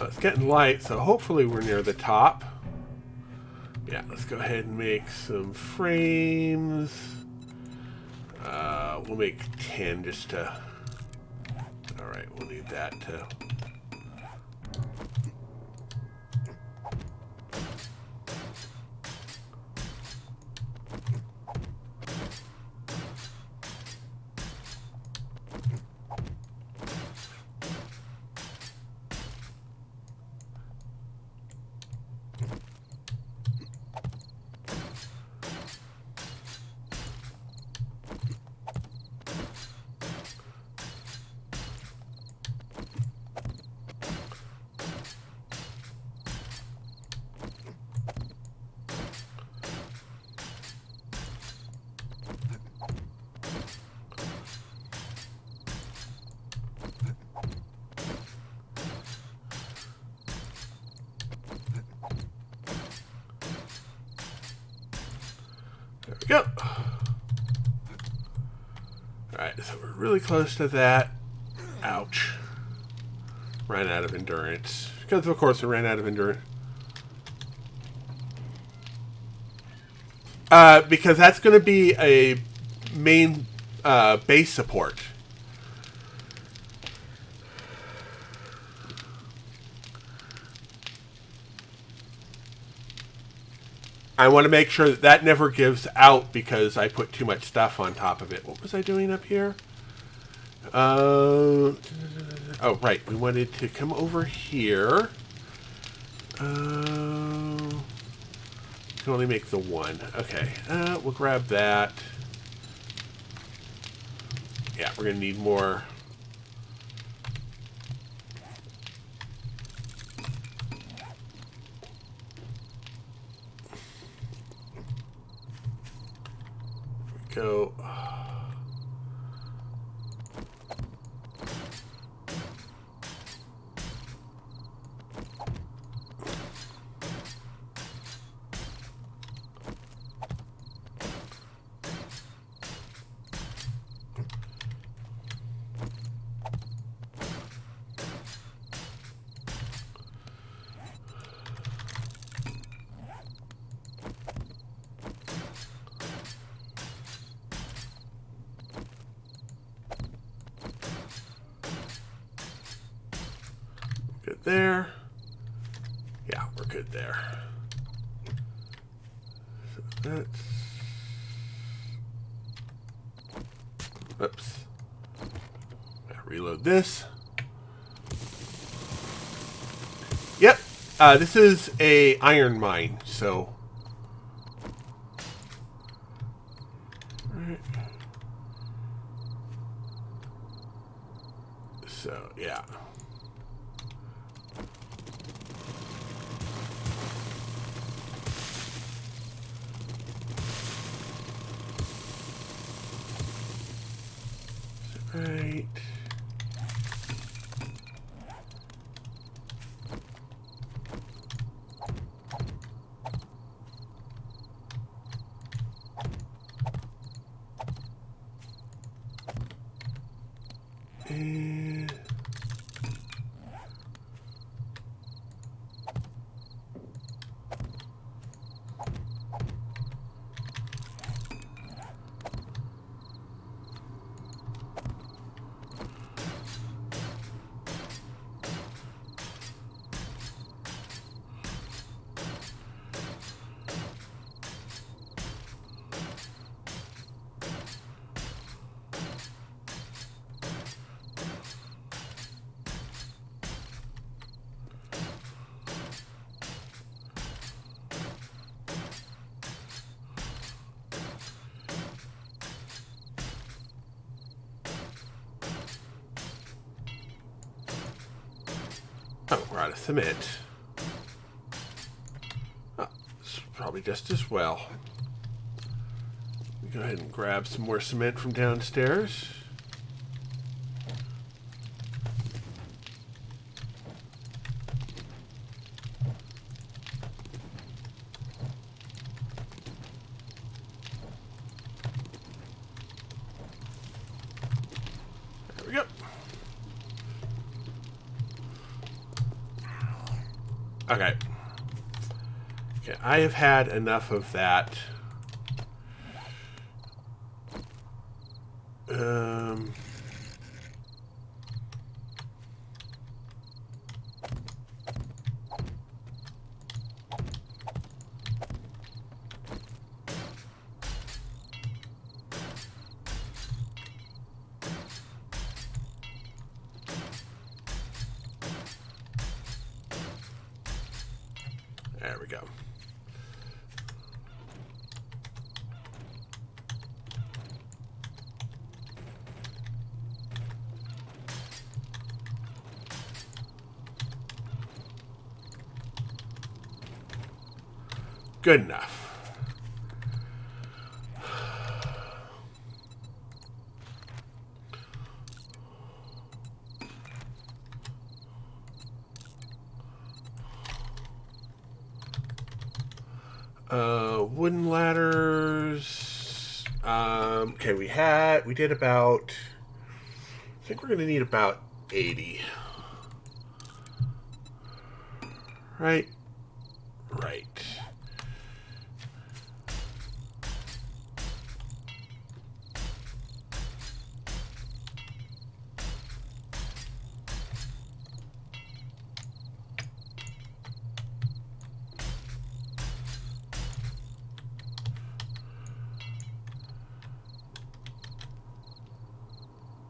S1: It's getting light, so hopefully we're near the top. Yeah, let's go ahead and make some frames. We'll make 10 just to... Alright, we'll need that to... There we go. Alright, so we're really close to that. Ouch. Ran out of endurance. Because, of course, we ran out of endurance. Because that's going to be a main base support. I want to make sure that that never gives out because I put too much stuff on top of it. What was I doing up here? Oh, right. We wanted to come over here. Can only make the one. Okay. We'll grab that. Yeah, we're going to need more. Go. good there. Yeah, we're good there. So that's... Oops. Reload this. Yep. This is a iron mine, so... Right. So, yeah. Right. And oh, we're out of cement. Oh, it's probably just as well. Go ahead and grab some more cement from downstairs. There we go. Okay. Okay, I have had enough of that. There we go. Good enough. Wooden ladders. Okay, we did about, I think we're going to need about 80. Right? Right.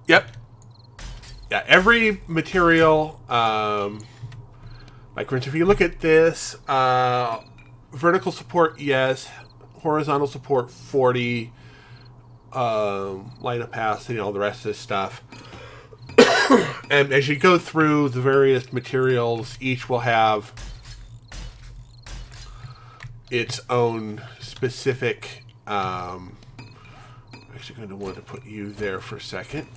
S1: Yep. Yeah, every material, like for instance, if you look at this, vertical support, yes. Horizontal support, 40. Line opacity, all the rest of this stuff. And as you go through the various materials, each will have its own specific... I'm actually going to want to put you there for a second.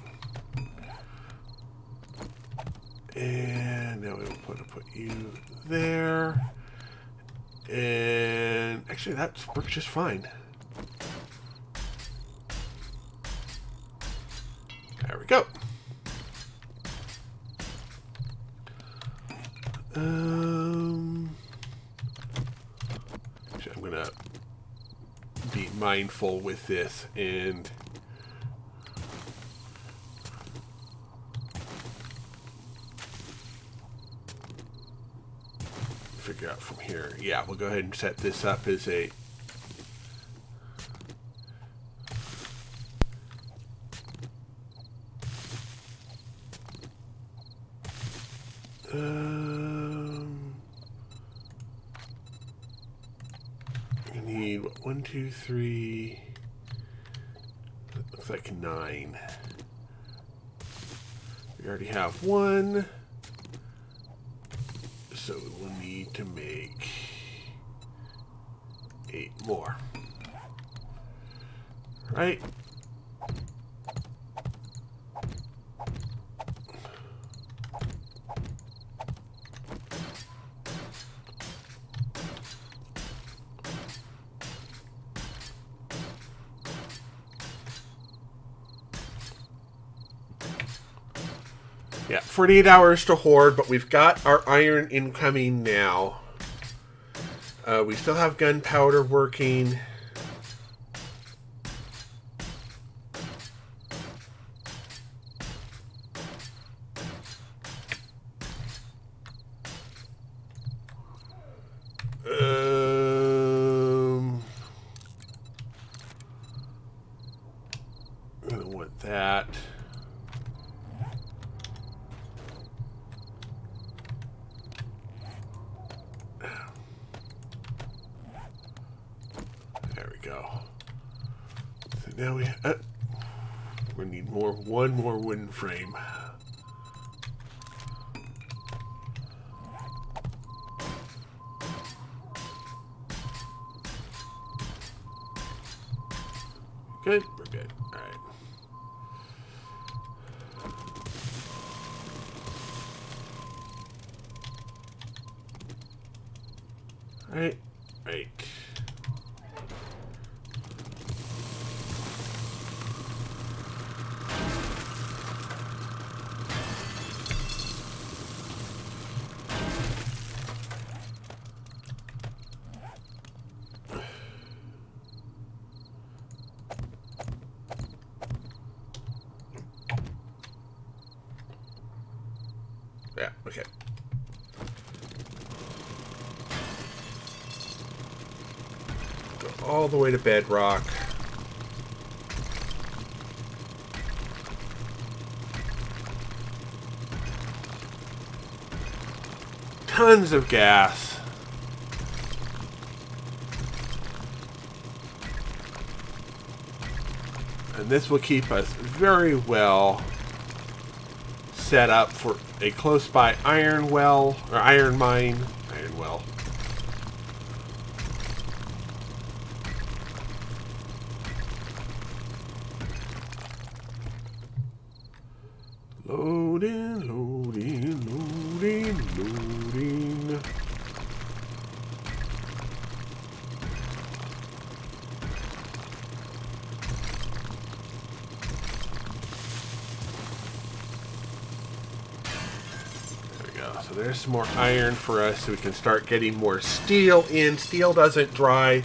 S1: And now we will put you there. And actually that works just fine. There we go. Actually, I'm gonna be mindful with this and figure out from here. Yeah, we'll go ahead and set this up as a... we need, what, 1, 2, 3... Looks like 9. We already have 1. So we will need to make 8 more. Right? Yeah, 48 hours to hoard, but we've got our iron incoming now. We still have gunpowder working. I don't want that. There we go. So now we need one more wooden frame. Good, we're good. All right. All right. Right. Yeah, okay. Go all the way to bedrock. Tons of gas. And this will keep us very well set up for a close by iron well, or iron mine. Iron well. Loading, loading, loading, loading. So there's some more iron for us so we can start getting more steel in. Steel doesn't dry,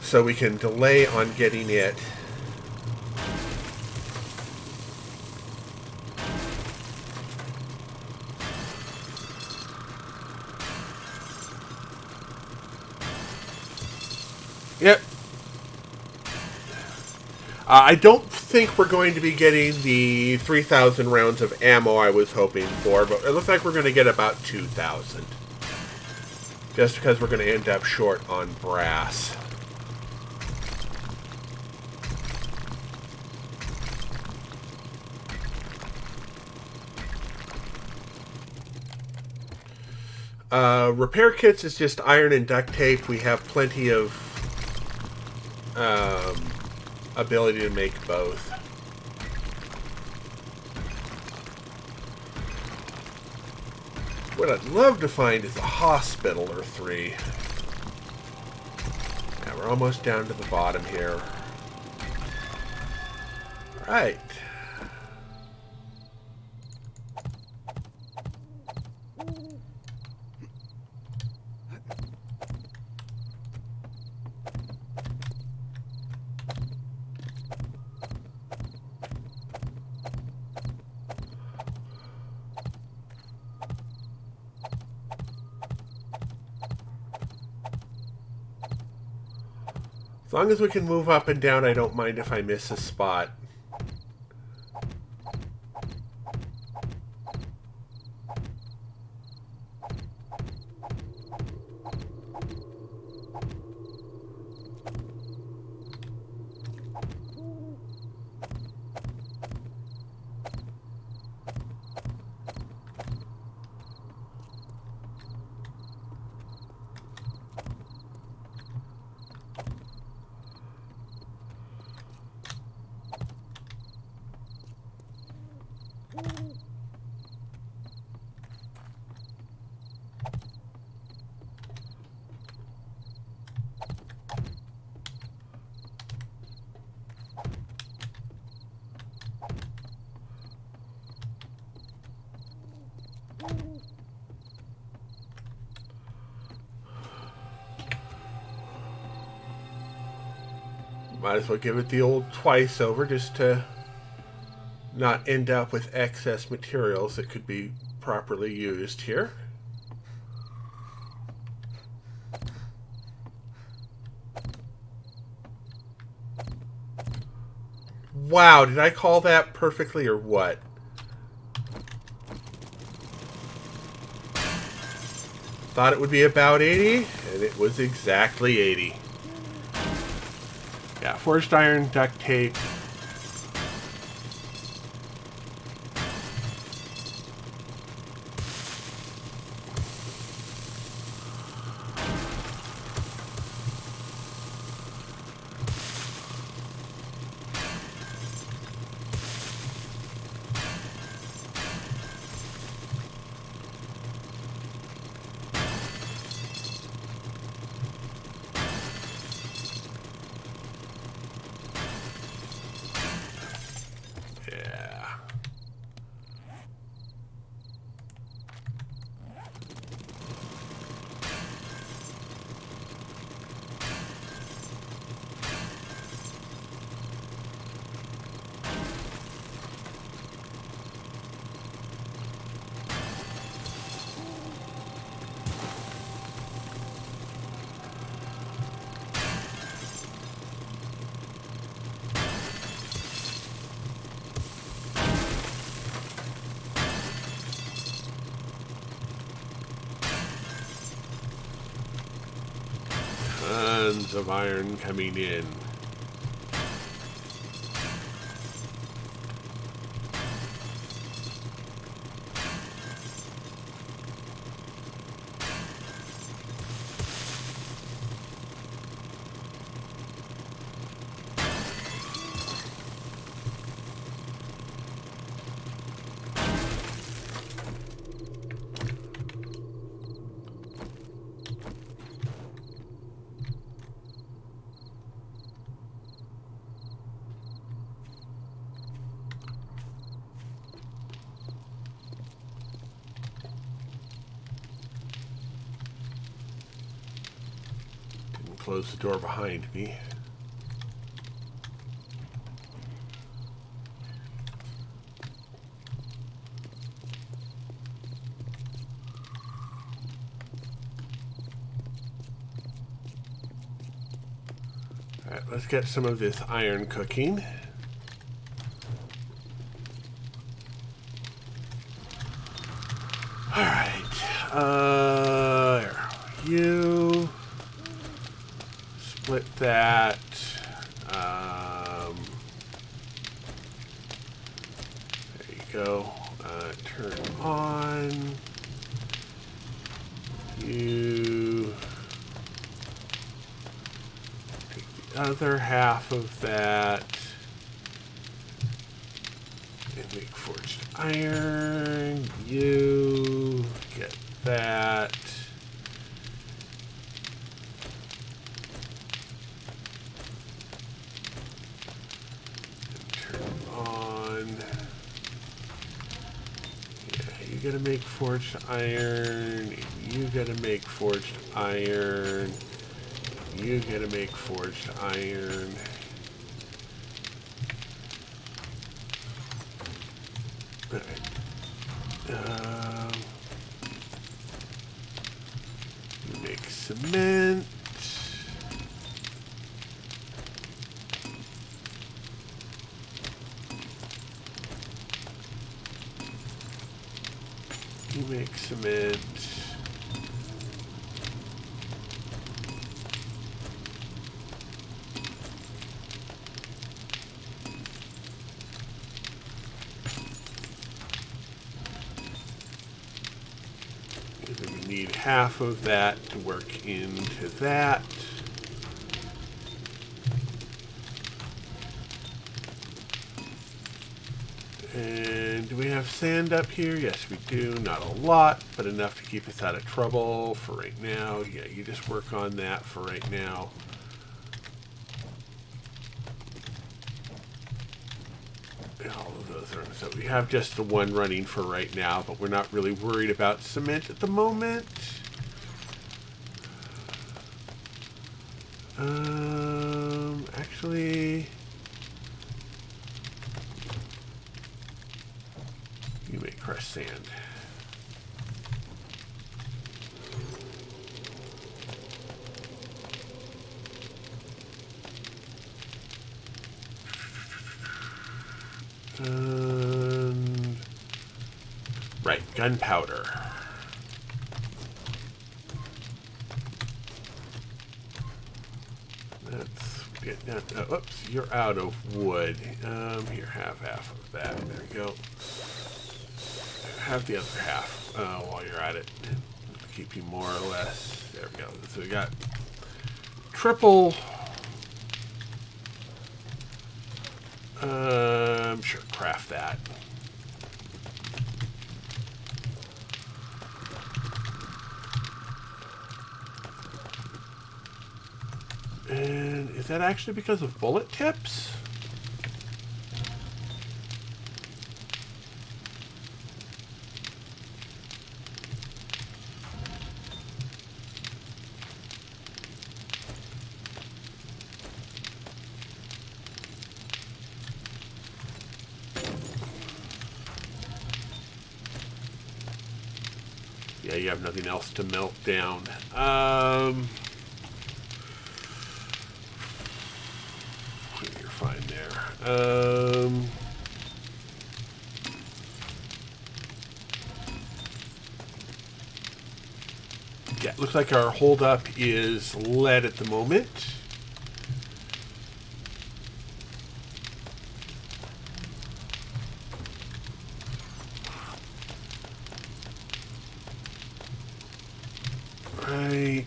S1: so we can delay on getting it. Yep. I don't think we're going to be getting the 3,000 rounds of ammo I was hoping for, but it looks like we're going to get about 2,000. Just because we're going to end up short on brass. Repair kits is just iron and duct tape. We have plenty of ability to make both. What I'd love to find is a hospital or 3. Yeah, we're almost down to the bottom here. All right. As long as we can move up and down, I don't mind if I miss a spot. Might as well give it the old twice over just to not end up with excess materials that could be properly used here. Wow, did I call that perfectly or what? Thought it would be about 80, and it was exactly 80. Yeah, forged iron, duct tape. Tons of iron coming in. Close the door behind me. All right, let's get some of this iron cooking. All right, you split that. There you go. Turn on. You take the other half of that and make forged iron. You get that. You gotta make forged iron. You gotta make forged iron. You gotta make forged iron. Alright. You make cement. make cement. We need half of that to work into that. And do we have sand up here? Yes, we do. Not a lot, but enough to keep us out of trouble for right now. Yeah, you just work on that for right now. And all of those are... So we have just the one running for right now, but we're not really worried about cement at the moment. Actually... You may crush sand. Right, gunpowder. Let's get down. Oops, you're out of wood. Here, have half of that. There we go. Have the other half while you're at it. Keep you more or less. There we go. So we got triple. Sure, craft that. And is that actually because of bullet tips? Yeah, you have nothing else to melt down. You're fine there. Yeah, looks like our holdup is lead at the moment. Right.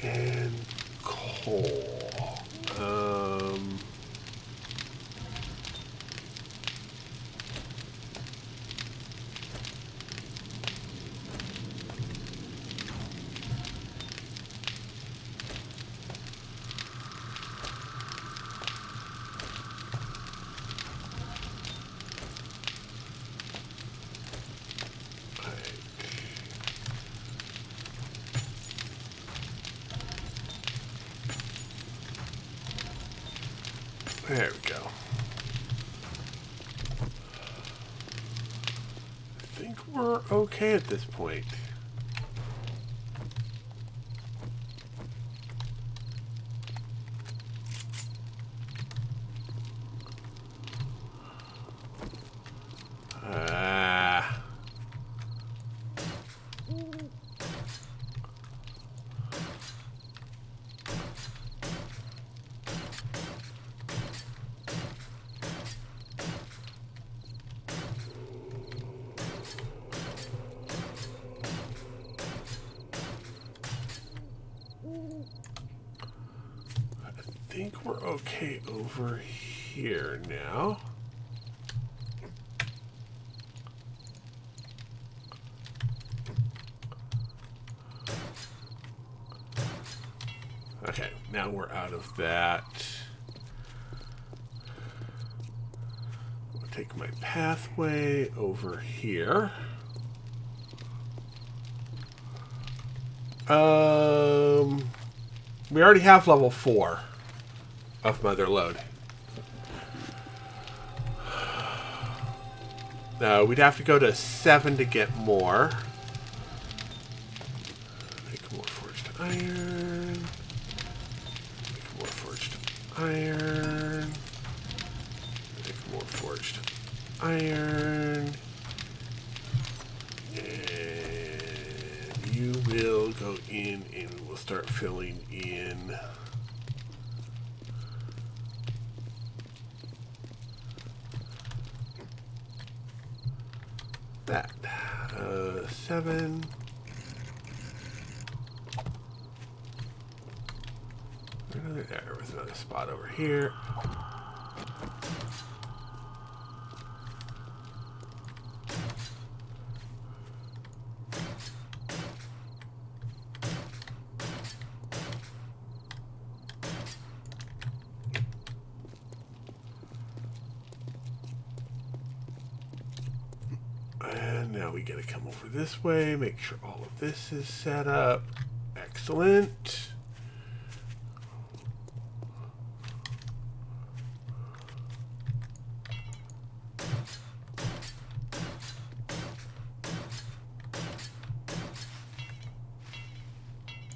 S1: And coal. There we go. I think we're okay at this point. I think we're okay over here now. Okay, now we're out of that. I'll take my pathway over here. We already have level 4 of Mother Lode. we'd have to go to 7 to get more. Make more forged iron. Make more forged iron. Make more forged iron. And you will go in and we'll start filling in that. 7. There was another spot over here. Now we gotta come over this way, make sure all of this is set up. Excellent.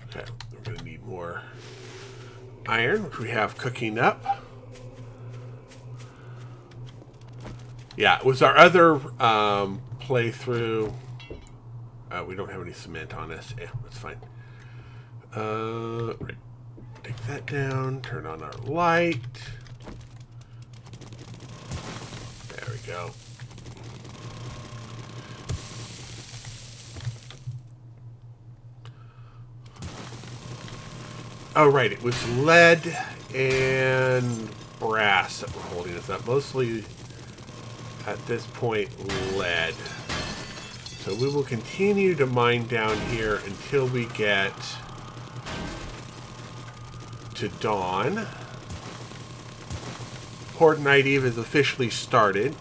S1: Okay, we're gonna need more iron, which we have cooking up. Yeah, it was our other playthrough. We don't have any cement on us. Yeah, that's fine. Right. Take that down. Turn on our light. There we go. Oh, right. It was lead and brass that were holding us up. Mostly, at this point, lead. So we will continue to mine down here until we get to dawn. Horde Night Eve is officially started.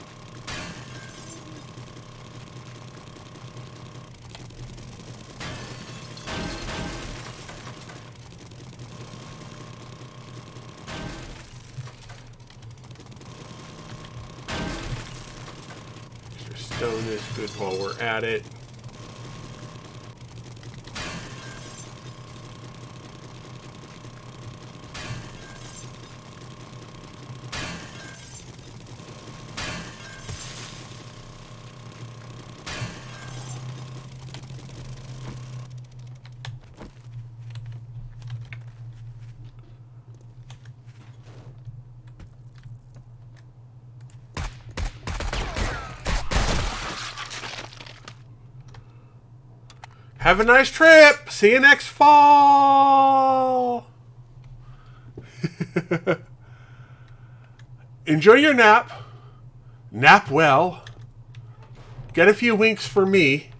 S1: Stone is good while we're at it. Have a nice trip. See you next fall. Enjoy your nap. Nap well. Get a few winks for me.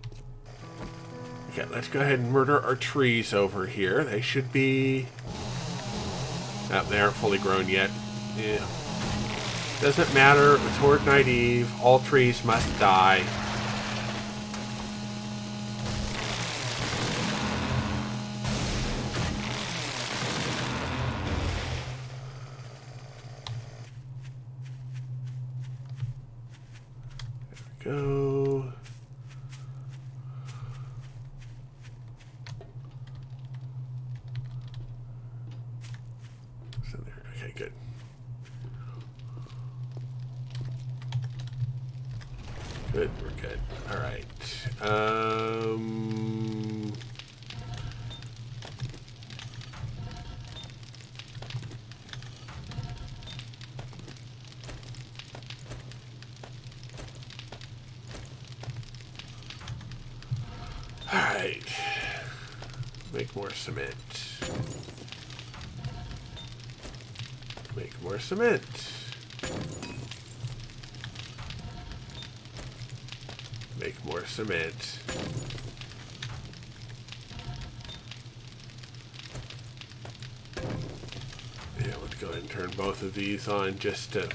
S1: Okay, let's go ahead and murder our trees over here. They should be... Oh, they aren't fully grown yet. Yeah. Doesn't matter. It's Horde Night Eve. All trees must die. Go. So there. Okay, good. Good, we're good. All right. Alright. Make more cement. Make more cement. Make more cement. Yeah, let's go ahead and turn both of these on just to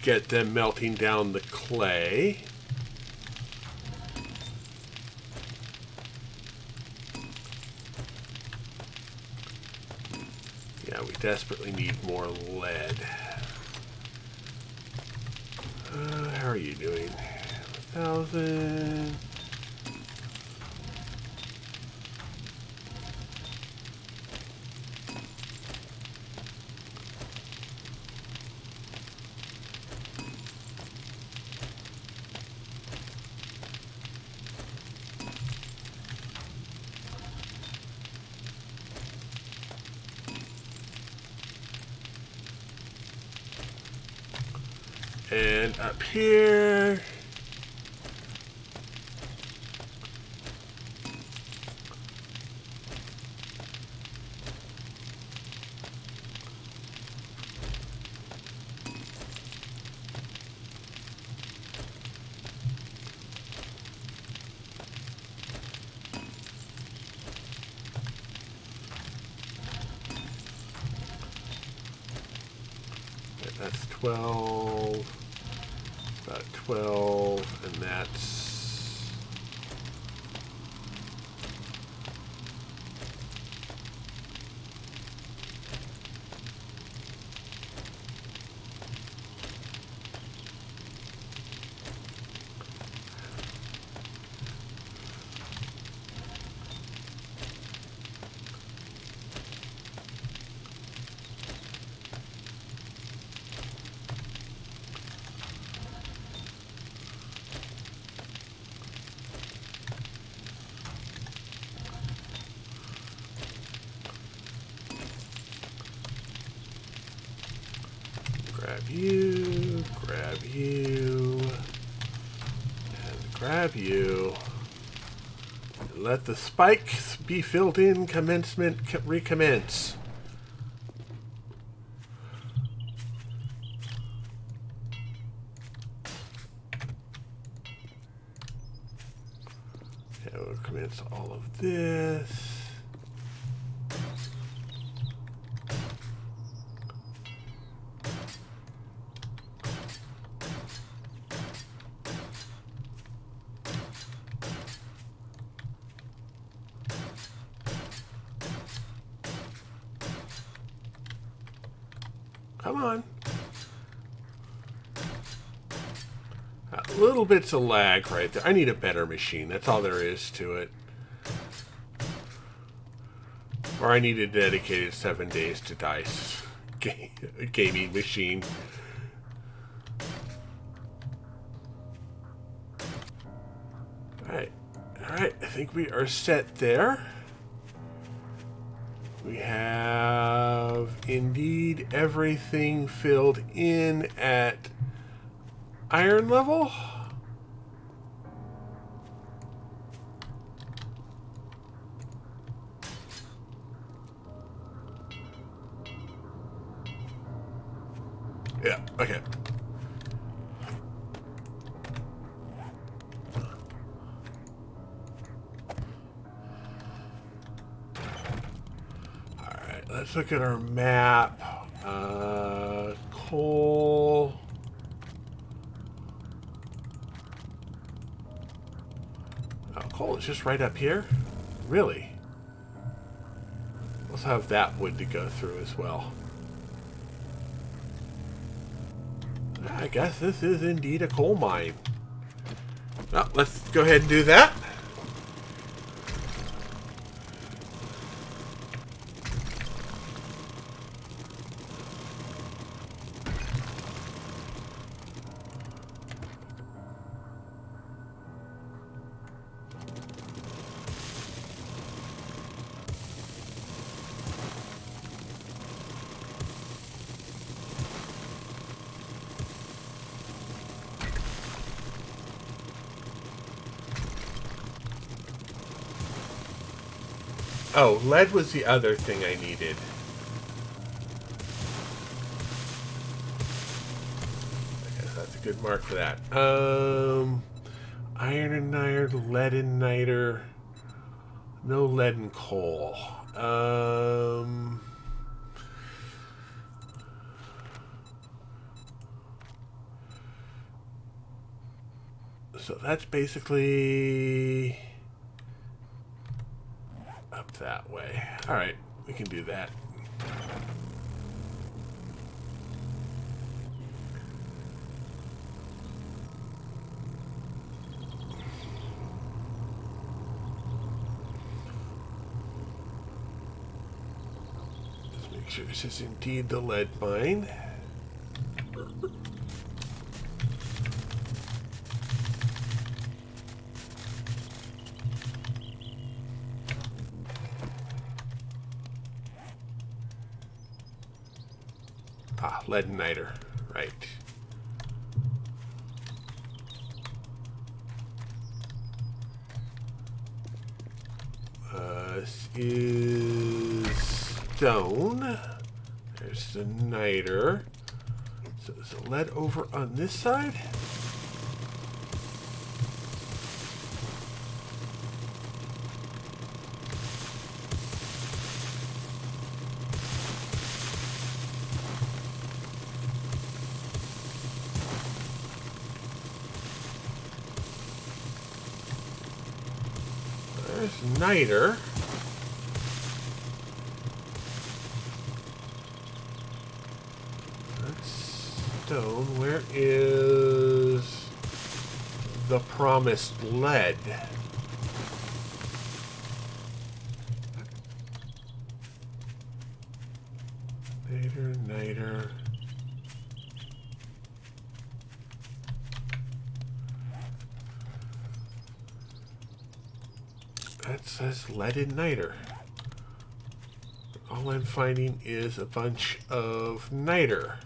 S1: get them melting down the clay. Yeah, we desperately need more lead. How are you doing? 1,000. And up here, that's 12, about 12, and that's grab you, and grab you. Let the spikes be filled in. Recommence. Okay, we'll commence all of this. Come on. Little bits of lag right there. I need a better machine. That's all there is to it. Or I need a dedicated 7 days to dice gaming machine. Alright. Alright, I think we are set there. We have indeed everything filled in at iron level. Yeah, okay. Alright, let's look at our map. Coal. Oh, coal is just right up here? Really? Let's have that wood to go through as well. I guess this is indeed a coal mine. Well, let's go ahead and do that. Oh, lead was the other thing I needed. I guess that's a good mark for that. Iron and niter, lead and niter. No lead and coal. So that's basically up that way. All right, we can do that. Sure, this is indeed the lead mine. Ah, lead and niter. Right. This is stone. There's the niter. So is the lead over on this side? There's niter. Stone. Where is the promised lead? Niter. That says lead and niter. All I'm finding is a bunch of niter.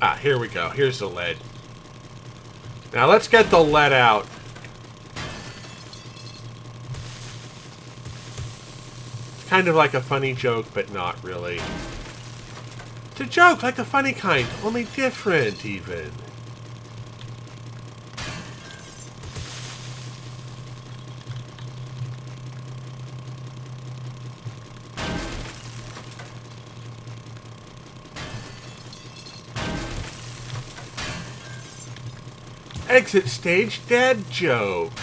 S1: Ah, here we go. Here's the lead. Now let's get the lead out. It's kind of like a funny joke, but not really. It's a joke, like the funny kind, only different, even. Exit stage dad joke.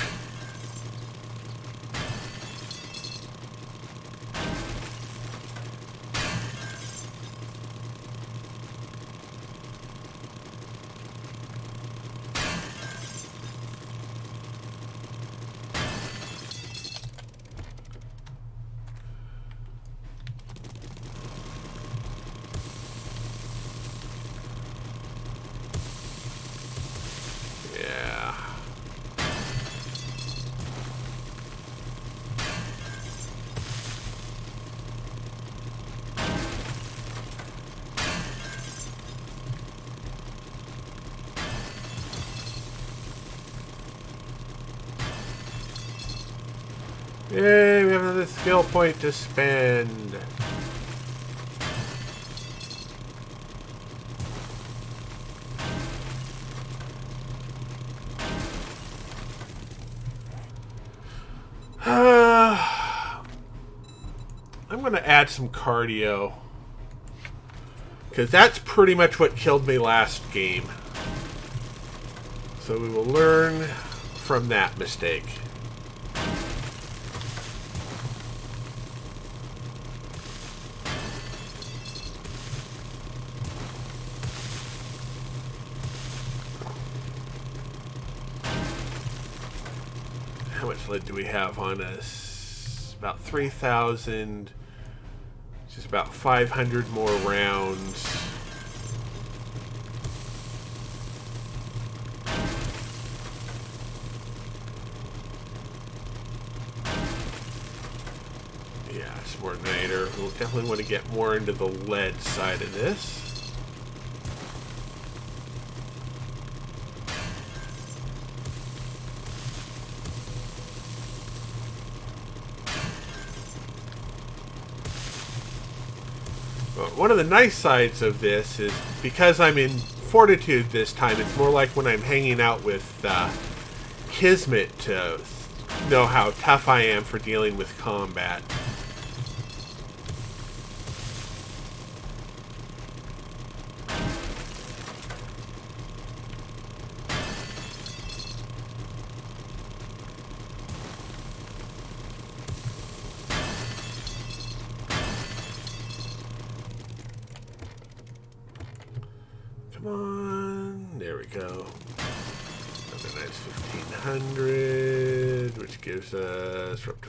S1: Yay, we have another skill point to spend. I'm going to add some cardio, because that's pretty much what killed me last game. So we will learn from that mistake. How much lead do we have on us? About 3,000. Just about 500 more rounds. Yeah, some more niter. We'll definitely want to get more into the lead side of this. One of the nice sides of this is because I'm in Fortitude this time, it's more like when I'm hanging out with Kismet to know how tough I am for dealing with combat. Come on. There we go. Another nice 1,500, which gives us up to...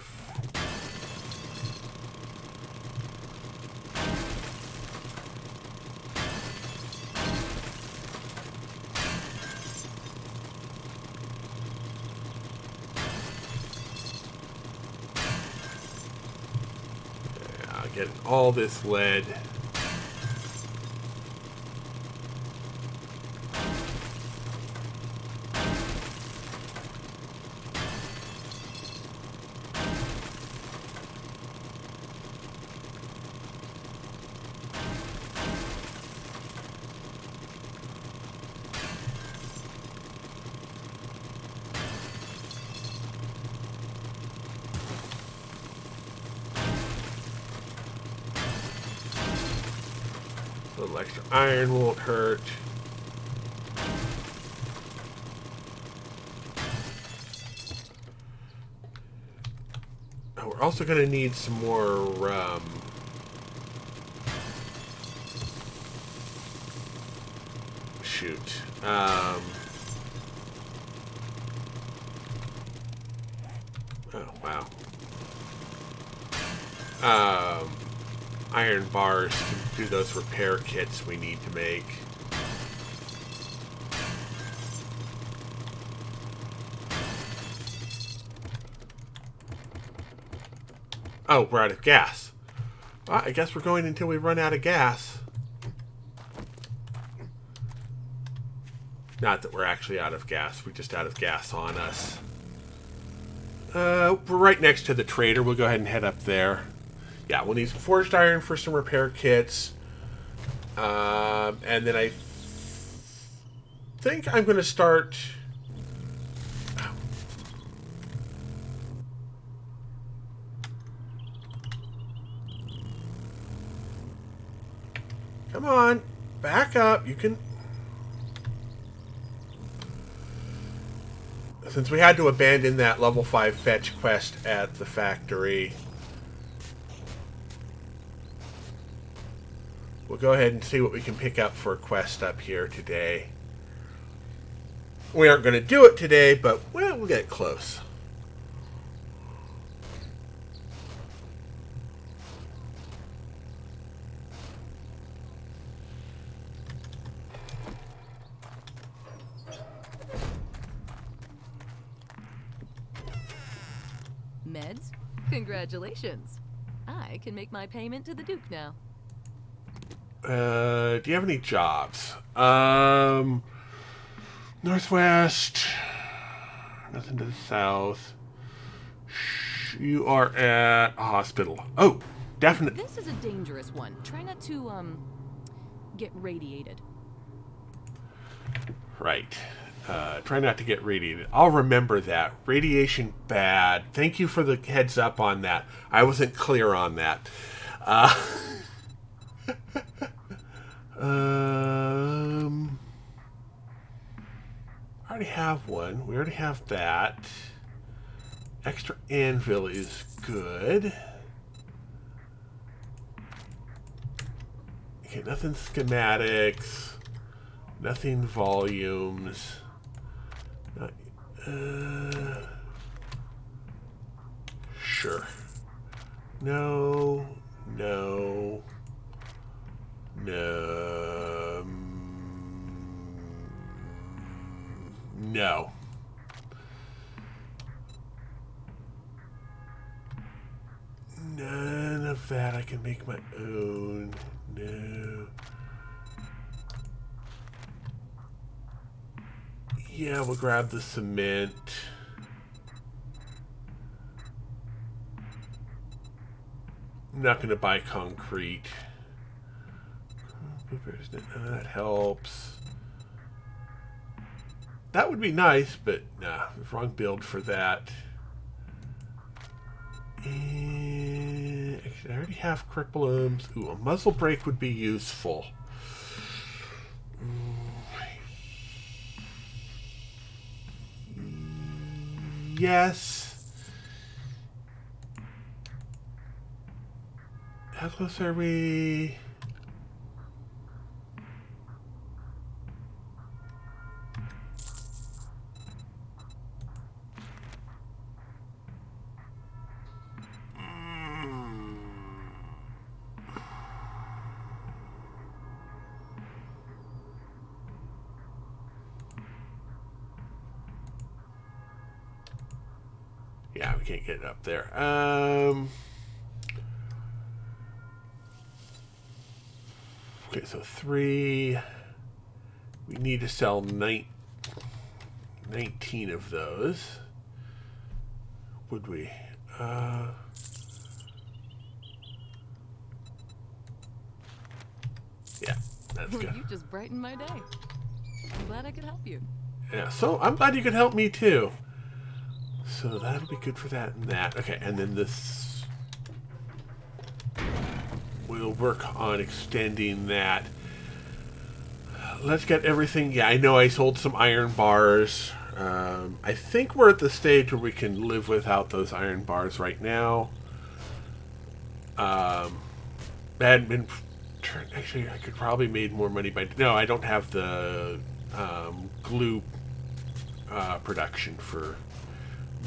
S1: Getting all this lead. A little extra iron won't hurt. Oh, we're also going to need some more shoot. Oh, wow. Iron bars to do those repair kits we need to make. Oh, we're out of gas. Well, I guess we're going until we run out of gas. Not that we're actually out of gas. We're just out of gas on us. We're right next to the trader. We'll go ahead and head up there. Yeah, we'll need some forged iron for some repair kits. And then I think I'm going to start... Come on, back up. You can... Since we had to abandon that level 5 fetch quest at the factory, we'll go ahead and see what we can pick up for a quest up here today. We aren't going to do it today, but we'll get close.
S2: Meds? Congratulations. I can make my payment to the Duke now.
S1: Do you have any jobs? Northwest. Nothing to the south. You are at a hospital. Oh, definitely.
S2: This is a dangerous one. Try not to, get radiated.
S1: Right. Try not to get radiated. I'll remember that. Radiation bad. Thank you for the heads up on that. I wasn't clear on that. I already have one. We already have that. Extra anvil is good. Okay, nothing schematics. Nothing volumes. Sure. No. No. No. No. None of that I can make my own. No. Yeah, we'll grab the cement. I'm not going to buy concrete. That helps. That would be nice, but nah, wrong build for that. And I already have cripplums. Ooh, a muzzle brake would be useful. Yes. How close are we? Yeah, we can't get it up there. Okay, so 3. We need to sell 19 of those. Would we? Yeah, that's
S2: Well,
S1: good.
S2: you just brightened my day. I'm glad I could help you.
S1: Yeah, so I'm glad you could help me too. So that'll be good for that and that. Okay, and then this... We'll work on extending that. Let's get everything... Yeah, I know I sold some iron bars. I think we're at the stage where we can live without those iron bars right now. That hadn't been... Actually, I could probably made more money by... No, I don't have the glue production for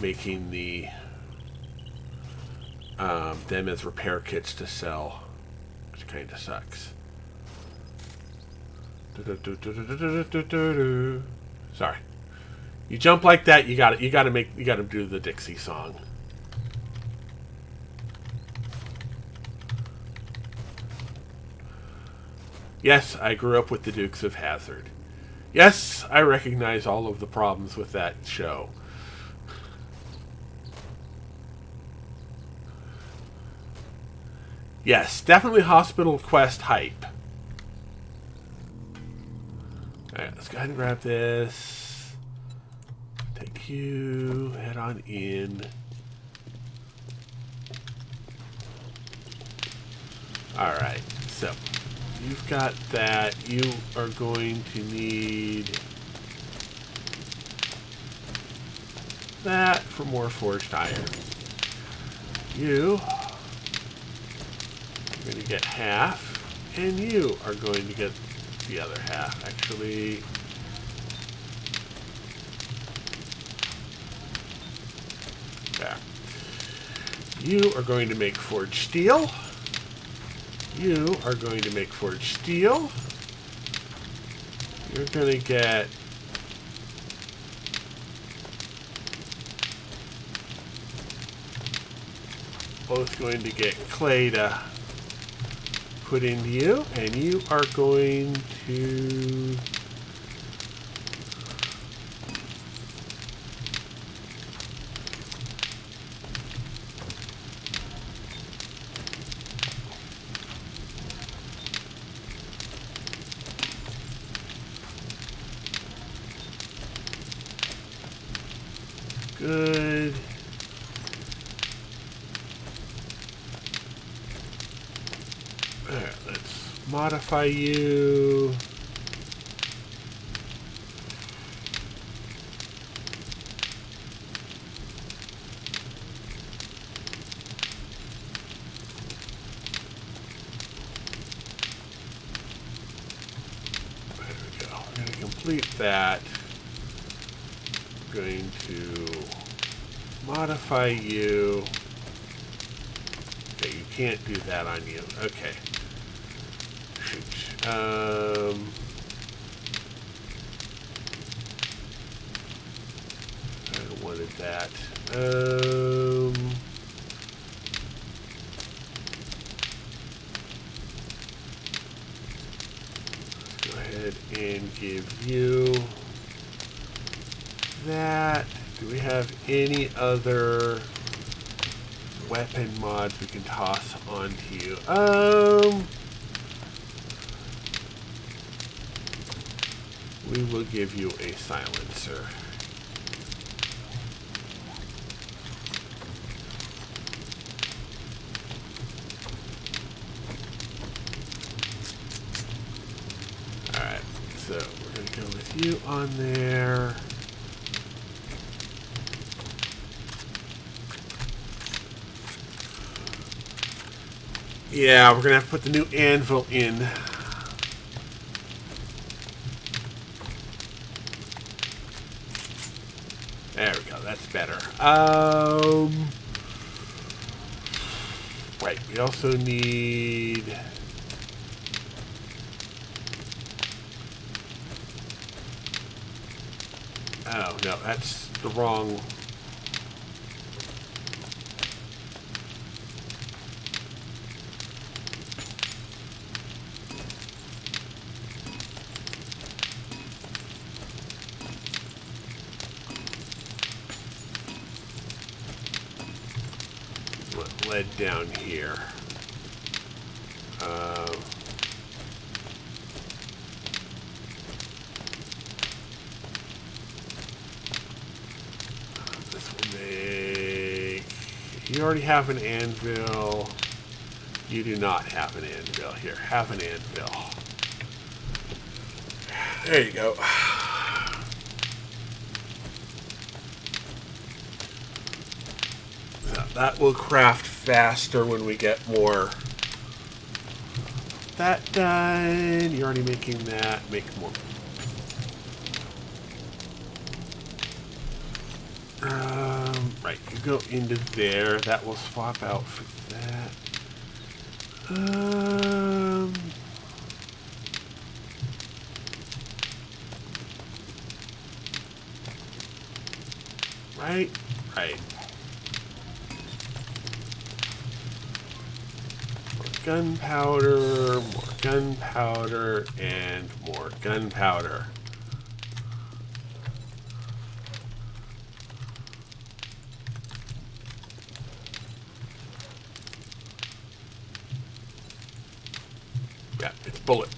S1: making the them as repair kits to sell, which kind of sucks. Sorry, you jump like that, you got to do the Dixie song. Yes, I grew up with the Dukes of Hazzard. Yes, I recognize all of the problems with that show. Yes, definitely Hospital Quest hype. Alright, let's go ahead and grab this. Take you, head on in. Alright, so you've got that. You are going to need that for more forged iron. You are going to get half, and you are going to get the other half. Actually, there. You are going to make forged steel. You are going to make forged steel. You're going to get both going to get clay to put into you, and you are going to good. Alright, let's modify you. There we go. We're going to complete that. We're going to modify you. Okay, you can't do that on you. Okay. Shoot. I wanted that. Let's go ahead and give you that. Do we have any other weapon mods we can toss onto you? We will give you a silencer. Alright, so we're going to go with you on there. Yeah, we're going to have to put the new anvil in. There we go, that's better. Right, we also need... Oh, no, that's the wrong... what led down here. This will make... You already have an anvil. You do not have an anvil. Here, have an anvil. There you go. That will craft faster when we get more. That done. You're already making that. Make more. Right, you go into there. That will swap out for that. Right. Gunpowder, more gunpowder, and more gunpowder. Yeah, it's bullet.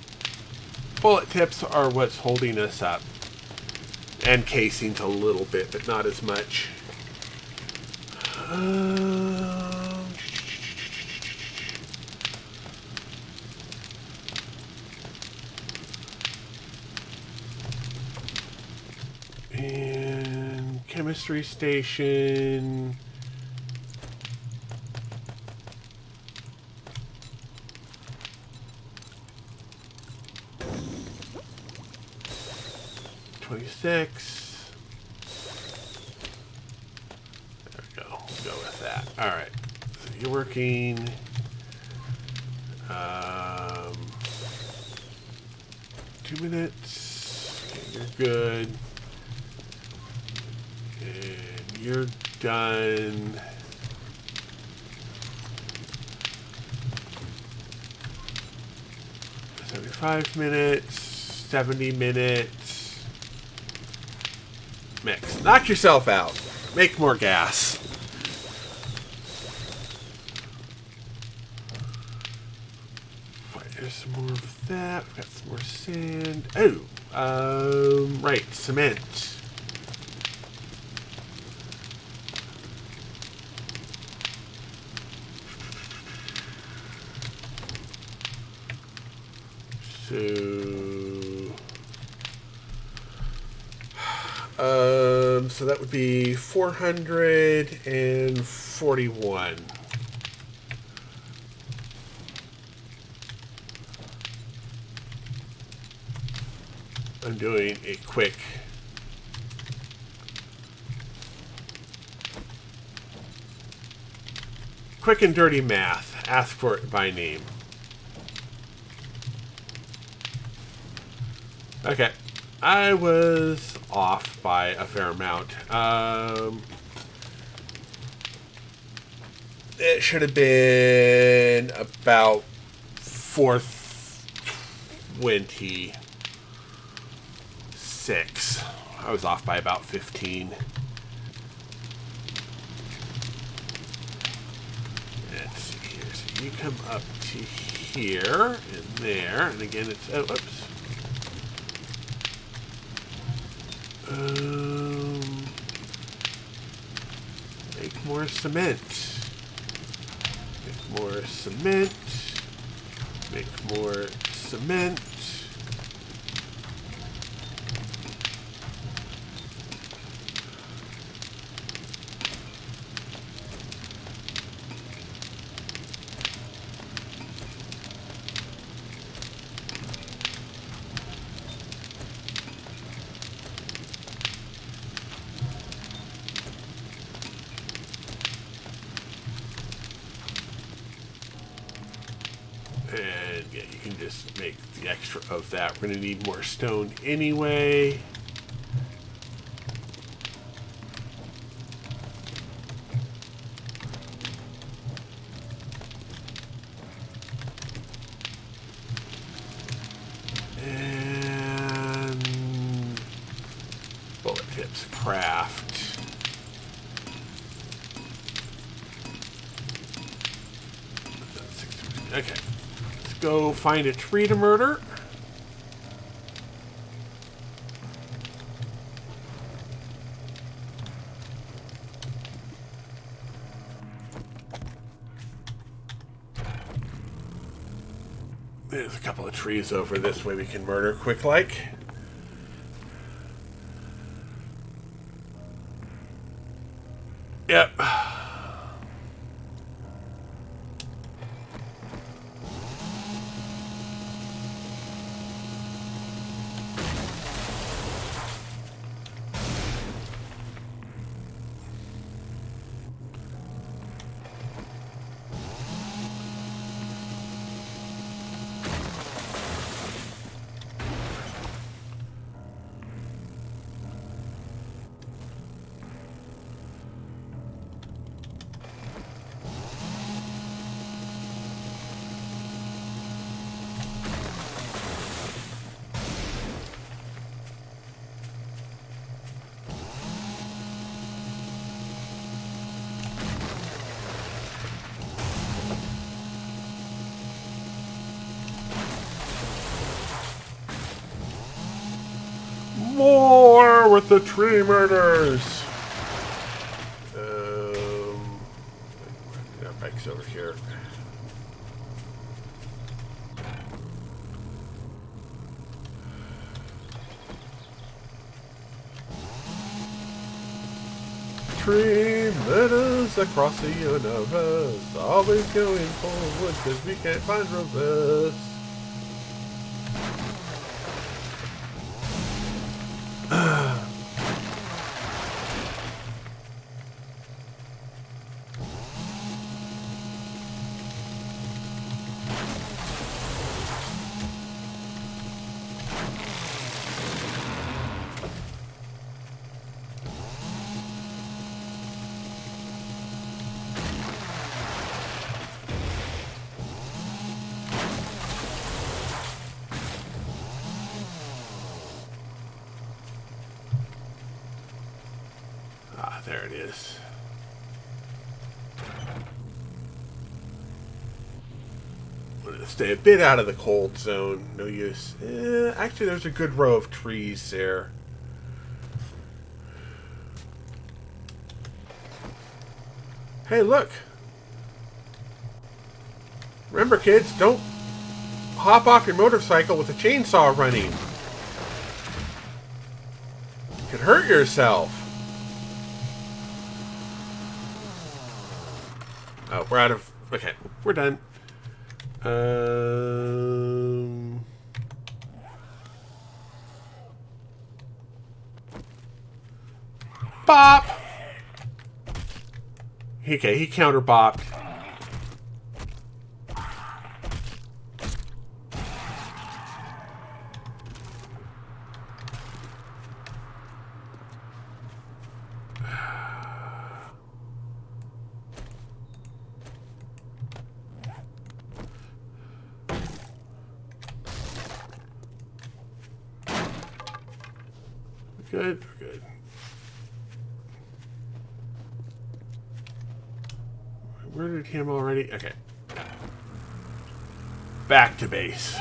S1: Bullet tips are what's holding us up. And casings a little bit, but not as much. And chemistry station. $26. There we go. We'll go with that. All right. So you're working. 2 minutes. Okay, you're good. And you're done. 75 minutes. 70 minutes. Mix. Knock yourself out. Make more gas. There's some more of that. We've got some more sand. Oh, right. Cement. So that would be 441. I'm doing a quick and dirty math. Ask for it by name. Okay. I was off by a fair amount. It should have been about 426. I was off by about 15. Let's see here. So you come up to here and there, and again it's oops. Make more cement. Make more cement. Make more cement. And yeah, you can just make the extra of that. We're going to need more stone anyway. And bullet tips craft. Okay. Let's go find a tree to murder. There's a couple of trees over this way we can murder quick like. Yep. More with the tree murders. Our bike's over here. Tree murders across the universe, always going forward because we can't find reverse. Ah, there it is. I'm gonna stay a bit out of the cold zone. No use. Actually, there's a good row of trees there. Hey, look. Remember, kids, don't hop off your motorcycle with a chainsaw running. You could hurt yourself. Oh, we're out of... Okay, we're done. Bop! Okay, he counter-bopped. Good, good. Murdered him already? Okay. Back to base.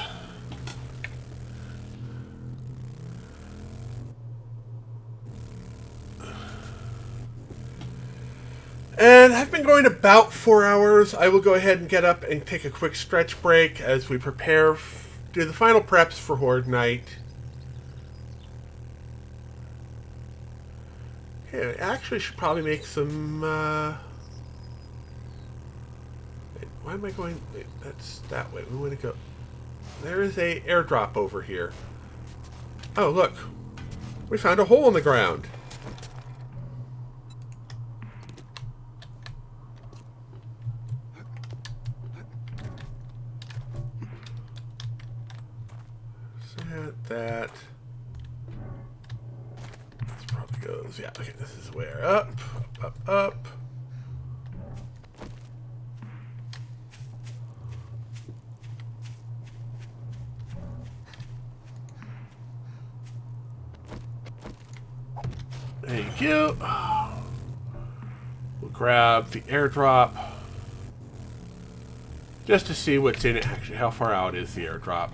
S1: And I've been going about 4 hours. I will go ahead and get up and take a quick stretch break as we prepare, do the final preps for Horde Night. Okay, I actually should probably make some, wait, why am I going, wait, that's that way. We want to go, there is a airdrop over here. Oh, look. We found a hole in the ground. That this probably goes, yeah, okay, this is where up. Thank you. We'll grab the airdrop. Just to see what's in it. Actually, how far out is the airdrop?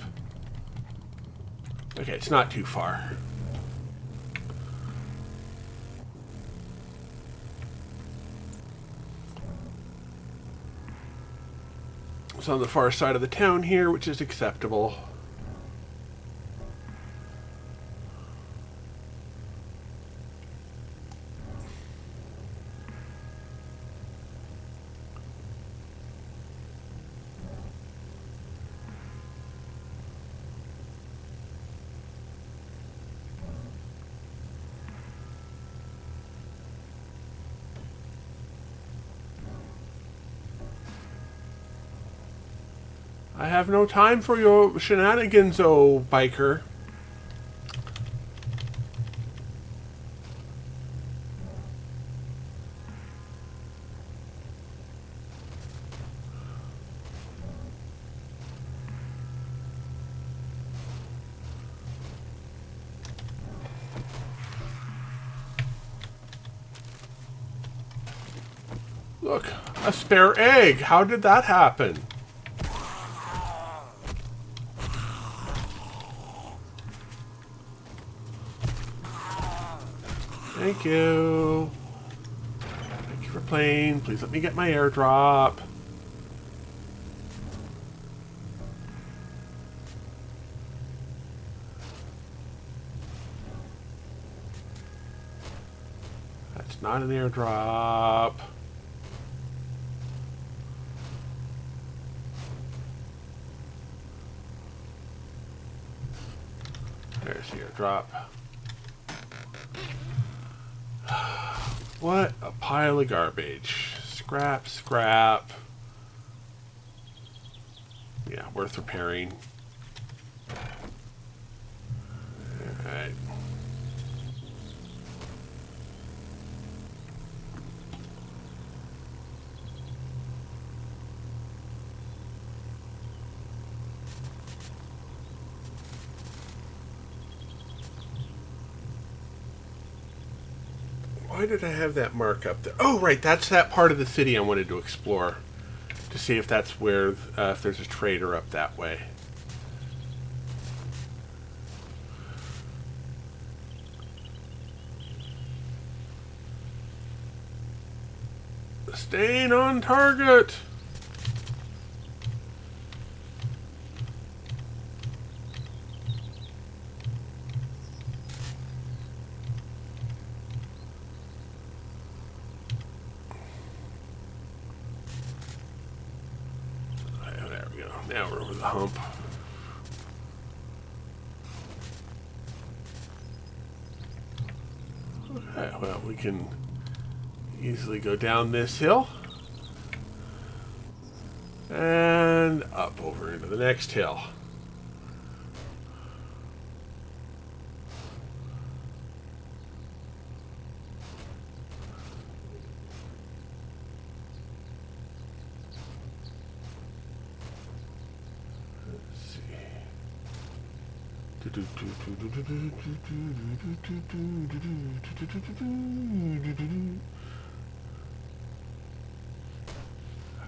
S1: Okay, it's not too far. It's on the far side of the town here, which is acceptable. I have no time for your shenanigans, oh biker. Look, a spare egg. How did that happen? Thank you. Thank you for playing. Please let me get my airdrop. That's not an airdrop. There's the airdrop. What a pile of garbage. Scrap, scrap. Yeah, worth repairing. Alright. Why did I have that mark up there? Oh, right, that's that part of the city I wanted to explore. To see if that's where, if there's a trader up that way. Staying on target! Now we're over the hump. Okay, well, we can easily go down this hill. And up over into the next hill.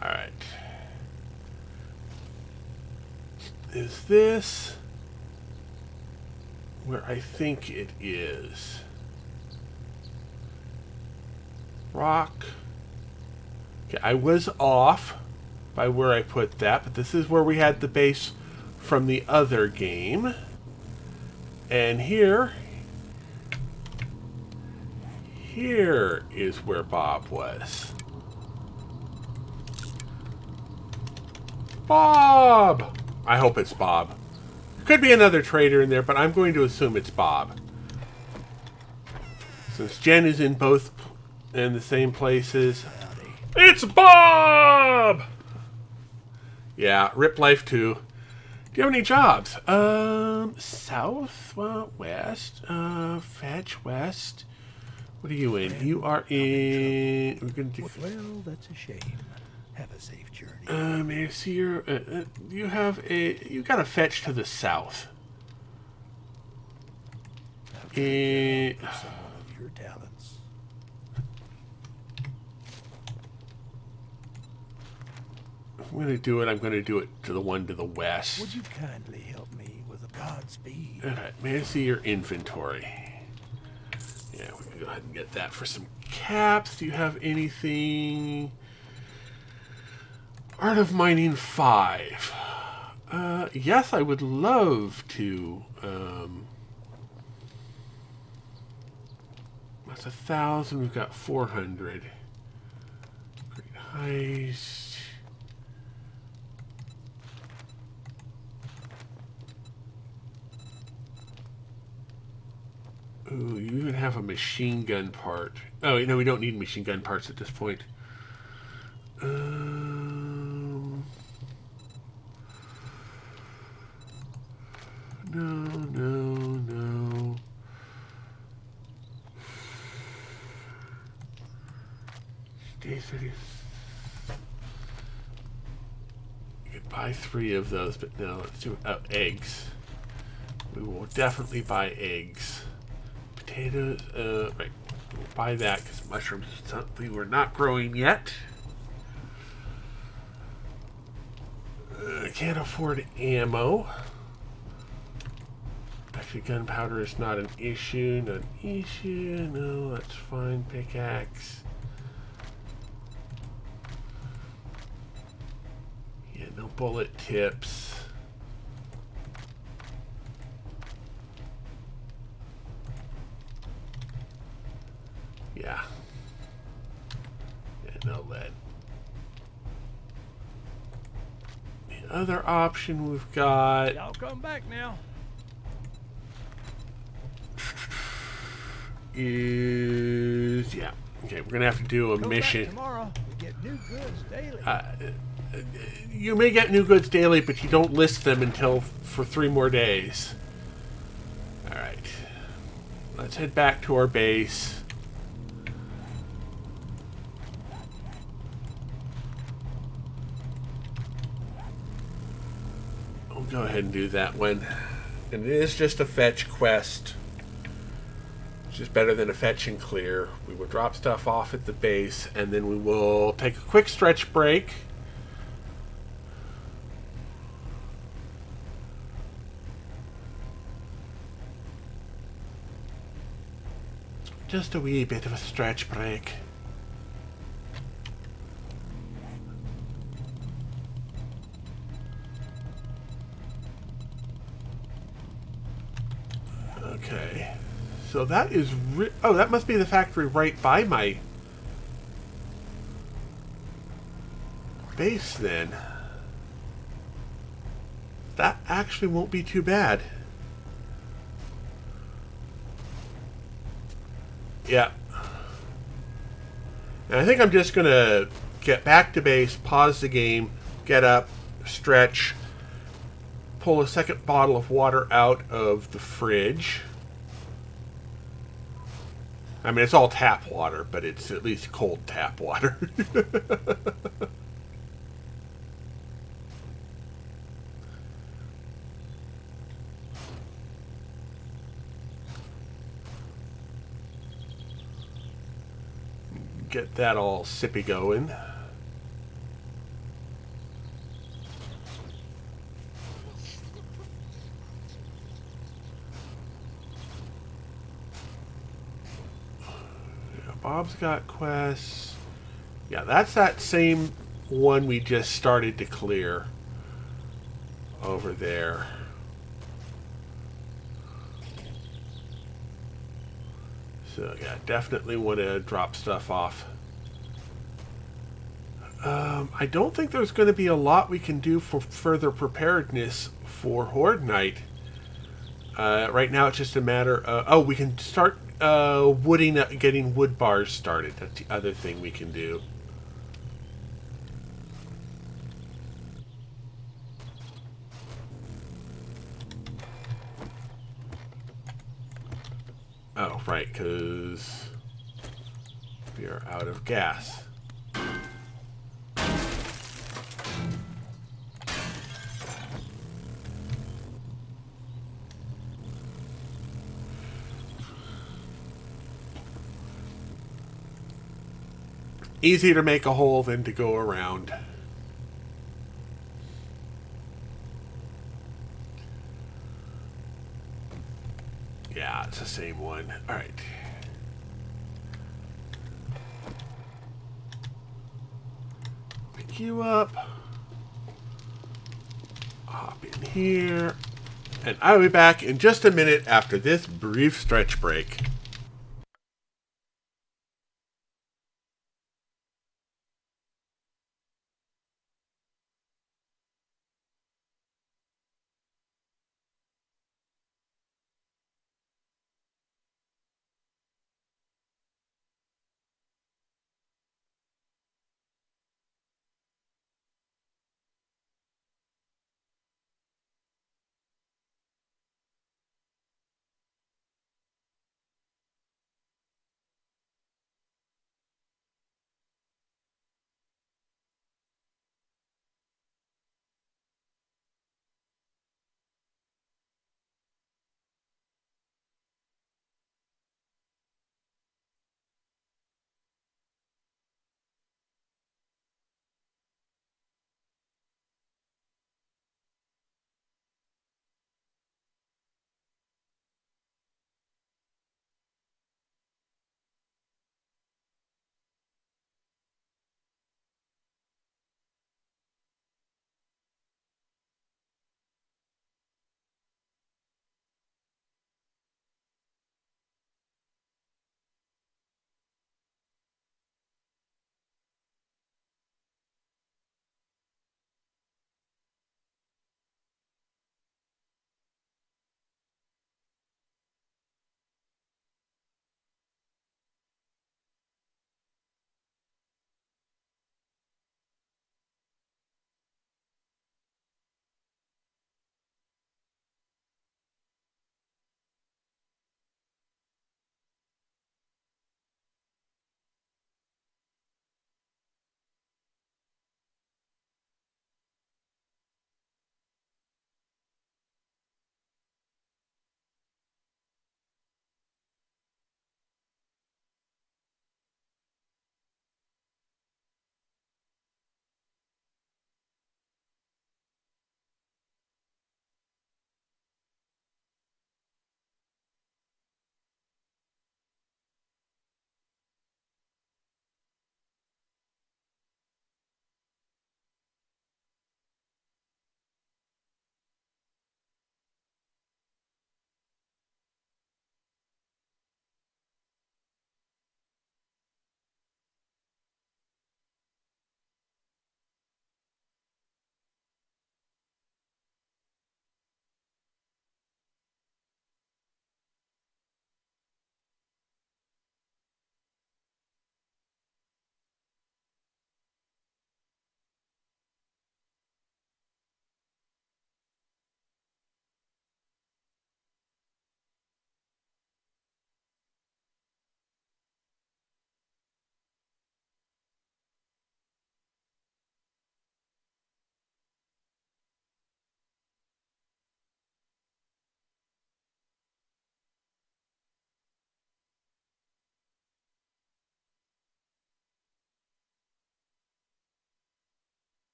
S1: All right. Is this where I think it is? Rock. Okay, I was off by where I put that, but this is where we had the base from the other game. And here is where Bob was. Bob! I hope it's Bob. Could be another trader in there, but I'm going to assume it's Bob. Since Jen is in both in the same places. It's Bob! Yeah, Rip Life 2. Do you have any jobs? South, west, fetch, west. What are you in? You are in... We're gonna do...
S3: Well, that's a shame. Have a safe journey.
S1: May I see your... you have a... You got a fetch to the south.
S3: Someone of your talents.
S1: I'm going to do it. I'm going to do it to the one to the west.
S3: Would you kindly help me with a Godspeed?
S1: Alright, may I see your inventory? Yeah, we can go ahead and get that for some caps. Do you have anything? Art of Mining 5. Yes, I would love to. That's 1,000. We've got 400. Great heist. Ooh, you even have a machine gun part. Oh, no, we don't need machine gun parts at this point. No. Stay steady. You could buy 3 of those, but no, let's do eggs. We will definitely buy eggs. Potatoes, right. We'll buy that because mushrooms is something we're not growing yet. Can't afford ammo. Actually, gunpowder is not an issue. Not an issue. No, that's fine. Pickaxe. Yeah, no bullet tips. Yeah. Yeah, no lead. The other option we've got...
S3: Y'all come back now.
S1: is... Yeah. Okay, we're going to have to do a
S3: Come
S1: mission.
S3: back tomorrow. We get new goods daily.
S1: You may get new goods daily, but you don't list them until for 3 more days. Alright. Let's head back to our base. We'll go ahead and do that one. And it is just a fetch quest. Which is better than a fetch and clear. We will drop stuff off at the base, and then we will take a quick stretch break. Just a wee bit of a stretch break. Okay. So that is... oh, that must be the factory right by my base then. That actually won't be too bad. Yeah. And I think I'm just going to get back to base, pause the game, get up, stretch, pull a second bottle of water out of the fridge. I mean, it's all tap water, but it's at least cold tap water. Get that all sippy going. Bob's got quests. Yeah, that's that same one we just started to clear over there. So yeah, definitely want to drop stuff off. I don't think there's going to be a lot we can do for further preparedness for Horde Night. Right now it's just a matter of... oh, we can start wooding, getting wood bars started. That's the other thing we can do. Oh, right, because we are out of gas. Easier to make a hole than to go around. Yeah, it's the same one. Alright. Pick you up. Hop in here. And I'll be back in just a minute after this brief stretch break.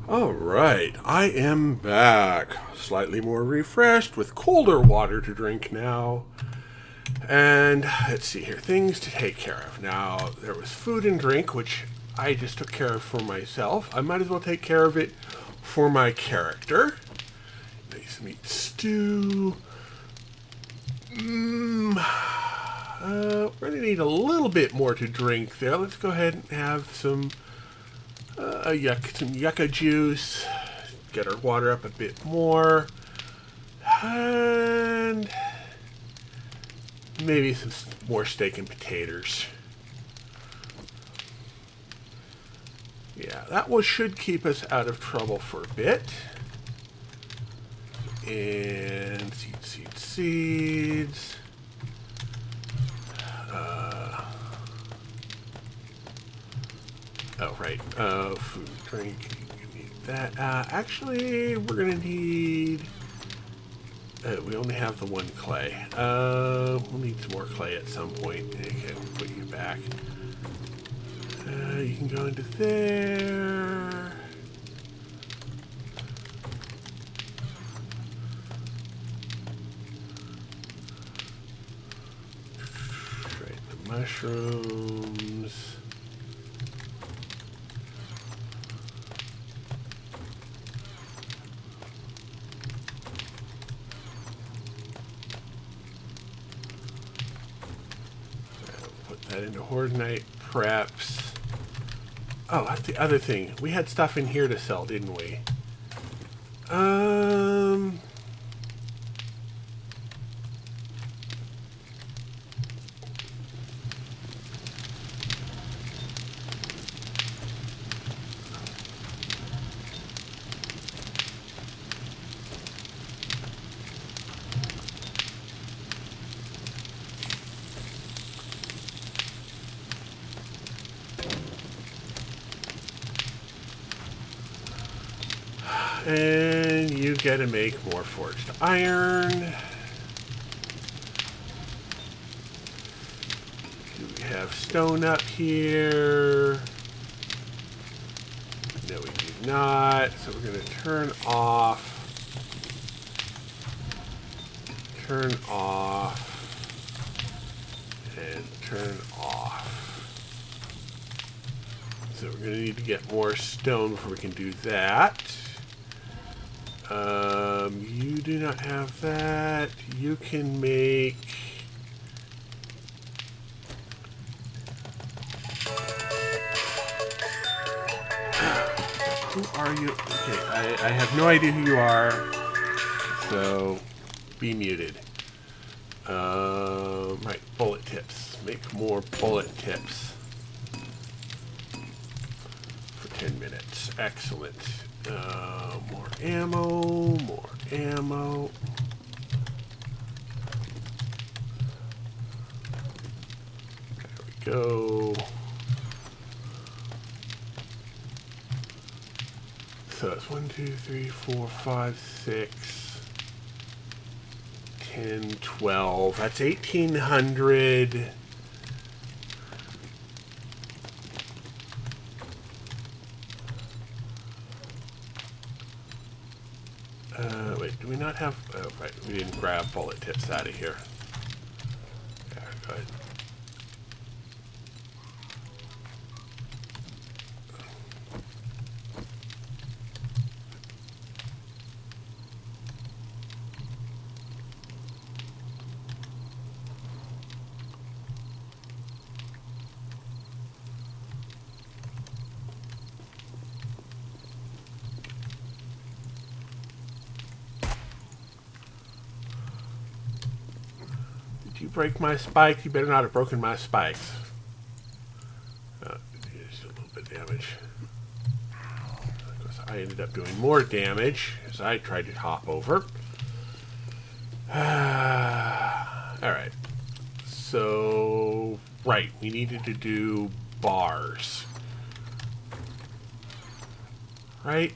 S1: Alright, I am back. Slightly more refreshed with colder water to drink now. And let's see here, things to take care of. Now, there was food and drink, which I just took care of for myself. I might as well take care of it for my character. Nice meat stew. We're going to need a little bit more to drink there. Let's go ahead and have some yucca juice. Get our water up a bit more. And maybe some more steak and potatoes. Yeah, that one should keep us out of trouble for a bit. And seeds. Oh, right. Food, drink. You need that. Actually, we're gonna need. We only have the one clay. We'll need some more clay at some point. Okay, we'll put you back. You can go into there. Right, the mushrooms. Put that into Horde Night preps. Oh, that's the other thing. We had stuff in here to sell, didn't we? And you get to make more forged iron. Do we have stone up here? No, we do not. So we're going to turn off. Turn off. And turn off. So we're going to need to get more stone before we can do that. You do not have that. You can make... Who are you? Okay, I have no idea who you are. So, be muted. Right, bullet tips. Make more bullet tips. For 10 minutes. Excellent. More ammo, more ammo. There we go. So it's 1, 2, 3, 4, 5, 6, 10, 12. That's 1,800. Wait, do we not have... Oh, right, we didn't grab bullet tips out of here. Yeah, go ahead. You break my spike, you better not have broken my spikes. Just a little bit of damage. Of course, I ended up doing more damage as I tried to hop over. Alright. So, right, we needed to do bars. Right?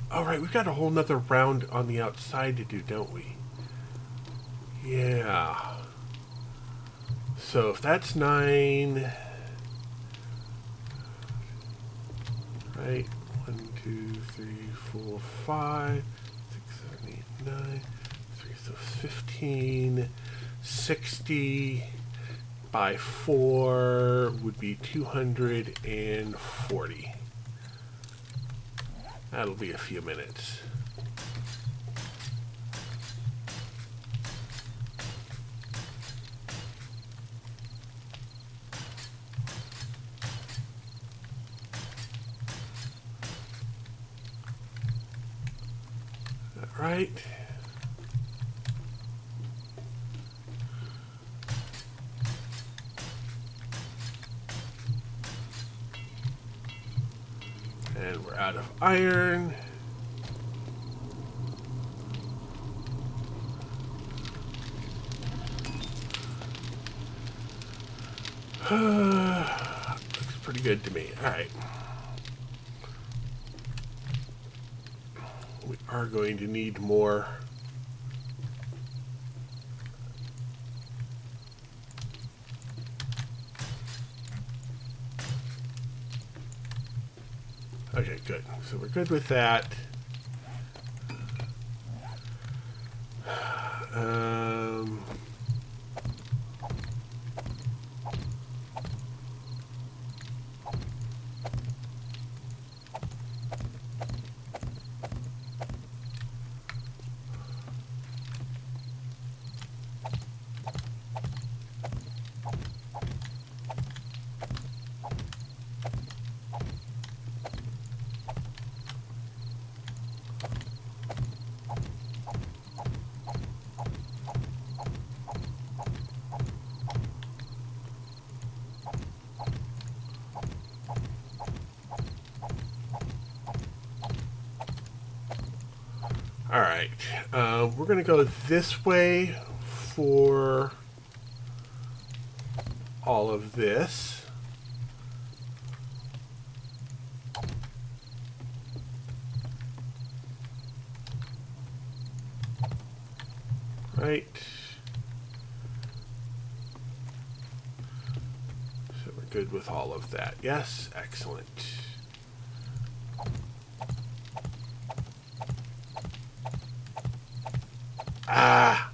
S1: All right, we've got a whole nother round on the outside to do, don't we? Yeah. So if that's 9, right? 1, 2, 3, 4, 5, 6, 7, 8, 9, 3, so 15, 60 by 4 would be 240. That'll be a few minutes. All right. And we're out of iron. Looks pretty good to me. Alright. We are going to need more. Okay, good. So we're good with that. Um, Alright, we're going to go this way for all of this. Right. So we're good with all of that. Yes, excellent. Ah!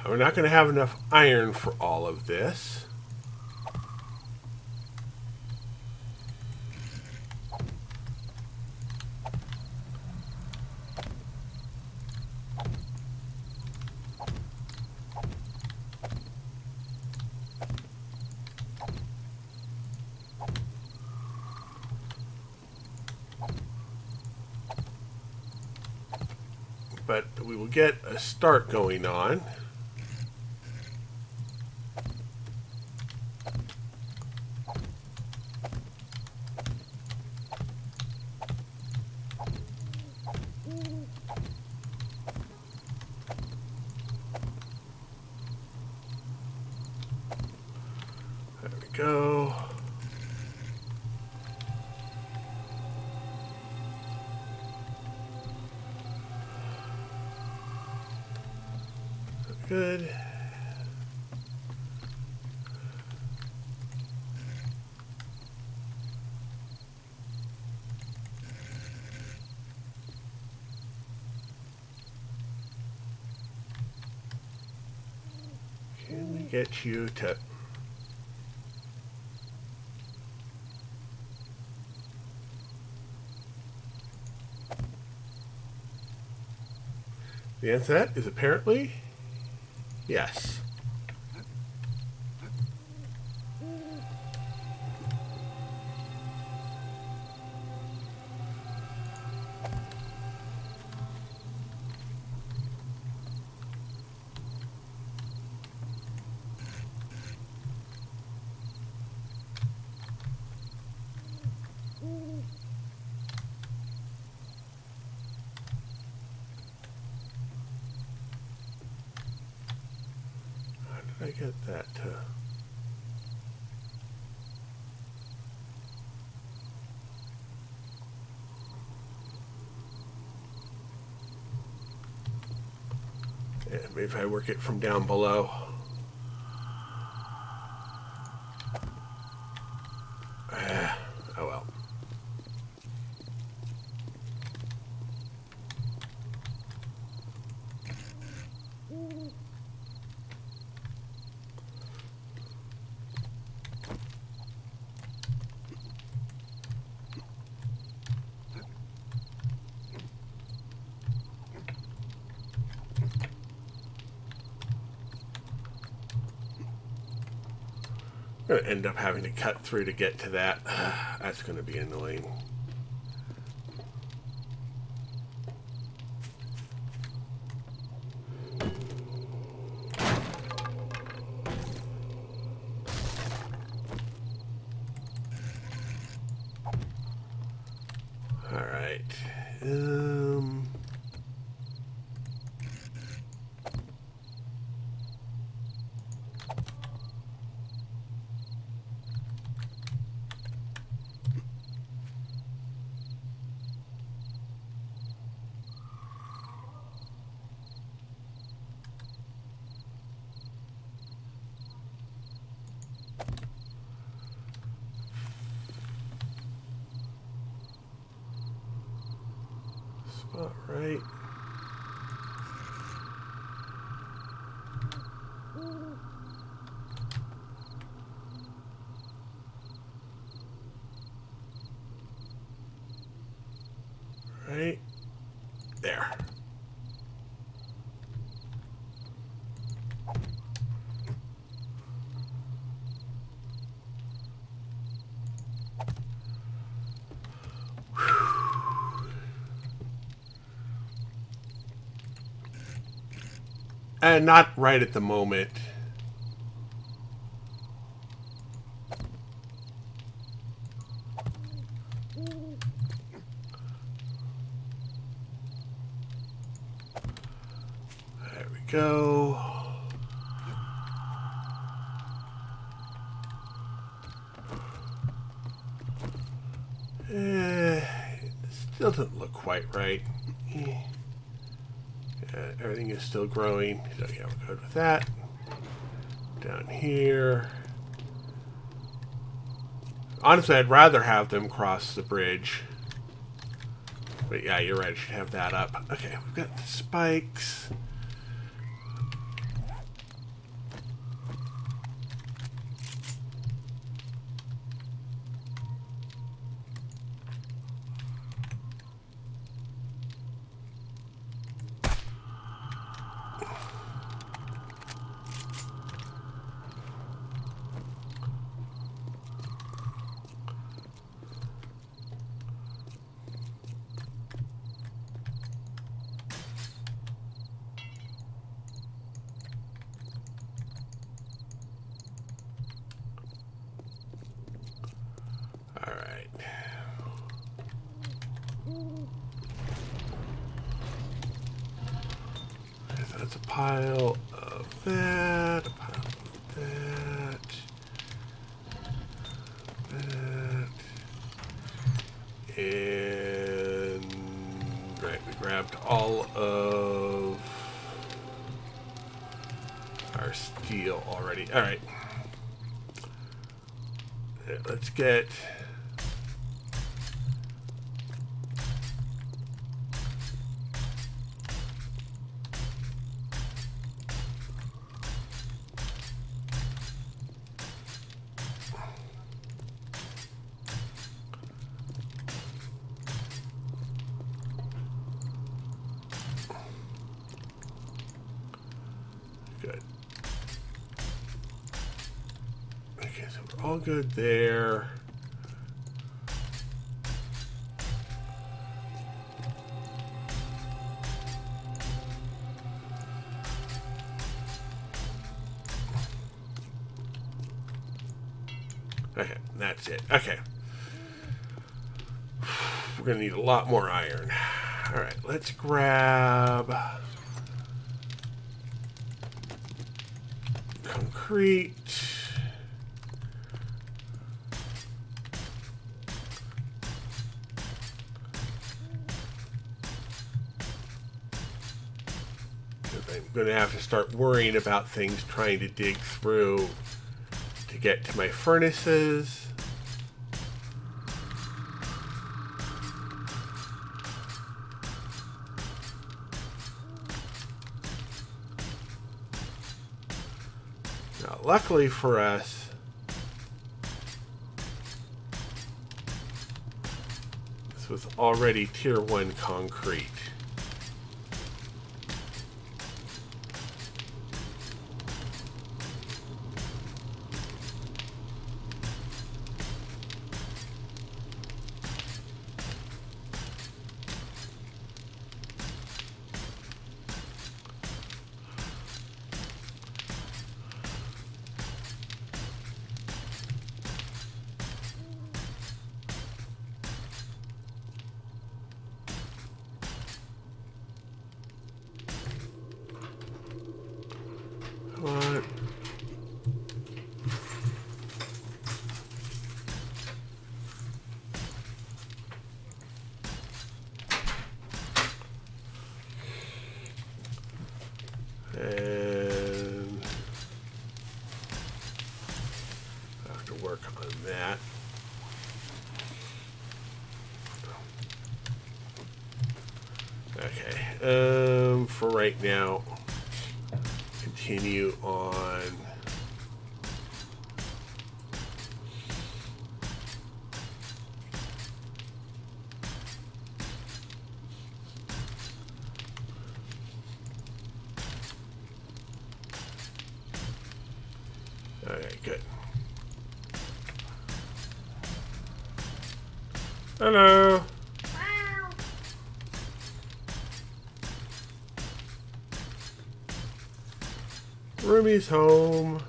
S1: Now, we're not going to have enough iron for all of this. But we will get a start going on. There we go. Good. Can we get you to... The answer to that is apparently yes. I get that. Yeah, maybe if I work it from down below. Oh well. I'm going to end up having to cut through to get to that. That's going to be annoying. All right. Spot right. Right there. And not right at the moment. There we go. Still doesn't look quite right. Everything is still growing. So yeah, we're good with that. Down here. Honestly, I'd rather have them cross the bridge. But yeah, you're right. I should have that up. Okay, we've got the spikes. That's a pile of that, a pile of that, and right, we grabbed all of our steel already. All right, let's get. Good. Okay, so we're all good there. Okay, that's it. Okay. We're going to need a lot more iron. All right, let's grab concrete. I'm going to have to start worrying about things trying to dig through to get to my furnaces. Now, luckily for us, this was already tier 1 concrete. What? And I have to work on that. Okay. For right now, continue on. Okay, good. Hello. Ruby's home.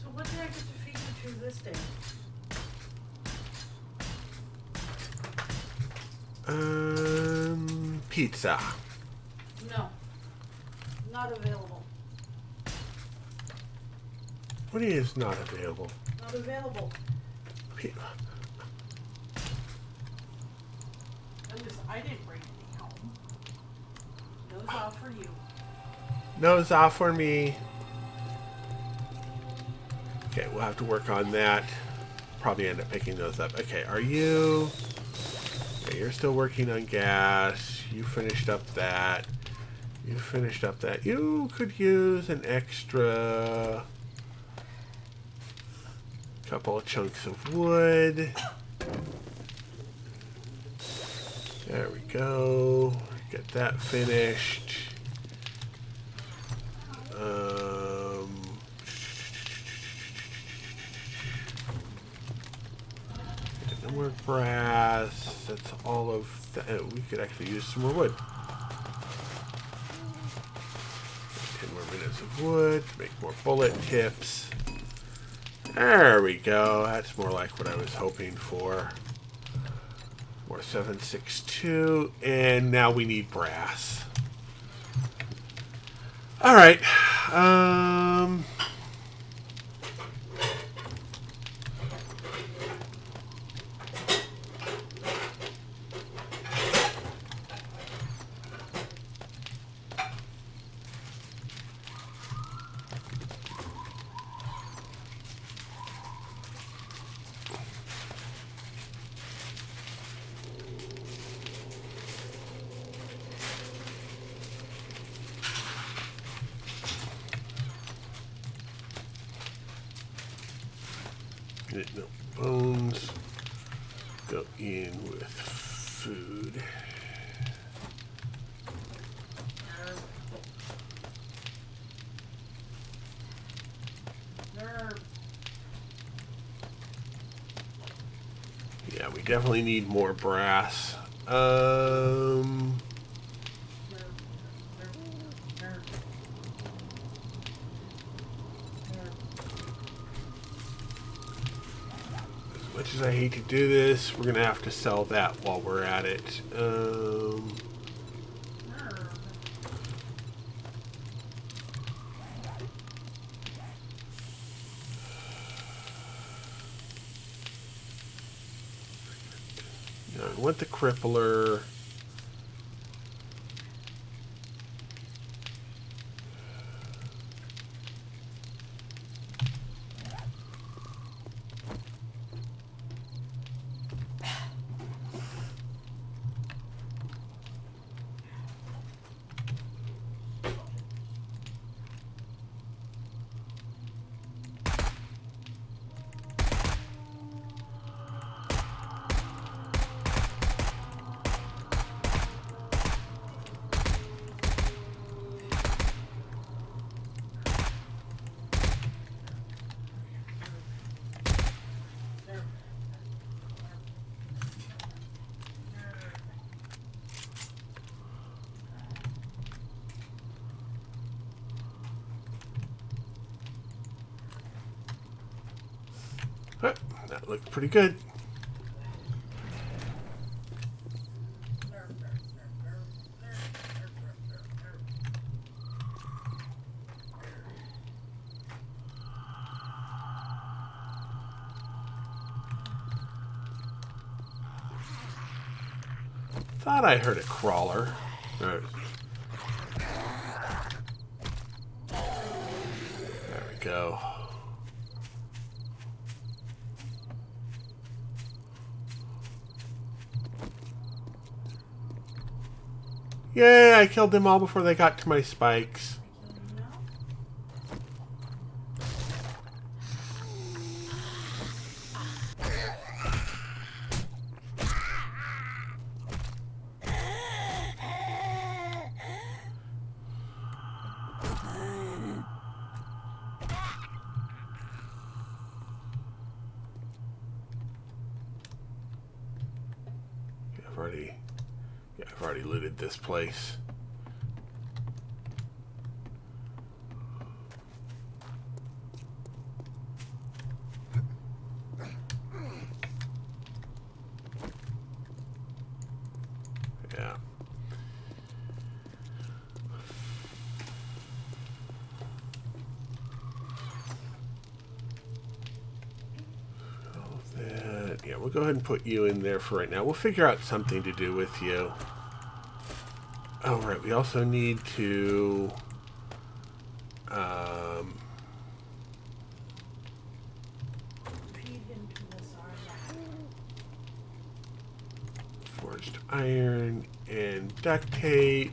S4: So what did I get to feed you to this day?
S1: Pizza.
S4: No. Not available.
S1: What is not available?
S4: Not available. I didn't bring any home. Nose off for you.
S1: Nose off for me. Okay, we'll have to work on that. Probably end up picking those up. Okay, are you... Okay, you're still working on gas. You finished up that. You finished up that. You could use an extra couple of chunks of wood. There we go. Get that finished. No more brass. That's all of that. We could actually use some more wood. 10 more minutes of wood to make more bullet tips. There we go. That's more like what I was hoping for. More 762, and now we need brass. All right. No bones go in with food. Yeah, we definitely need more brass. Much as I hate to do this, we're gonna have to sell that while we're at it. I want the crippler. Huh, that looked pretty good. Thought I heard a crawler. There we go. Yay, I killed them all before they got to my spikes. I've already looted this place. Yeah. Yeah, we'll go ahead and put you in there for right now. We'll figure out something to do with you. Oh, right. We also need to... forged iron and duct tape.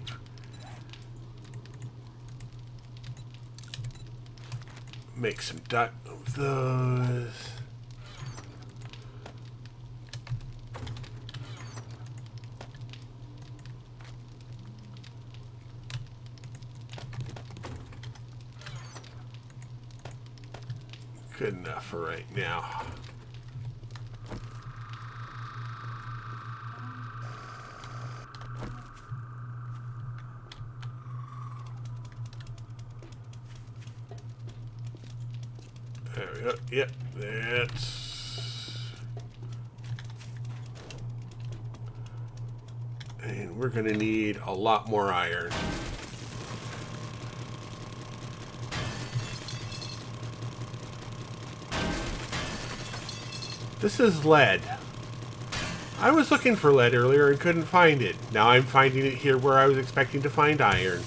S1: Make some duct of those. Good enough for right now. There we go. Yep, that's... And we're going to need a lot more iron. This is lead. I was looking for lead earlier and couldn't find it. Now I'm finding it here where I was expecting to find iron.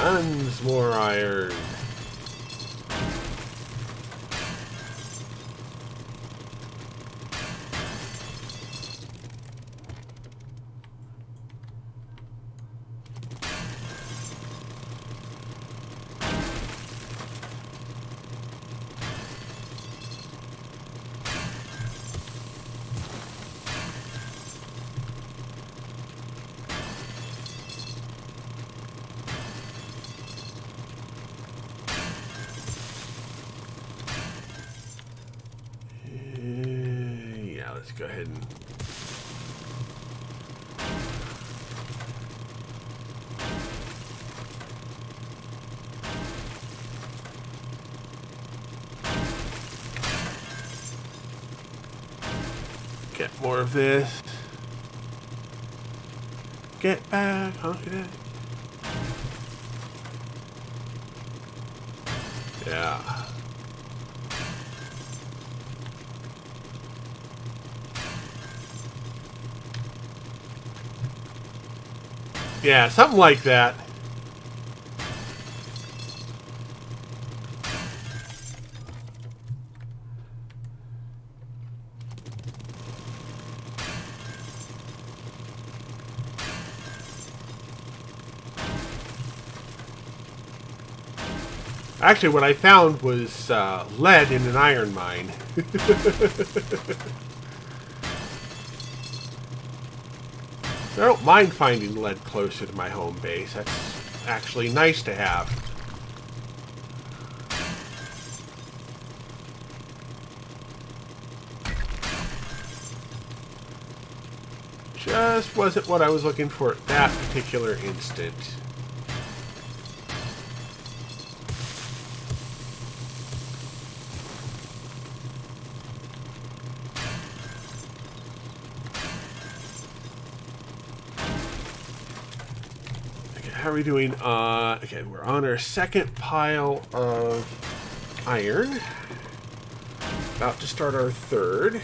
S1: Tons more iron. let's go ahead and get more of this. Get back, honky. Yeah. Yeah, something like that. Actually, what I found was lead in an iron mine. I don't mind finding lead closer to my home base. That's actually nice to have. Just wasn't what I was looking for at that particular instant. How are we doing? Okay, we're on our second pile of iron. About to start our third.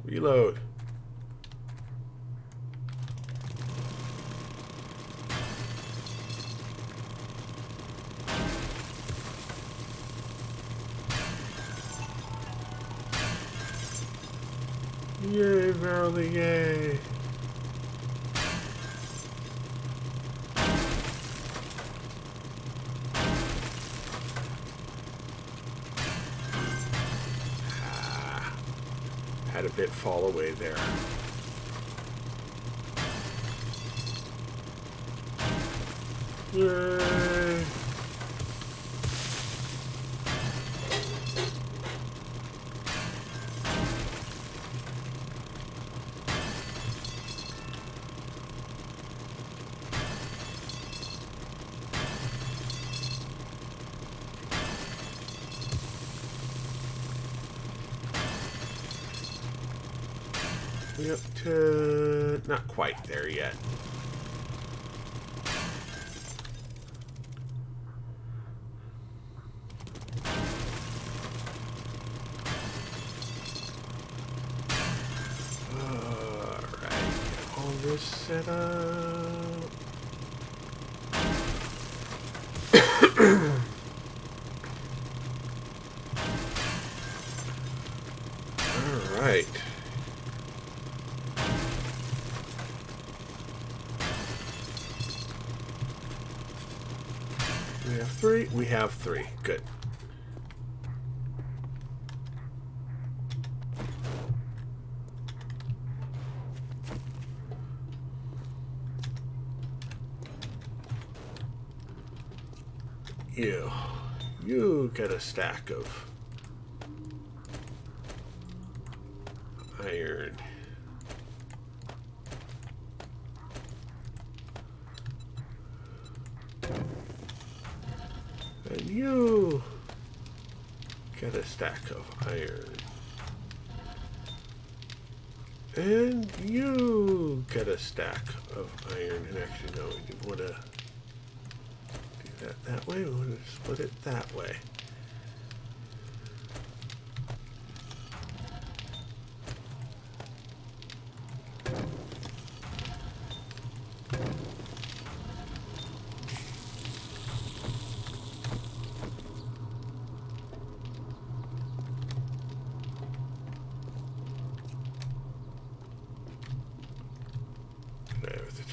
S1: Reload. Yay, verily, yay. Had a bit fall away there. Yay. Up to not quite there yet. Alright, get all this set up. Alright. We have three. We have three. Good. You get a stack of iron. And you get a stack of iron. And you get a stack of iron. And actually, no, we didn't want to do that way. We want to split it that way.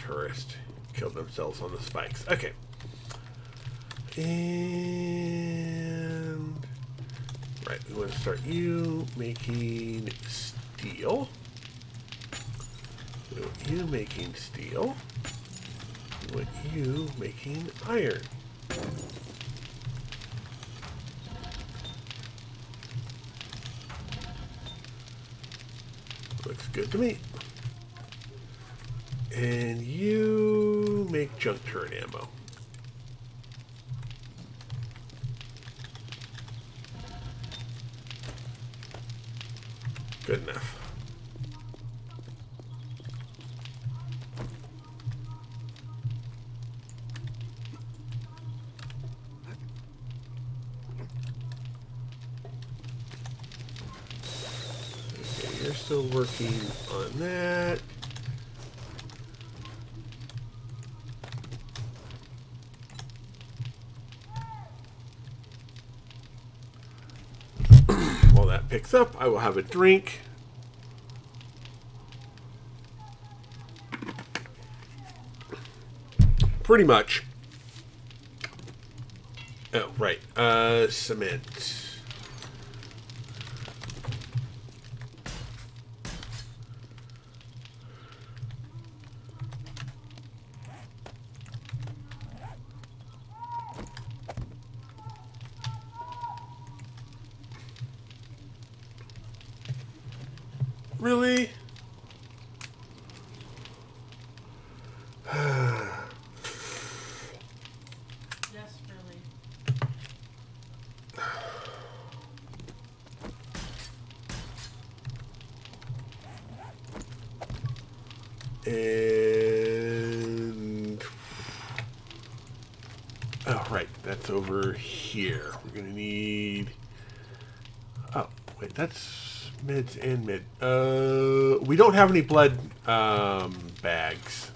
S1: Tourist killed themselves on the spikes. Okay. And right, we want to start you making steel. We want you making steel. We want you making iron. Looks good to me. And you make junk turret ammo. Good enough. Okay, you're still working on that. While that picks up, I will have a drink. Pretty much. Oh, right. Cement. Really?
S4: Yes, really.
S1: And oh, right, that's over here. We're gonna need. Oh, wait, that's mids and mid. We don't have any blood bags.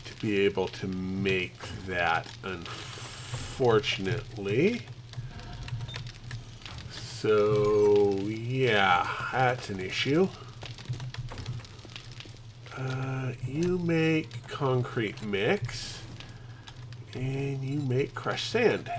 S1: To be able to make that, unfortunately. So, yeah, that's an issue. You make concrete mix, and you make crushed sand.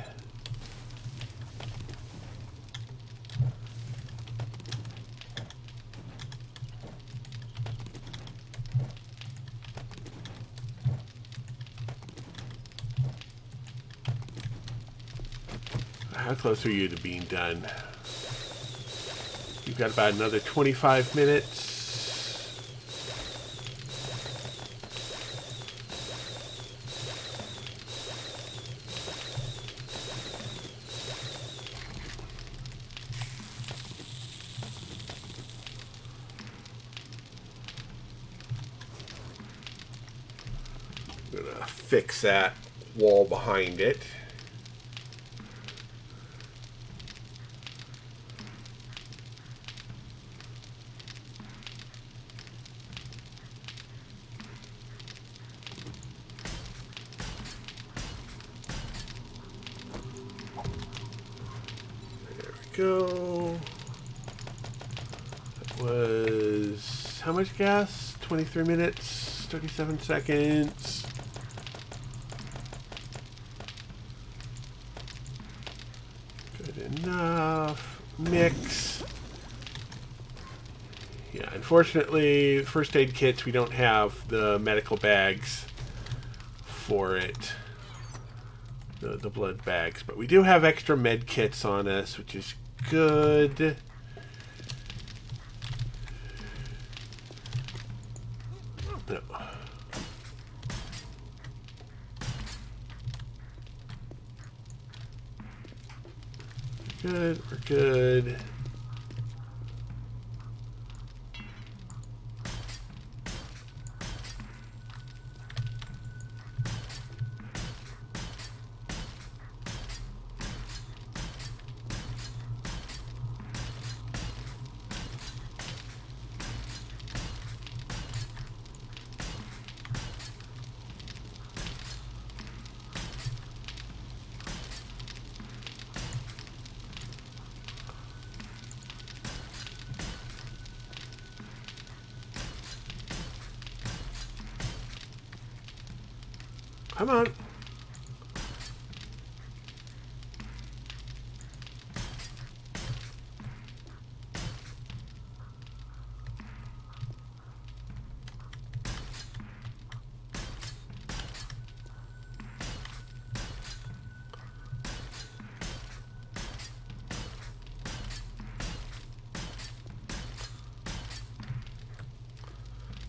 S1: How close are you to being done? You've got about another 25 minutes. I'm gonna fix that wall behind it. Go. That was how much gas? 23 minutes, 37 seconds. Good enough. Mix. Yeah, unfortunately, first aid kits, we don't have the medical bags for it. The blood bags, but we do have extra med kits on us, which is good. No. Good, we're good. Come on.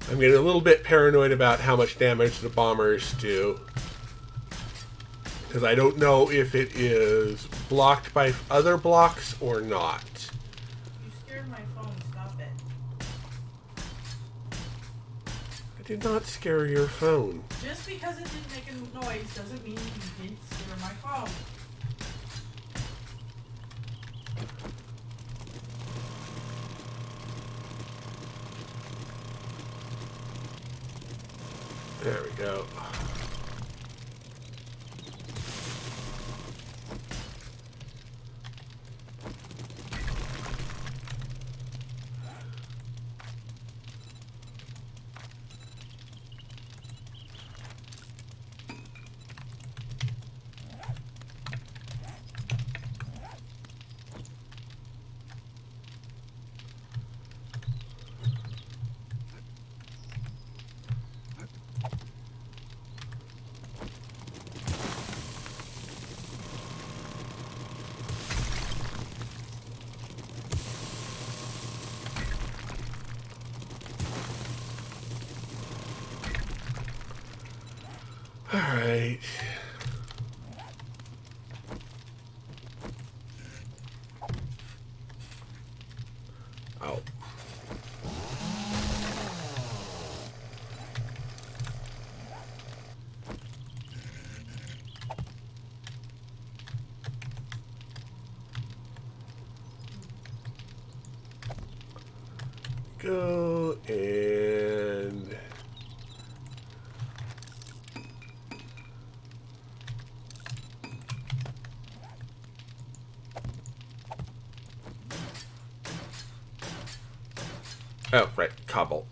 S1: I'm getting a little bit paranoid about how much damage the bombers do. Because I don't know if it is blocked by other blocks or not.
S4: You scared my phone. Stop it.
S1: I did not scare your phone.
S4: Just because it didn't make a noise doesn't mean you didn't scare my phone.
S1: There we go. All right. Oh. Go and oh, right, cobble.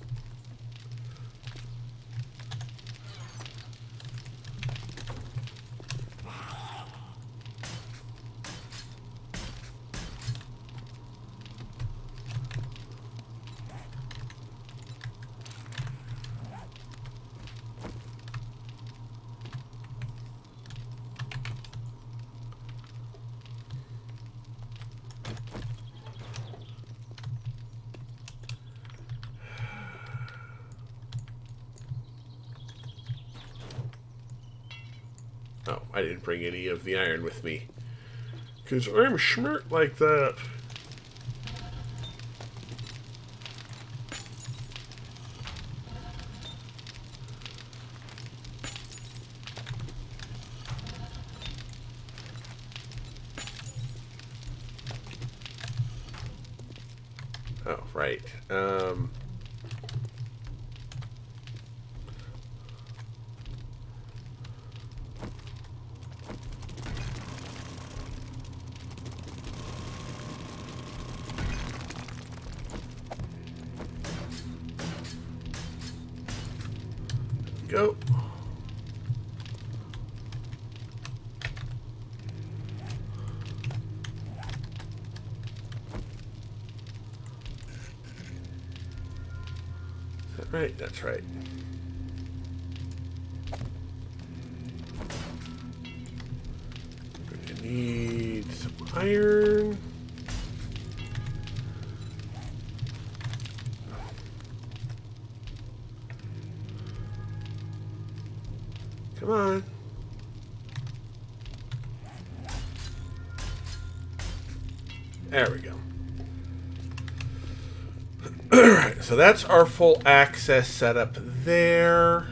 S1: Oh, I didn't bring any of the iron with me. Because I'm smart like that. Oh, right. Go. Is that right? That's right. We're gonna need some iron. Come on. There we go. Alright, so that's our full access setup there.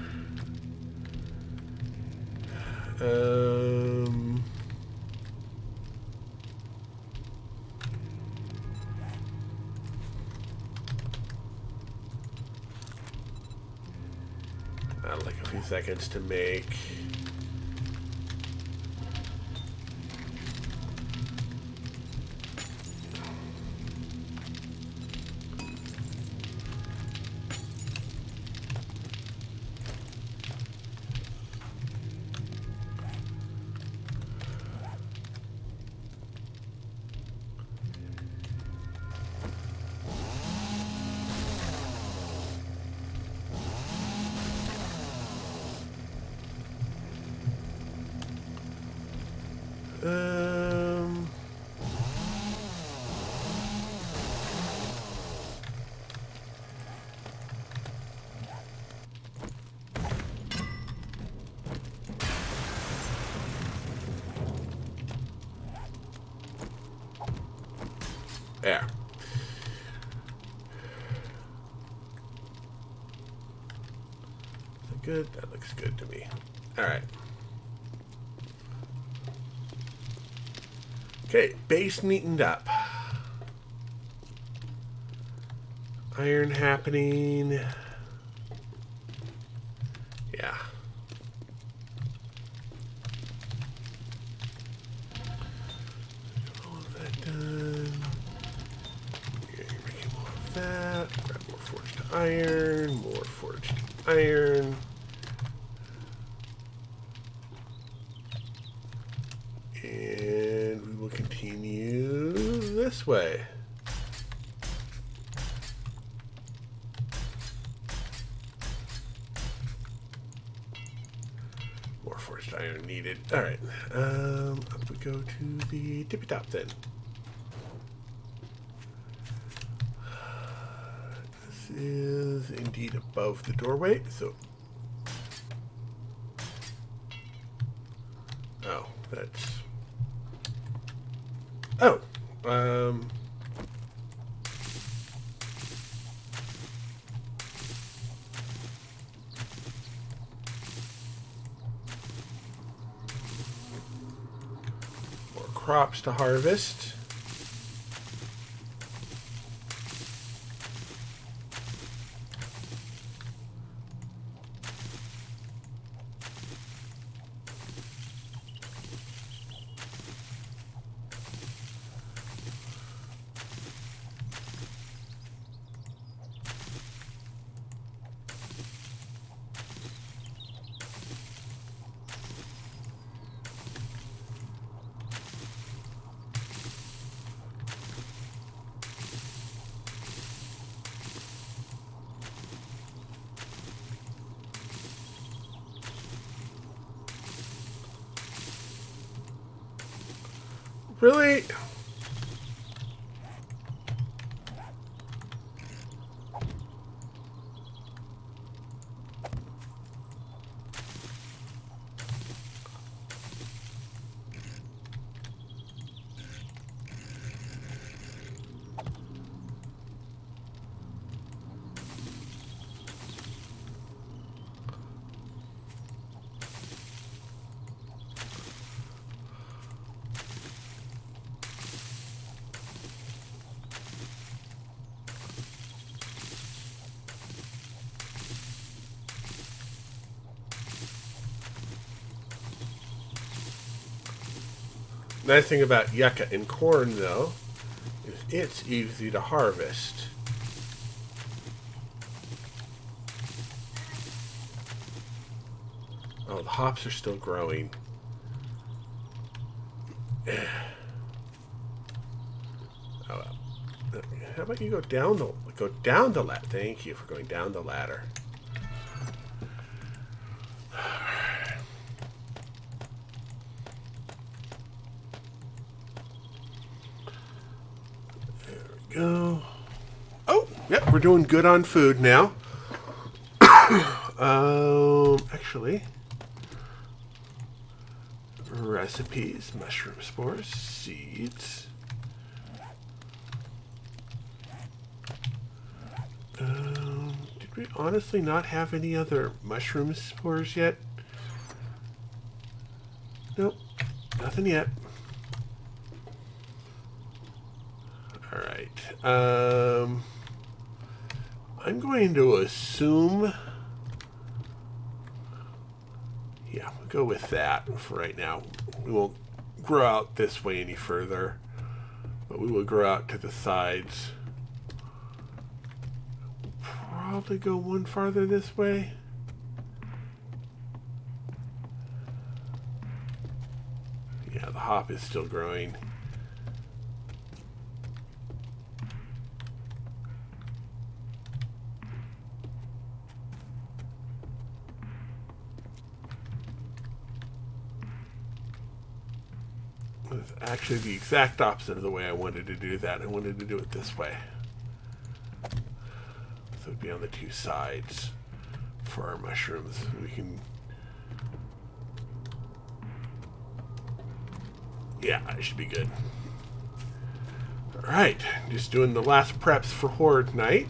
S1: That'll take a few seconds to make. There. Is that good? That looks good to me. Alright. Okay, base neatened up. Iron happening. Yeah. All of that done. You're making more of that. Grab more forged iron. More forged iron. And we will continue this way. More forged iron needed. Alright. Up we go to the tippy top then. This is indeed above the doorway, so. Oh, that's. Oh. More crops to harvest. Really? Nice thing about yucca and corn, though, is it's easy to harvest. Oh, the hops are still growing. Oh, well. How about you go down the ladder? Thank you for going down the ladder. Go. Oh, yep, we're doing good on food now. Actually, recipes, mushroom spores, seeds. Did we honestly not have any other mushroom spores yet? Nope, nothing yet. Alright, I'm going to assume, yeah, we'll go with that for right now. We won't grow out this way any further, but we will grow out to the sides. Probably go one farther this way. Yeah, the hop is still growing. It's actually the exact opposite of the way I wanted to do that. I wanted to do it this way. So it'd be on the two sides for our mushrooms. We can... Yeah, it should be good. Alright, just doing the last preps for Horde Night.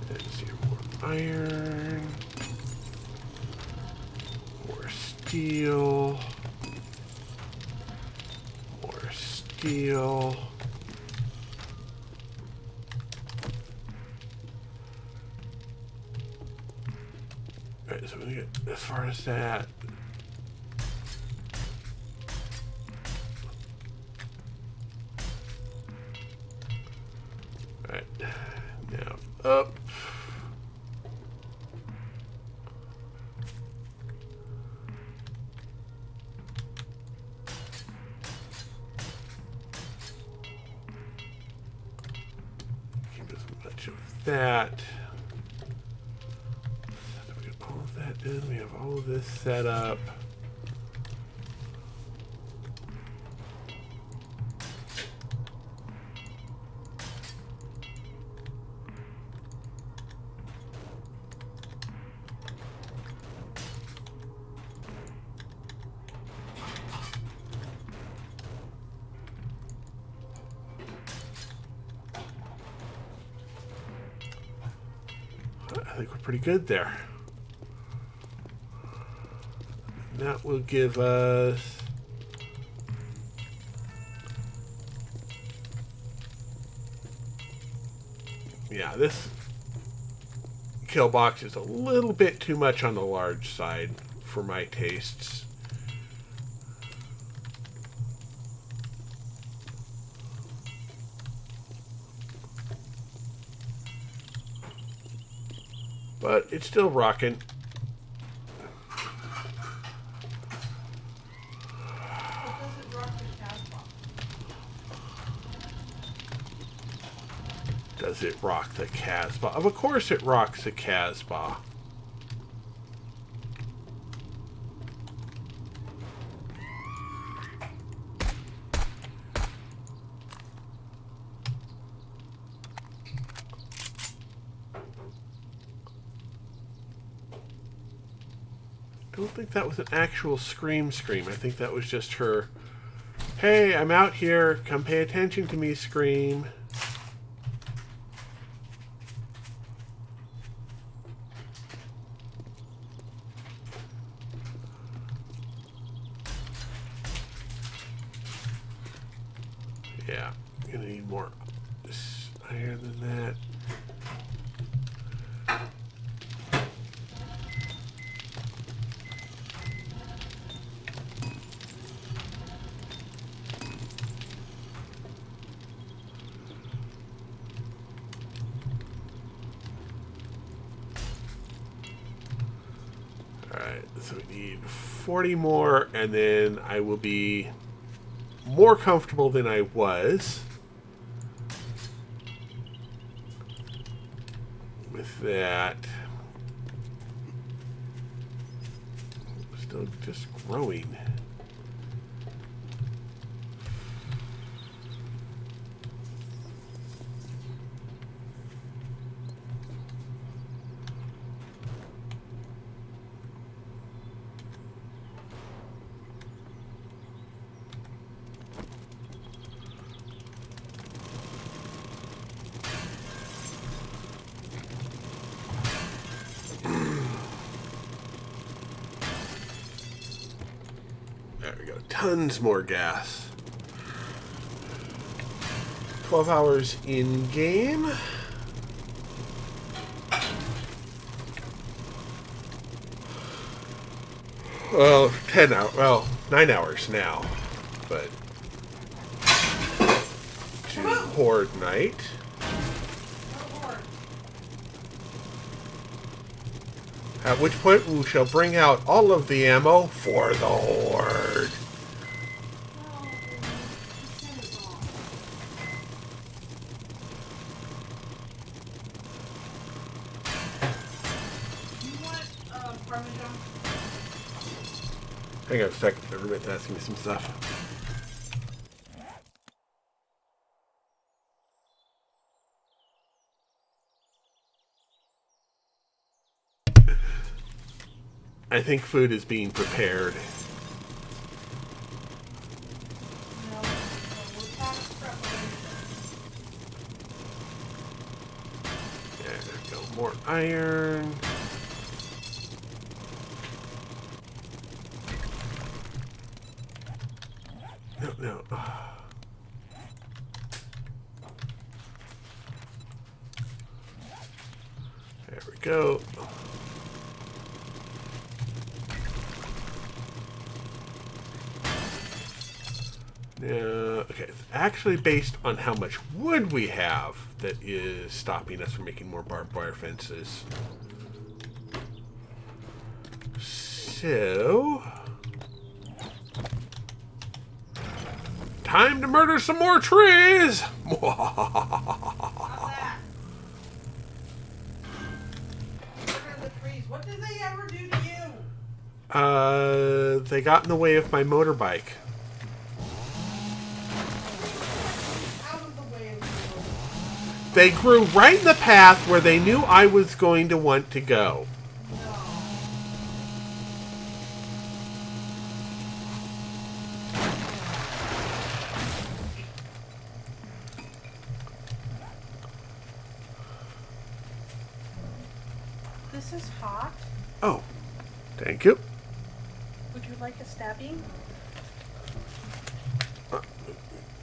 S1: Let's see, more iron. More steel. More steel. Alright, so we get as far as that. Alright, now up. Keep as much of that. So we got all of that done. We have all of this set up. I think we're pretty good there. And that will give us this kill box is a little bit too much on the large side for my tastes. But it's still rocking. Does it rock the Casbah? Of course it rocks the Casbah. I don't think that was an actual scream. I think that was just her, hey, I'm out here, come pay attention to me, scream. Yeah, I'm gonna need more iron than that. Alright, so we need 40 more, and then I will be more comfortable than I was with that. Still just growing. There we go. Tons more gas. 12 hours in game. Well, 10 hours. Well, 9 hours now. But to Horde Night. At which point we shall bring out all of the ammo for the Horde. Hang on a second, the roommate's asking me some stuff. I think food is being prepared.
S4: No, we're packing
S1: more iron. No, no. There we go. Okay, it's actually based on how much wood we have that is stopping us from making more barbed wire fences. So, time to murder some more trees!
S4: How's that? Murder the trees. What did they ever do to you?
S1: They got in the way of my motorbike.
S4: Out of the way of the road.
S1: They grew right in the path where they knew I was going to want to go.
S4: No. This is hot.
S1: Oh, thank you.
S4: Would you like a stabbing?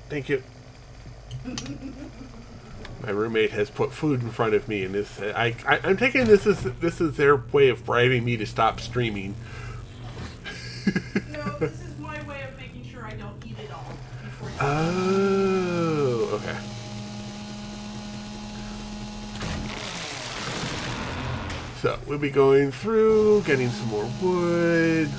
S1: Thank you. My roommate has put food in front of me, and this I'm taking this is their way of bribing me to stop streaming.
S4: No, this is my way of making sure I don't eat it all before you.
S1: Oh, okay. So we'll be going through, getting some more wood.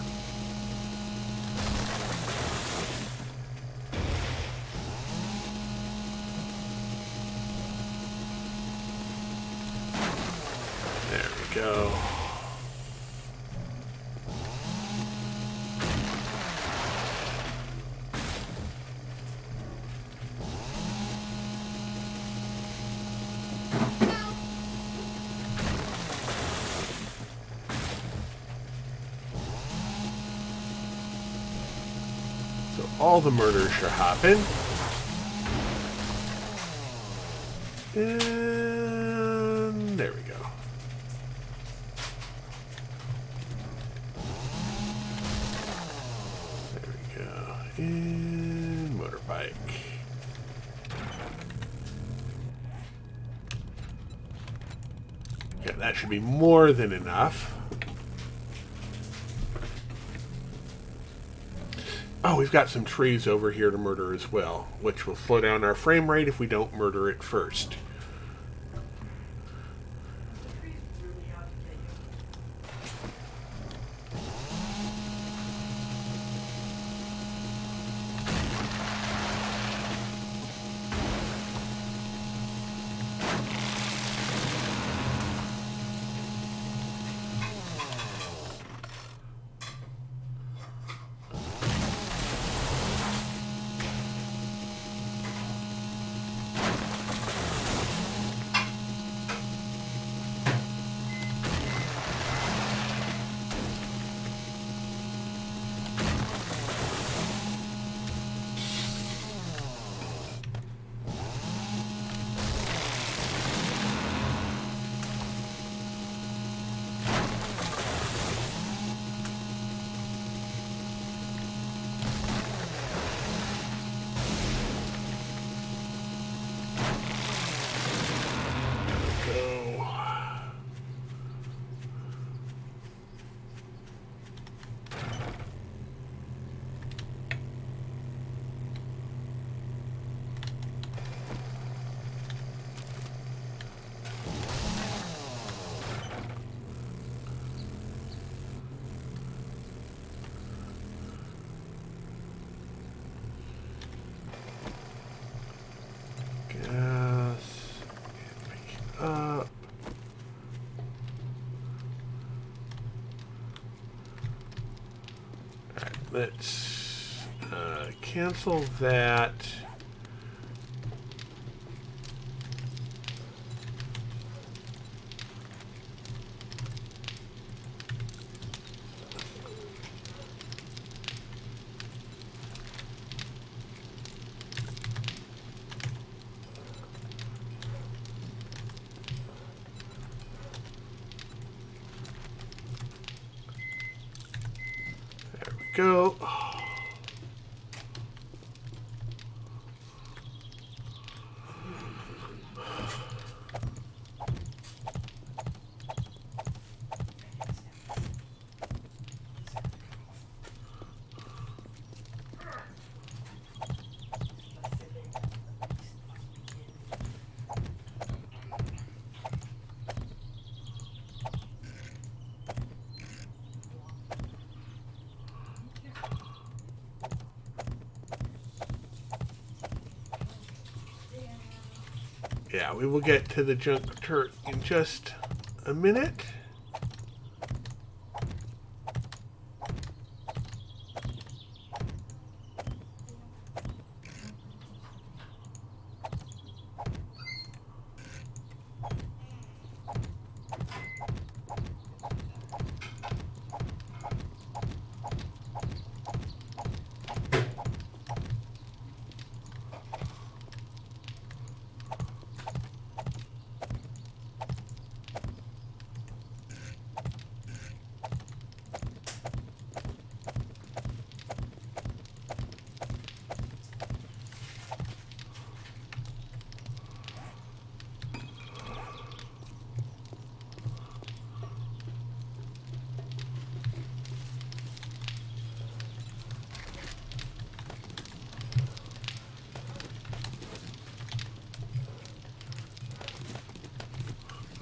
S1: There we go. So all the murders should happen. And there we go. There we go. And motorbike. Yeah, that should be more than enough. Oh, we've got some trees over here to murder as well, which will slow down our frame rate if we don't murder it first.
S4: The trees really ought to get
S1: Go. Gas. Pick it up. Alright, let's cancel that. go. Yeah, we will get to the junk turret in just a minute.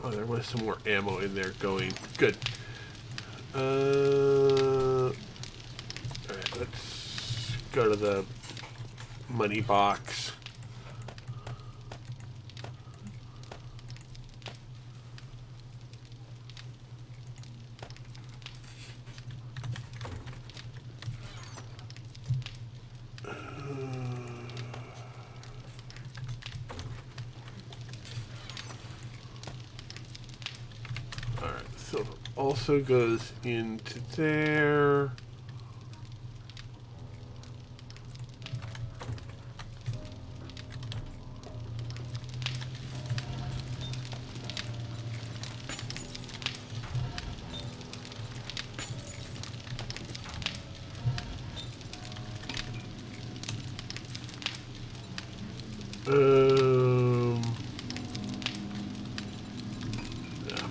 S1: Oh, there was some more ammo in there going. Good. Alright, let's go to the money box. Alright, silver also goes into there.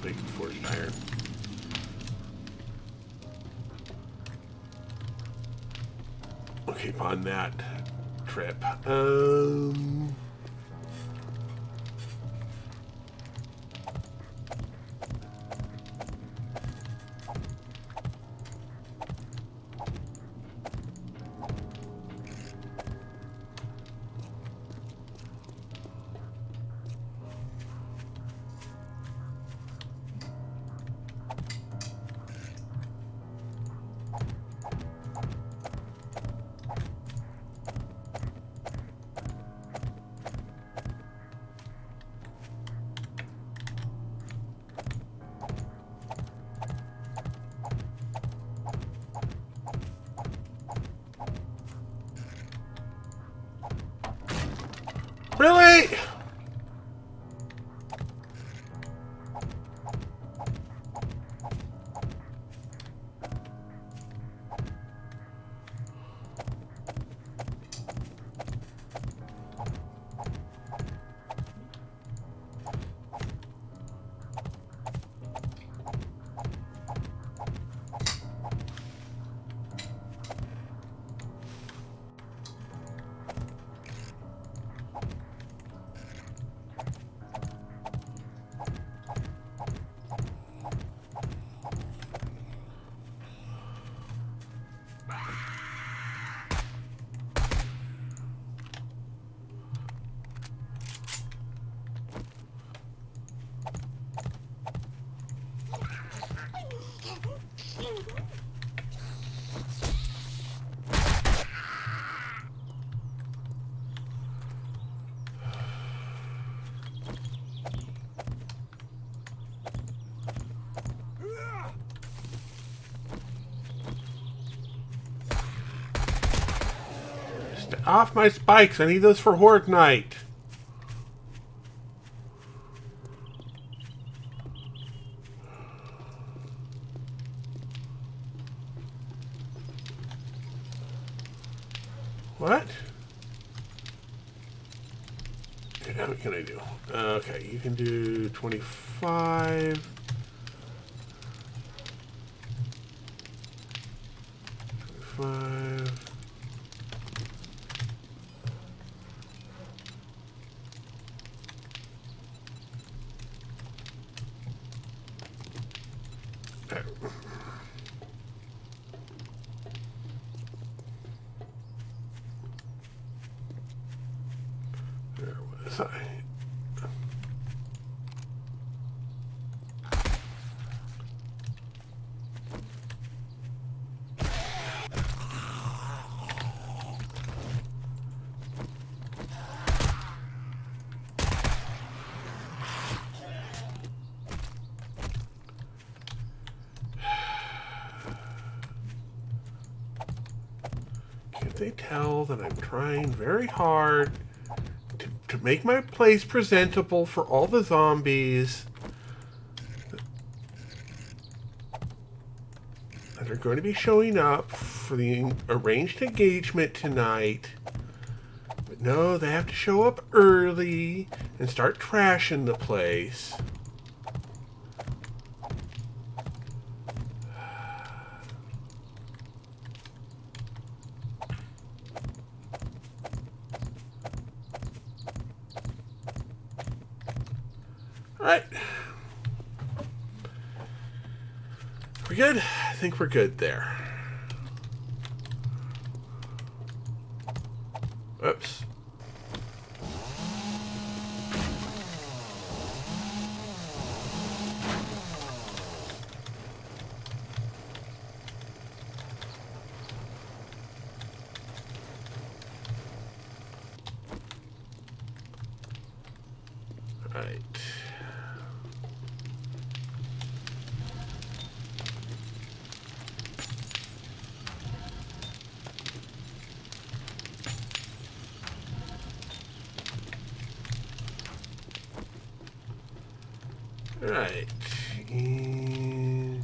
S1: Big forged iron. We'll keep on that trip. Really? Off my spikes. I need those for Horde Night. Okay, how can I do? Okay, you can do 25. 25. Okay. Where was I? Can't they tell that I'm trying very hard to make my place presentable for all the zombies that are going to be showing up for the arranged engagement tonight? But no, they have to show up early and start trashing the place. Alright. We good? I think we're good there. Oops. Alright. Alright. And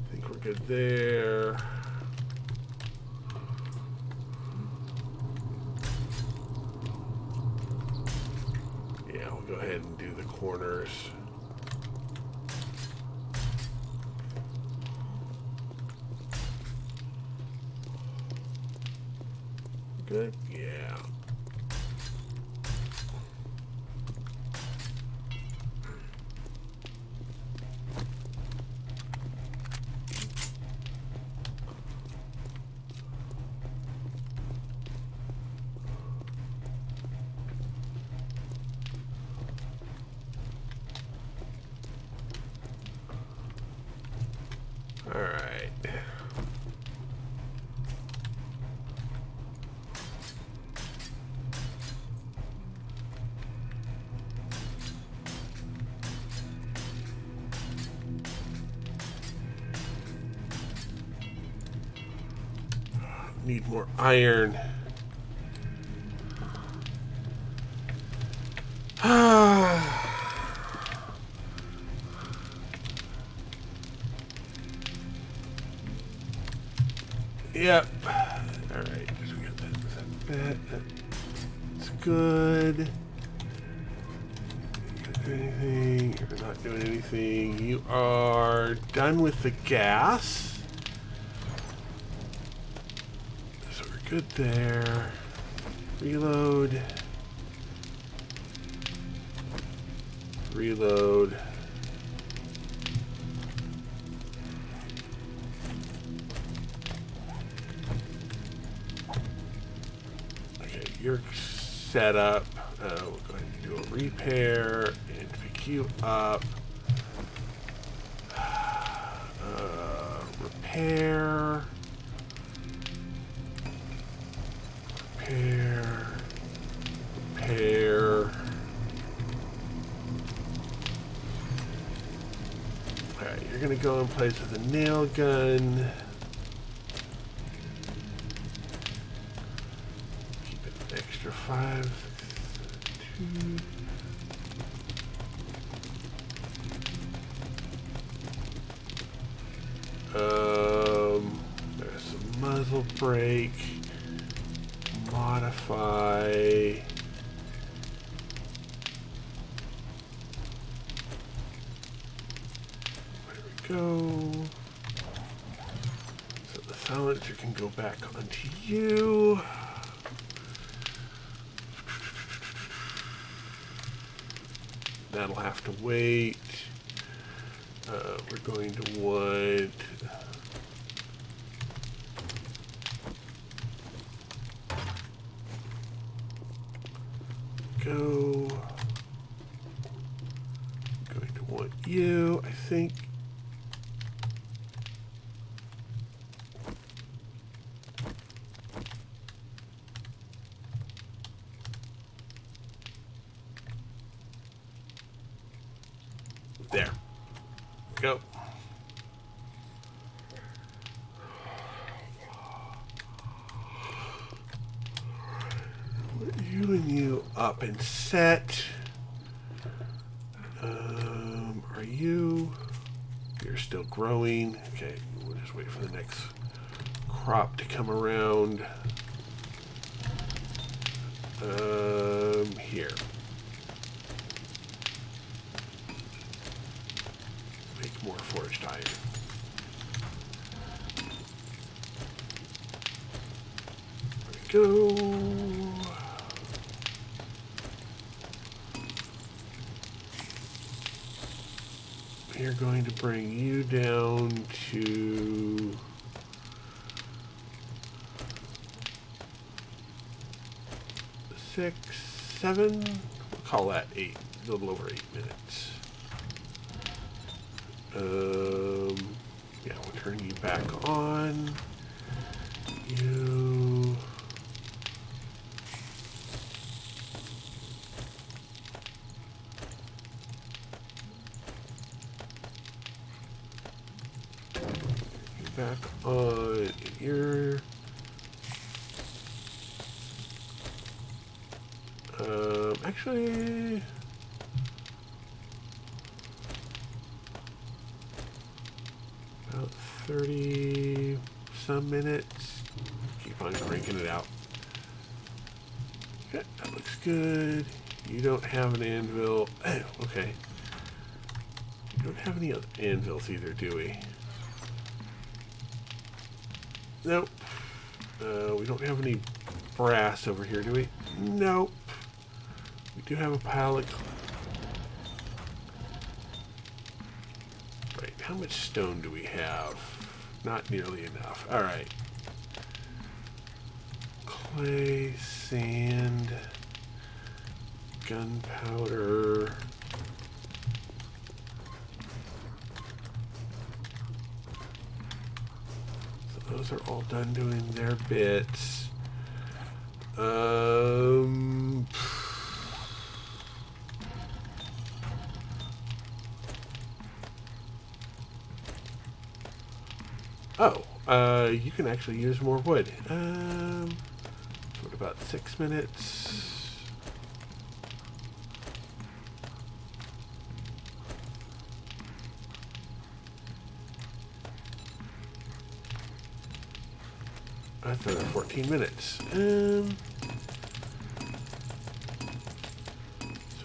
S1: I think we're good there. Yeah, we'll go ahead and do the corners. Good? Yeah. All right. Need more iron. Yep. All right. So we got that. That's good. Anything? You're not doing anything. You are done with the gas. So we're good there. Reload. Reload. Okay, you're set up. We'll go ahead and do a repair and pick you up. Repair. Repair. Repair. Alright, you're gonna go in place with a nail gun. Keep it an extra 5, 6, 2. Jailbreak. Modify. There we go. So the silencer can go back onto you. That'll have to wait. We're going to want go. Going to want you, I think. There. Go. Put you and you up and set. Are you? You're still growing. Okay, we'll just wait for the next crop to come around. Here. Make more forged iron. There we go. We're going to bring you down to 6, 7. We'll call that 8. A little over 8 minutes. Yeah, we'll turn you back on. You. Back on your. Actually. About 30 some minutes. Keep on cranking it out. Okay, that looks good. You don't have an anvil. Okay. You don't have any other anvils either, do we? Nope. We don't have any brass over here, do we? Nope. We do have a pile of... Right, how much stone do we have? Not nearly enough. Alright. Clay, sand, gunpowder... Those are all done doing their bits. You can actually use more wood. What about 6 minutes? That's another 14 minutes. So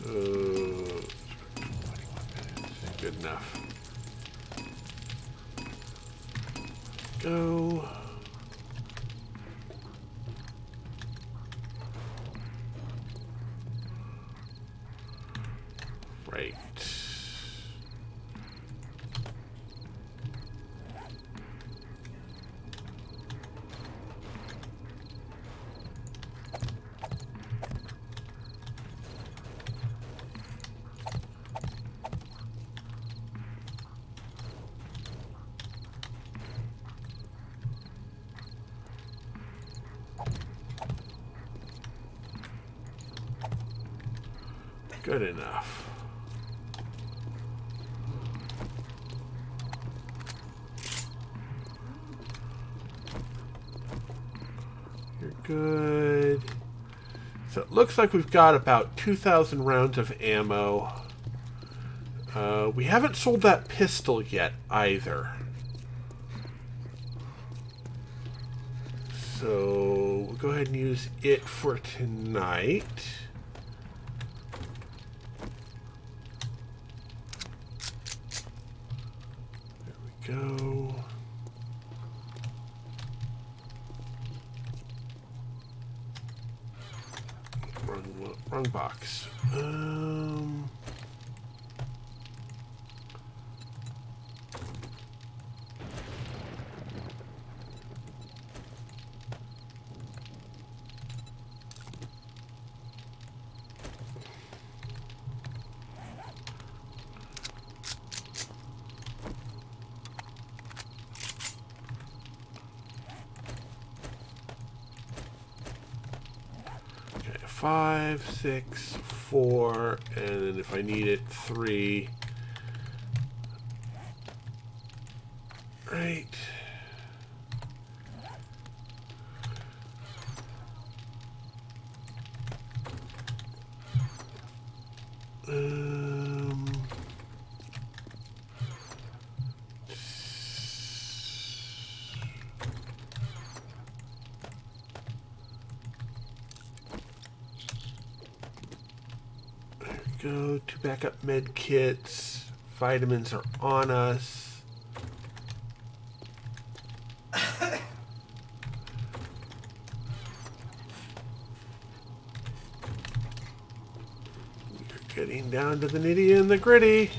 S1: 21 minutes. Good enough. Go. Right. Good enough. You're good. So it looks like we've got about 2,000 rounds of ammo. We haven't sold that pistol yet either. So we'll go ahead and use it for tonight. There we go. Wrong box. Okay, 5, 6, 4, and then if I need it, 3. Right. There we go. 2 backup med kits. Vitamins are on us. We're getting down to the nitty and the gritty.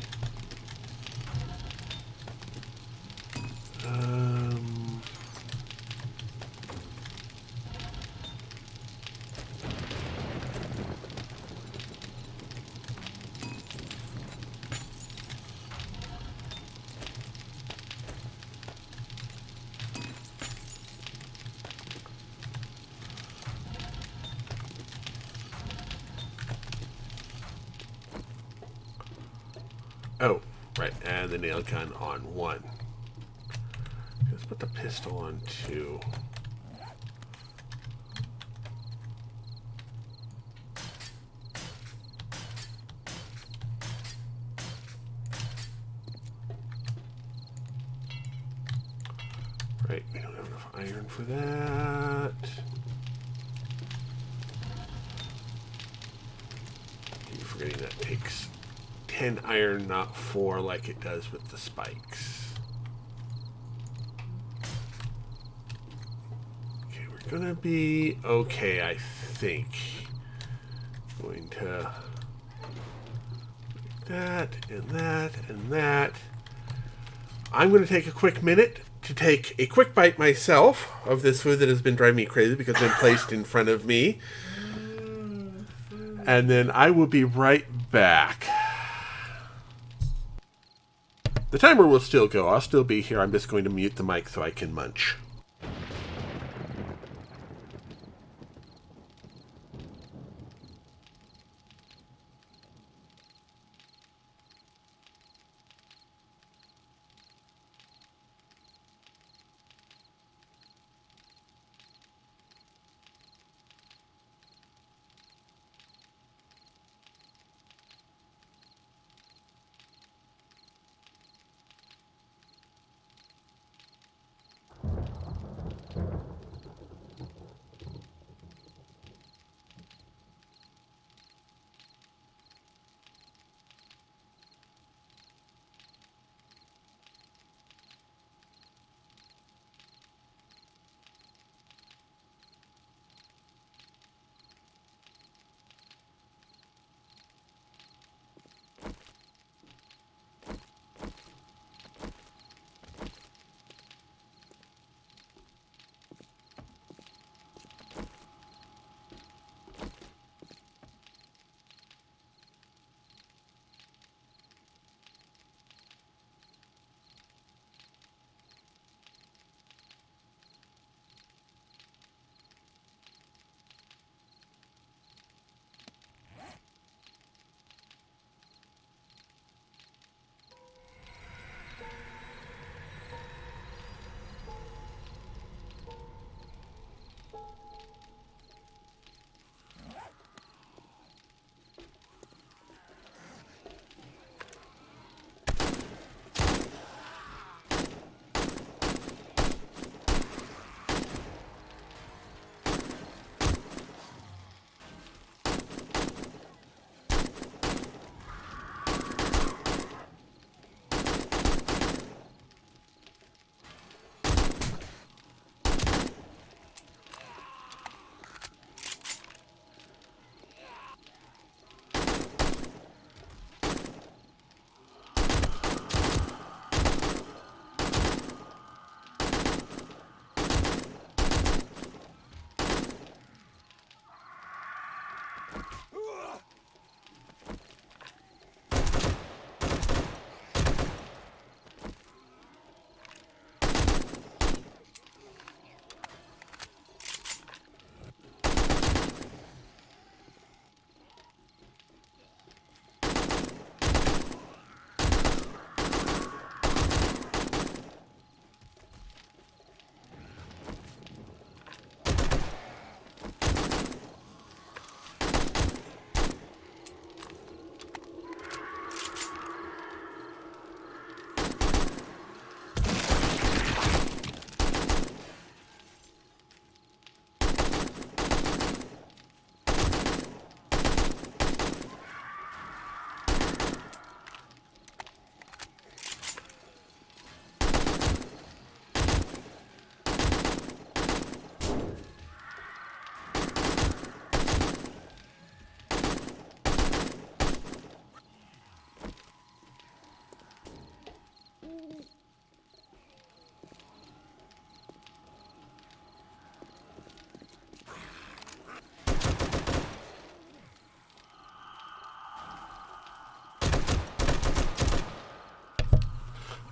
S1: Oh, right, and the nail gun on 1. Let's put the pistol on 2. Right, we don't have enough iron for that. Keep forgetting that takes 10 iron, not 4 like it does with the spikes. Okay, we're gonna be okay, I think. Going to that and that and that. I'm going to take a quick minute to take a quick bite myself of this food that has been driving me crazy because it's been placed in front of me. And then I will be right back. The timer will still go. I'll still be here. I'm just going to mute the mic so I can munch.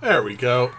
S1: There we go.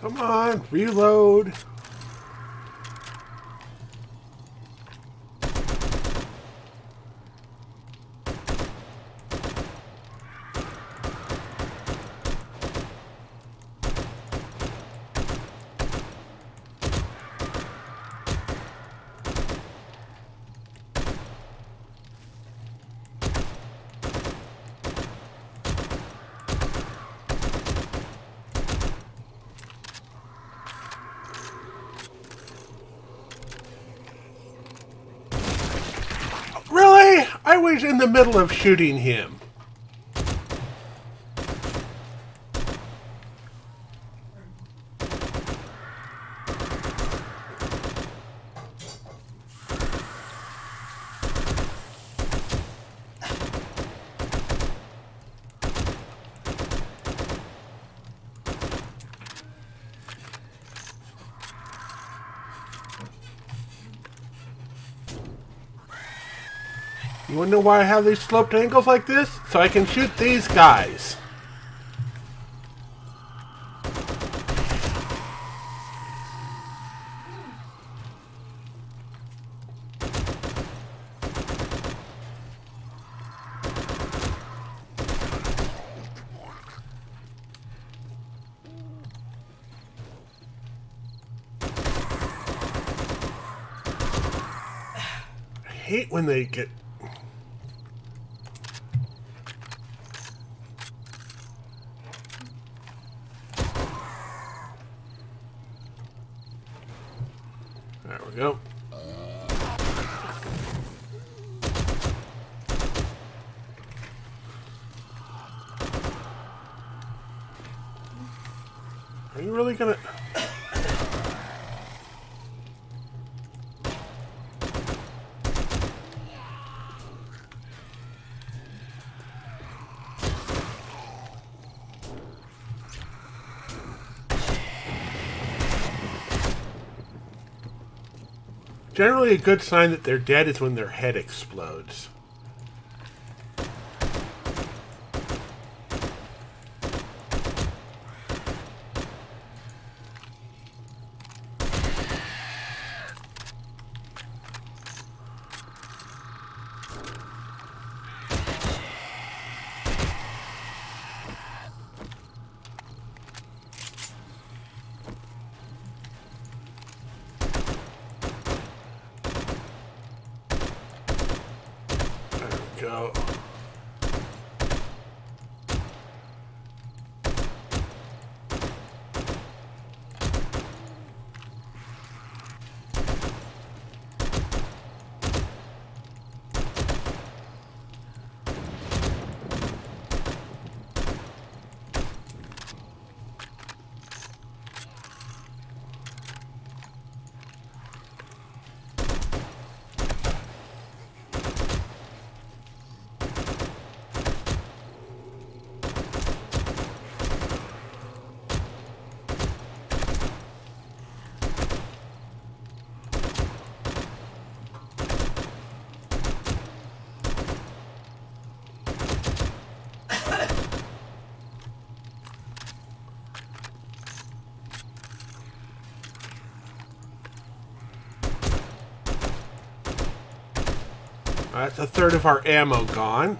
S1: Come on, reload. Really? I was in the middle of shooting him. You wanna know why I have these sloped angles like this? So I can shoot these guys. I hate when they get... There we go. Are you really gonna... Generally, a good sign that they're dead is when their head explodes. Go. That's a third of our ammo gone.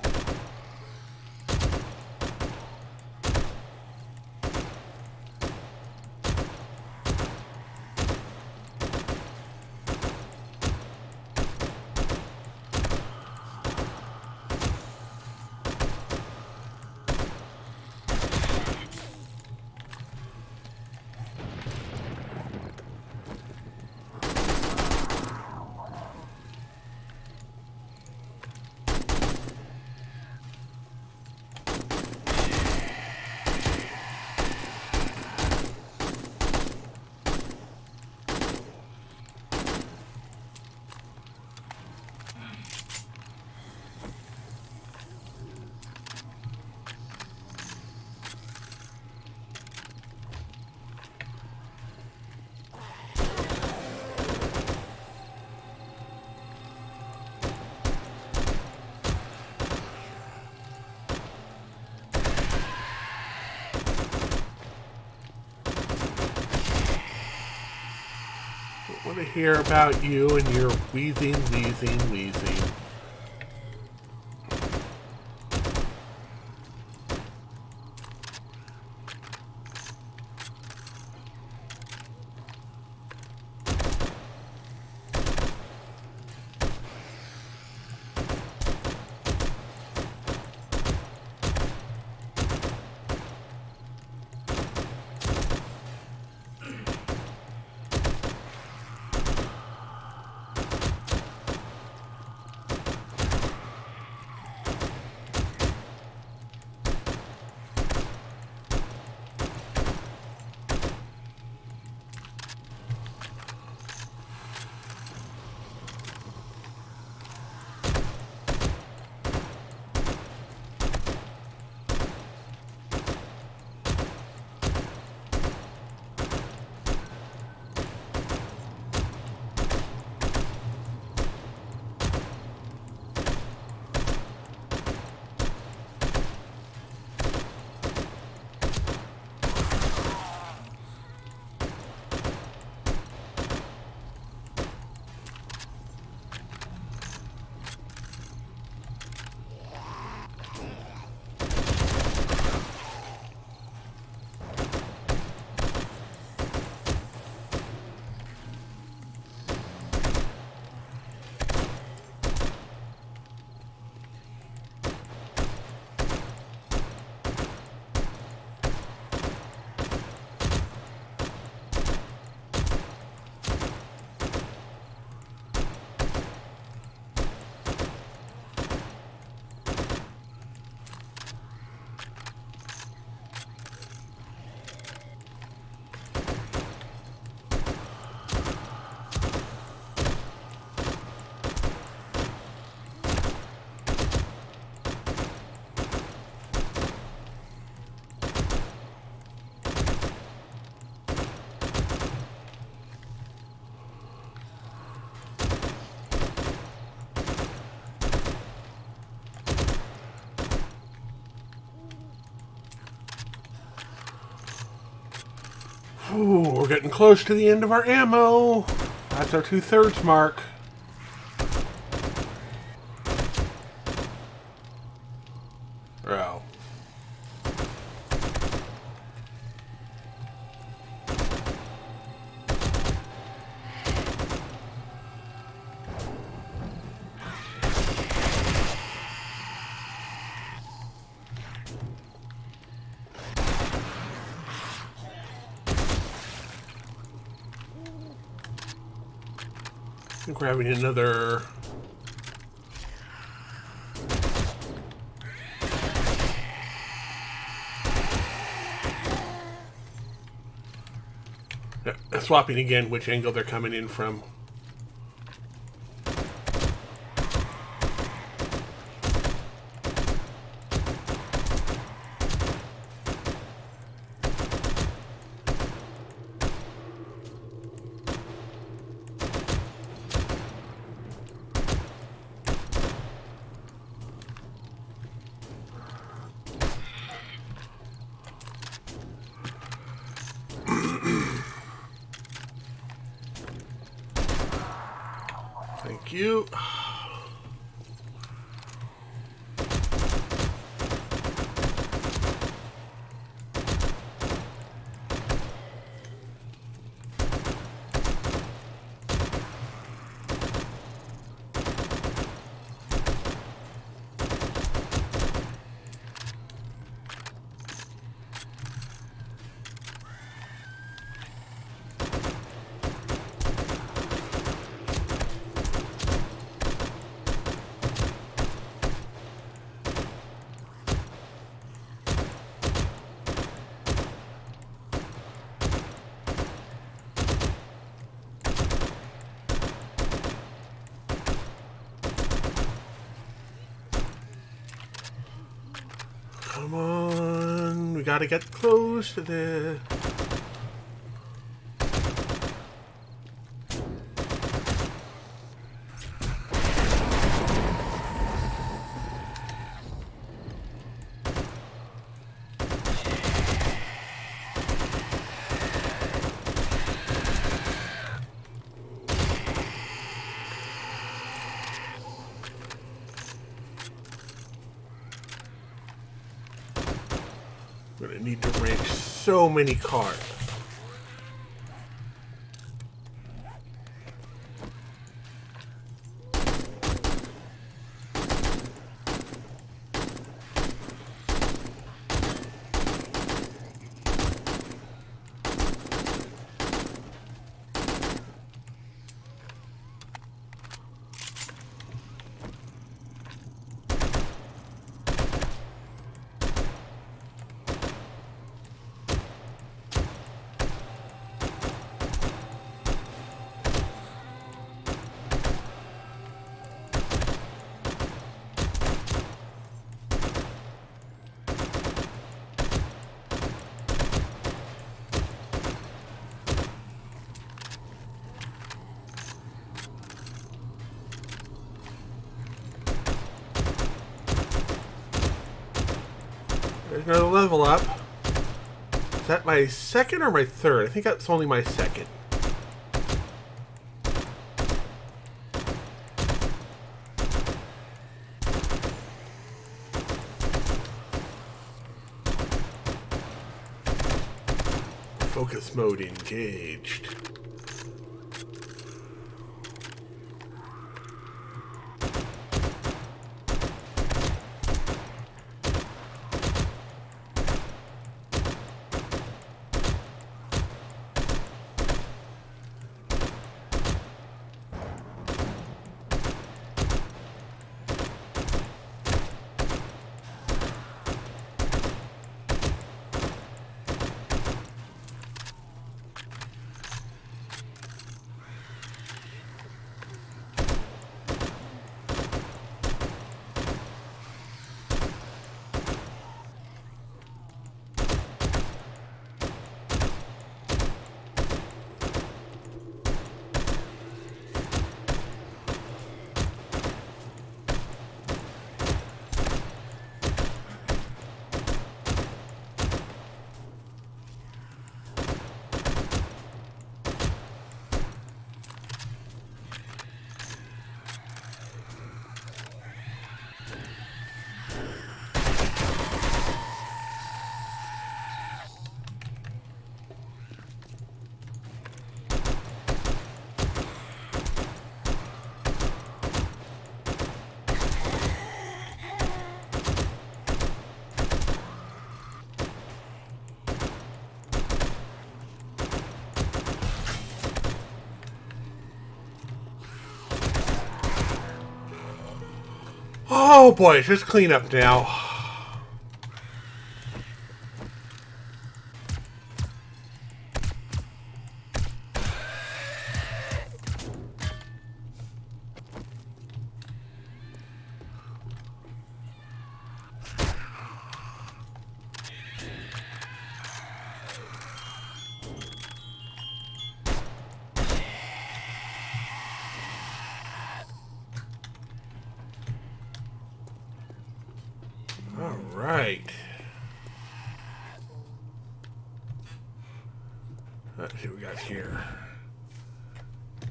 S1: I want to hear about you and your wheezing. Ooh, we're getting close to the end of our ammo. That's our 2/3 mark. Oh. I think we're having another... swapping again which angle they're coming in from. Thank you. Come on. We gotta get close to this. We're gonna need to wrench so many cars. There's another level up. Is that my second or my third? I think that's only my second. Focus mode engaged. Oh boy, it's just clean up now. All right. Let's see what we got here.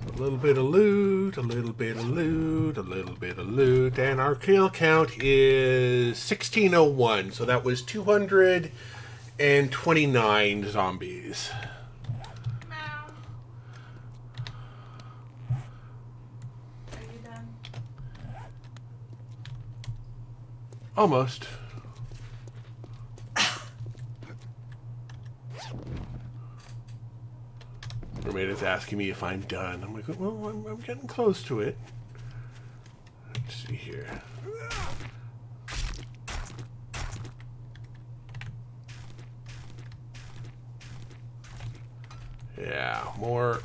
S1: A little bit of loot, a little bit of loot, a little bit of loot, and our kill count is 1601. So that was 229 zombies.
S4: Meow. Are you done?
S1: Almost. Roommate is asking me if I'm done. I'm like, well, I'm getting close to it. Let's see here. Yeah, more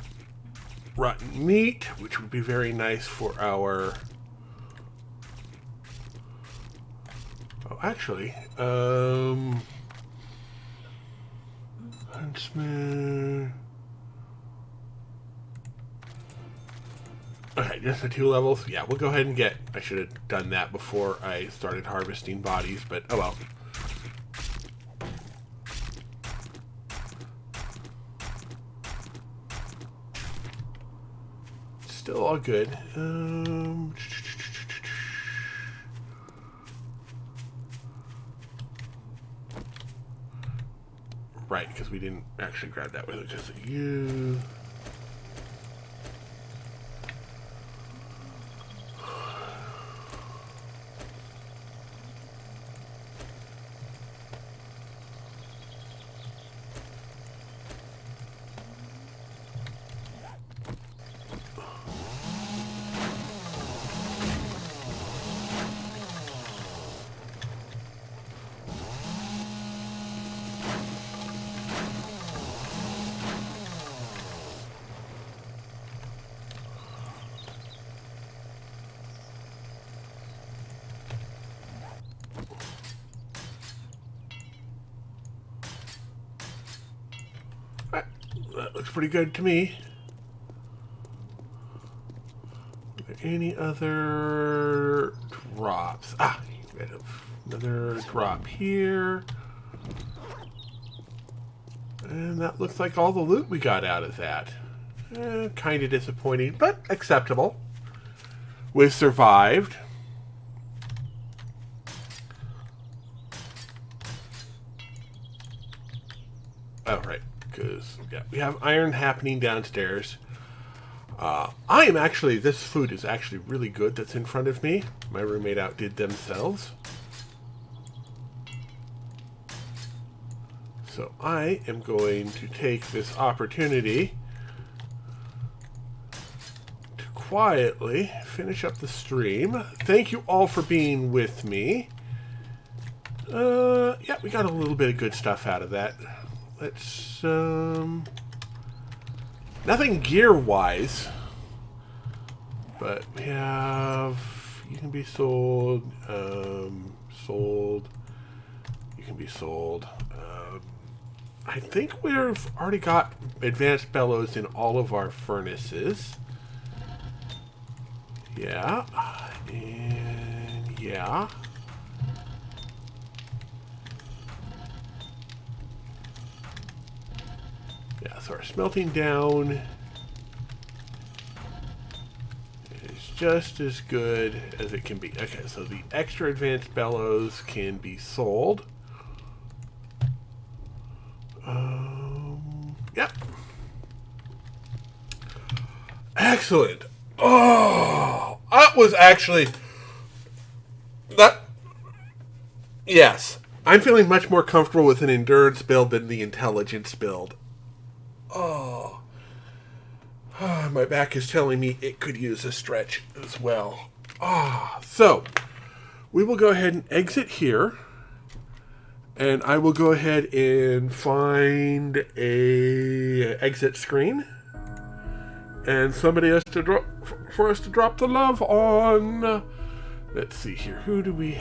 S1: rotten meat, which would be very nice for our... Oh, actually, Huntsman. Okay, just the 2 levels. Yeah, we'll go ahead and get. I should have done that before I started harvesting bodies, but oh well. Still all good. Right, because we didn't actually grab that with it because of you. That looks pretty good to me. Are there any other drops? Ah, we have another drop here. And that looks like all the loot we got out of that. Kind of disappointing, but acceptable. We survived. Oh, right. Because, yeah, we have iron happening downstairs. I am actually, this food is actually really good that's in front of me. My roommate outdid themselves. So I am going to take this opportunity to quietly finish up the stream. Thank you all for being with me. Yeah, we got a little bit of good stuff out of that. Let's, nothing gear-wise, but we have, you can be sold, sold, you can be sold. I think we've already got advanced bellows in all of our furnaces. Yeah, and yeah. Yeah, so our smelting down is just as good as it can be. Okay, so the extra advanced bellows can be sold. Yep. Excellent. Oh, that was actually that. Yes, I'm feeling much more comfortable with an endurance build than the intelligence build. Oh, my back is telling me it could use a stretch as well. So we will go ahead and exit here, and I will go ahead and find a exit screen, and somebody has to drop for us to drop the love on. Let's see here. Who do we